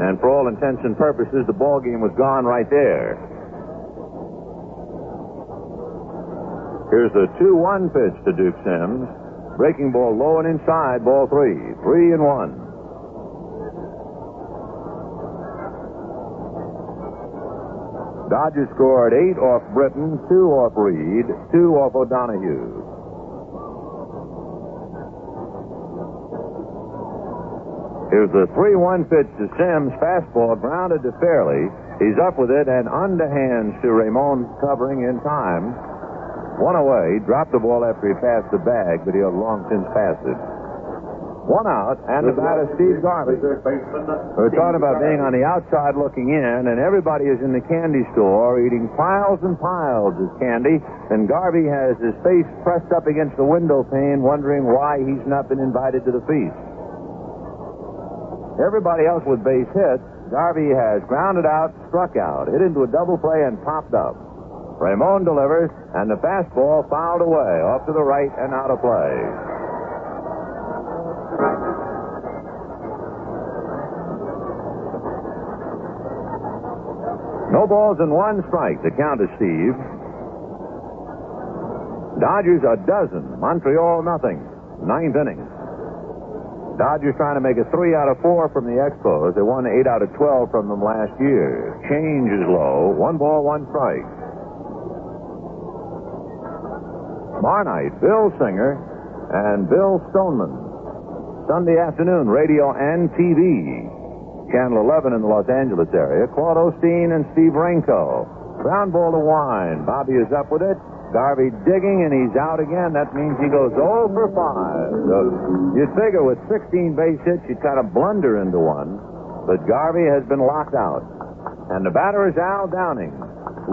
and for all intents and purposes, the ball game was gone right there. Here's the 2-1 pitch to Duke Sims. Breaking ball low and inside. Ball 3, 3-1. Dodgers scored 8 off Britton, 2 off Reed, 2 off O'Donohue. Here's the 3-1 pitch to Sims. Fastball grounded to Fairley. He's up with it and underhands to Raymond, covering in time. 1 away. Dropped the ball after he passed the bag, but he had long since passed it. 1 out, and the batter, Steve Garvey. We're talking about being on the outside looking in, and everybody is in the candy store eating piles and piles of candy, and Garvey has his face pressed up against the window pane, wondering why he's not been invited to the feast. Everybody else with base hits, Garvey has grounded out, struck out, hit into a double play, and popped up. Raymond delivers, and the fastball fouled away, off to the right and out of play. No balls and 1 strike to count to Steve. Dodgers a dozen, Montreal nothing. 9th inning. Dodgers trying to make it 3 out of 4 from the Expos. They won 8 out of 12 from them last year. Change is low. 1 ball, 1 strike. Tomorrow night, Bill Singer and Bill Stoneman. Sunday afternoon, radio and TV. Channel 11 in the Los Angeles area. Claude Osteen and Steve Renko. Ground ball to Wine. Bobby is up with it. Garvey digging, and he's out again. That means he goes 0 for 5. So you'd figure with 16 base hits, you'd kind of blunder into one. But Garvey has been locked out. And the batter is Al Downing.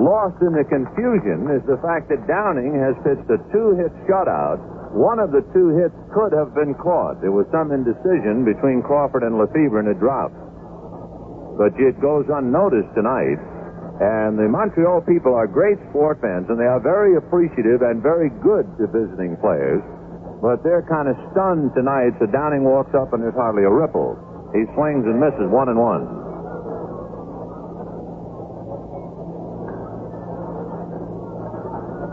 Lost in the confusion is the fact that Downing has pitched a 2-hit shutout. One of the 2 hits could have been caught. There was some indecision between Crawford and Lefebvre, and it dropped. But it goes unnoticed tonight. And the Montreal people are great sport fans, and they are very appreciative and very good to visiting players. But they're kind of stunned tonight, so Downing walks up and there's hardly a ripple. He swings and misses 1-1.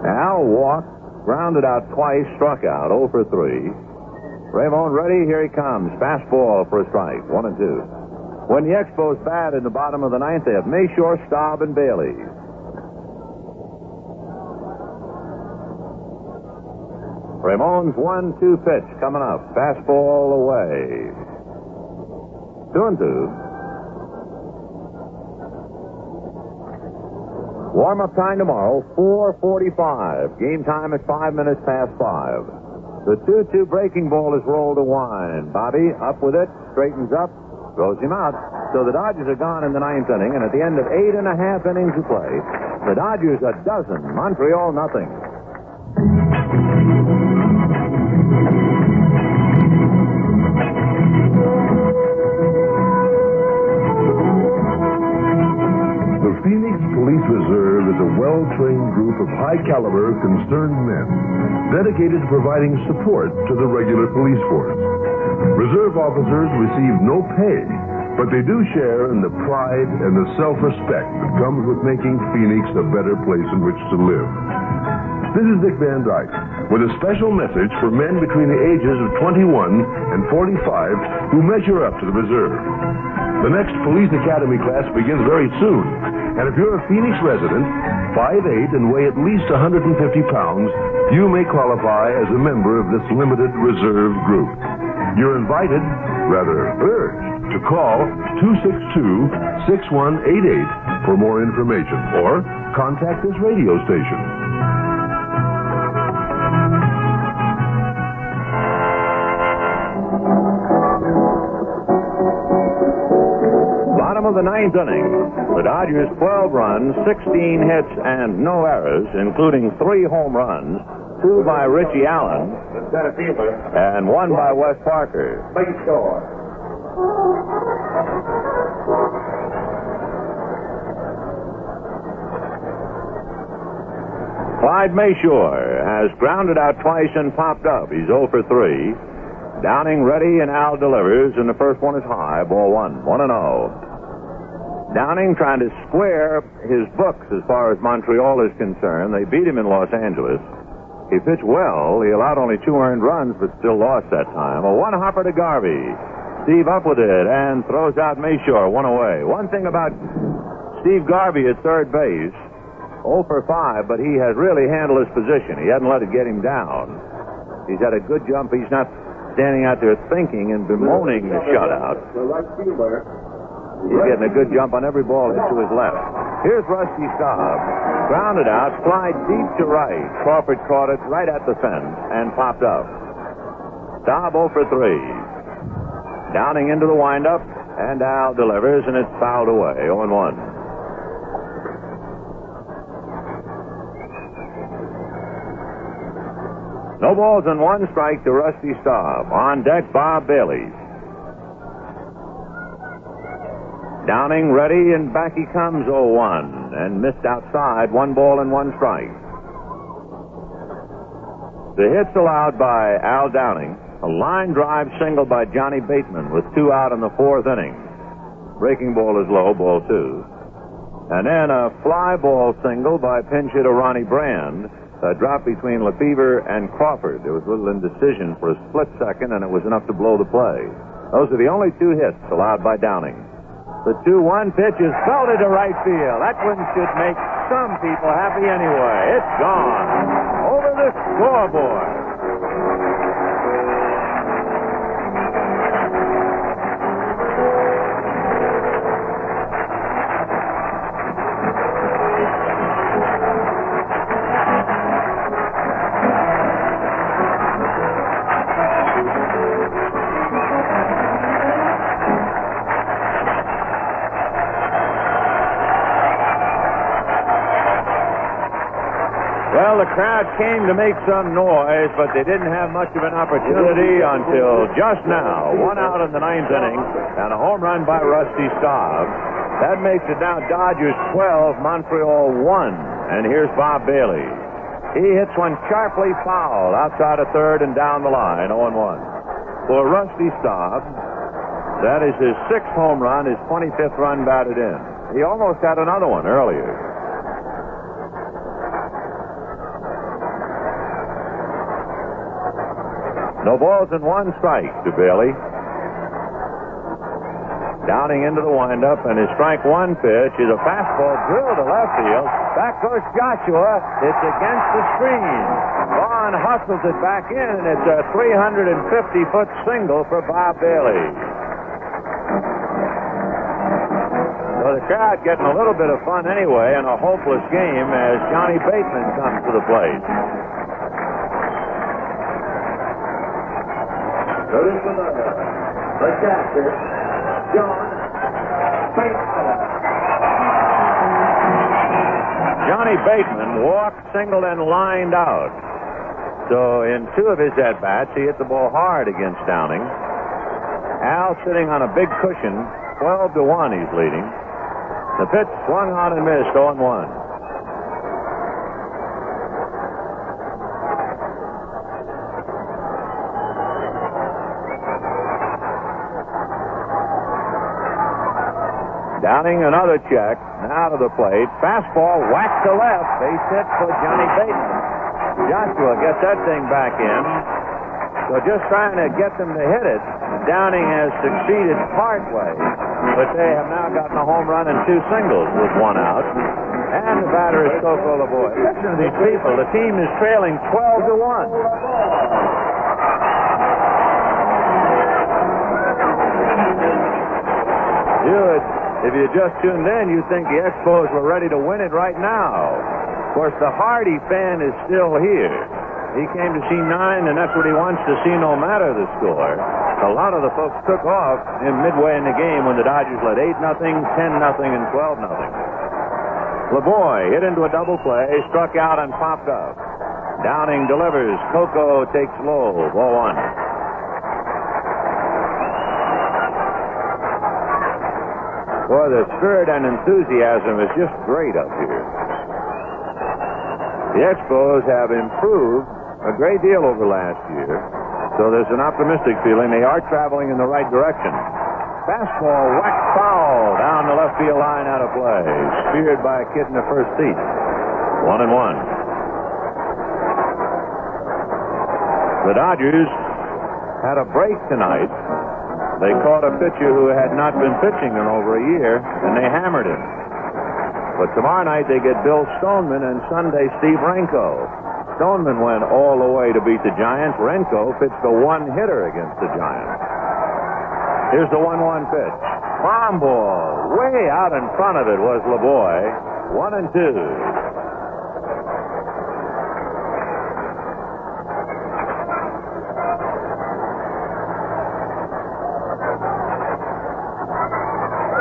Al walked, grounded out twice, struck out, 0 for 3. Raymond ready, here he comes. Fastball for a strike, 1-2. When the Expos bat in the bottom of the ninth, they have Mashore, Staub, and Bailey. Raymond's 1-2 pitch coming up. Fastball away. 2-2. Warm-up time tomorrow, 4:45. Game time at 5 minutes past 5. The 2-2 breaking ball is rolled to Wine. Bobby up with it, straightens up, throws him out. So the Dodgers are gone in the ninth inning, and at the end of 8.5 innings of play, the Dodgers 12, Montreal nothing. The Phoenix Police Reserve is a well-trained group of high-caliber, concerned men dedicated to providing support to the regular police force. Reserve officers receive no pay, but they do share in the pride and the self-respect that comes with making Phoenix a better place in which to live. This is Dick Van Dyke with a special message for men between the ages of 21 and 45 who measure up to the reserve. The next Police Academy class begins very soon, and if you're a Phoenix resident, 5'8", and weigh at least 150 pounds, you may qualify as a member of this limited reserve group. You're invited, rather urged, to call 262-6188 for more information, or contact this radio station. Bottom of the ninth inning. The Dodgers 12 runs, 16 hits, and no errors, including 3 home runs, 2 by Richie Allen, and 1 by Wes Parker. Big score. Clyde Mashore has grounded out twice and popped up. He's 0 for 3. Downing ready, and Al delivers, and the first one is high, ball 1, 1-0. Downing trying to square his books as far as Montreal is concerned. They beat him in Los Angeles. He pitched well. He allowed only 2 earned runs, but still lost that time. A 1-hopper to Garvey. Steve up with it and throws out Mashore, 1 away. One thing about Steve Garvey at third base, 0 for 5, but he has really handled his position. He hasn't let it get him down. He's had a good jump. He's not standing out there thinking and bemoaning the shutout. He's getting a good jump on every ball hit to his left. Here's Rusty Staub. Grounded out, slide deep to right. Crawford caught it right at the fence and popped up. Staub 0 for 3. Downing into the windup, and Al delivers, and it's fouled away, 0-1. No balls and 1 strike to Rusty Staub. On deck, Bob Bailey. Downing ready, and back he comes, 0-1, and missed outside, 1 ball and 1 strike. The hits allowed by Al Downing, a line drive single by Johnny Bateman with 2 out in the 4th inning. Breaking ball is low, ball 2. And then a fly ball single by pinch hitter Ronnie Brand, a drop between Lefebvre and Crawford. There was a little indecision for a split second, and it was enough to blow the play. Those are the only 2 hits allowed by Downing. The 2-1 pitch is belted to right field. That one should make some people happy anyway. It's gone. Over the scoreboard. Well, the crowd came to make some noise, but they didn't have much of an opportunity until just now. 1 out in the 9th inning, and a home run by Rusty Staub. That makes it now Dodgers 12, Montreal 1. And here's Bob Bailey. He hits one sharply foul outside of third and down the line, 0-1. For Rusty Staub, that is his 6th home run, his 25th run batted in. He almost had another one earlier. No balls and 1 strike to Bailey. Downing into the windup, and his strike 1 pitch is a fastball drilled to left field. Back goes Joshua. It's against the screen. Vaughn hustles it back in, and it's a 350-foot single for Bob Bailey. So the crowd getting a little bit of fun anyway in a hopeless game as Johnny Bateman comes to the plate. Notice the catcher, John Bateman. Johnny Bateman walked, singled, and lined out. So in 2 of his at-bats, he hit the ball hard against Downing. Al sitting on a big cushion, 12-1 he's leading. The pitch swung on and missed, 0-1. Downing another check, now to the plate. Fastball whacked to left. Base hit for Johnny Bateman. Joshua gets that thing back in. So just trying to get them to hit it. Downing has succeeded partway, but they have now gotten a home run and 2 singles with 1 out. And the batter is Coco Laboy. Listen to these people. The team is trailing 12-1. If you just tuned in, you'd think the Expos were ready to win it right now. Of course, the Hardy fan is still here. He came to see 9, and that's what he wants to see no matter the score. A lot of the folks took off in midway in the game when the Dodgers led 8-0, 10-0, and 12-0. Laboy hit into a double play, struck out and popped up. Downing delivers. Coco takes low, ball 1. Boy, the spirit and enthusiasm is just great up here. The Expos have improved a great deal over last year, so there's an optimistic feeling they are traveling in the right direction. Fastball whacked foul down the left field line out of play. Speared by a kid in the first seat. 1-1. The Dodgers had a break tonight. They caught a pitcher who had not been pitching in over a year, and they hammered him. But tomorrow night they get Bill Stoneman and Sunday Steve Renko. Stoneman went all the way to beat the Giants. Renko pitched a 1-hitter against the Giants. Here's the 1-1 pitch. Bomb ball. Way out in front of it was Laboy. 1-2.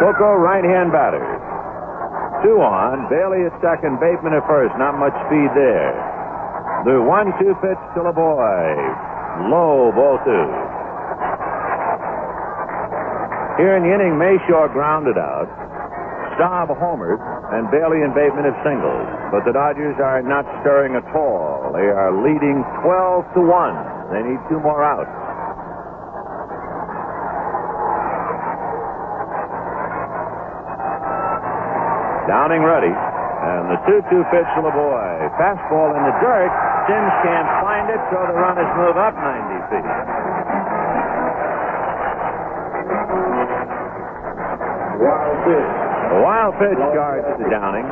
Coco, right-hand batter. 2 on. Bailey at second. Bateman at first. Not much speed there. The 1-2 pitch to Laboy. Low, ball 2. Here in the inning, Mashore grounded out. Staub homered, and Bailey and Bateman have singled. But the Dodgers are not stirring at all. They are leading 12-1. They need 2 more outs. Downing ready, and the 2-2 pitch to Laboy. Fastball in the dirt. Sims can't find it, so the runners move up 90 feet. Wild pitch. A wild pitch charge to Downing.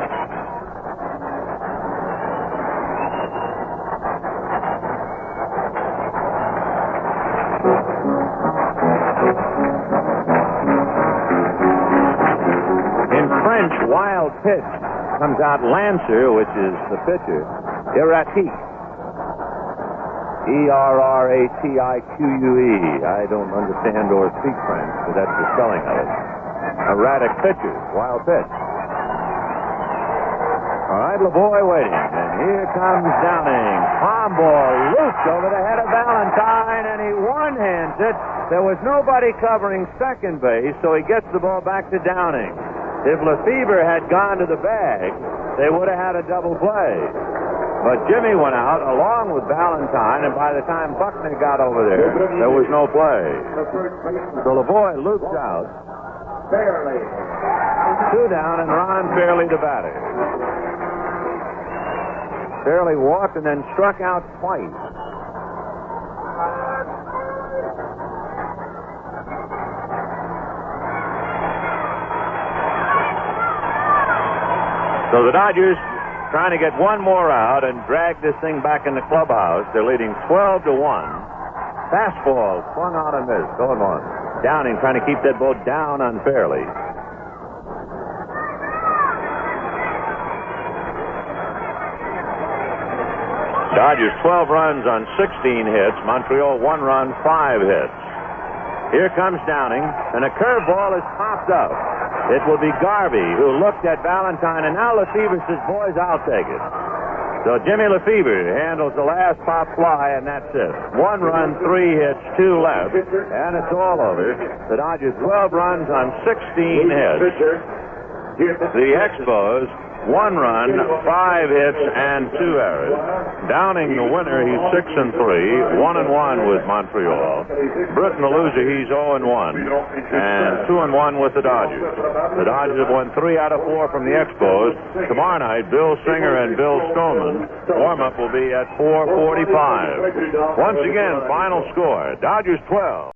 Wild pitch comes out Lancer, which is the pitcher. Erratique. E-R-R-A-T-I-Q-U-E. I don't understand or speak French, but that's the spelling of it. Erratic pitcher. Wild pitch. All right, Laboy waiting, and Here comes Downing. Palm ball looped over the head of Valentine, and he one-hands it. There was nobody covering second base, so he gets the ball back to Downing. If Lefebvre had gone to the bag, they would have had a double play. But Jimmy went out along with Valentine, and by the time Buckner got over there was no play. So Laboy loops out. Two down, and Ron Fairley the batter. Fairley walked and then struck out twice. So the Dodgers trying to get one more out and drag this thing back in the clubhouse. They're leading 12-1. Fastball swung out and missed. 0-1. Downing trying to keep that ball down on Fairley. Dodgers 12 runs on 16 hits. Montreal 1 run, 5 hits. Here comes Downing, and a curveball is popped up. It will be Garvey who looked at Valentine, and now Lefebvre says, boys, I'll take it. So Jimmy Lefebvre handles the last pop fly, and that's it. 1 run, 3 hits, 2 left, and it's all over. The Dodgers 12 runs on 16 hits. The Expos 1 run, 5 hits, and 2 errors. Downing the winner, he's 6-3, 1-1 with Montreal. Britton the loser, he's 0-1, and 2-1 with the Dodgers. The Dodgers have won 3 out of 4 from the Expos. Tomorrow night, Bill Singer and Bill Stoneman. Warm-up will be at 4:45. Once again, final score: Dodgers 12.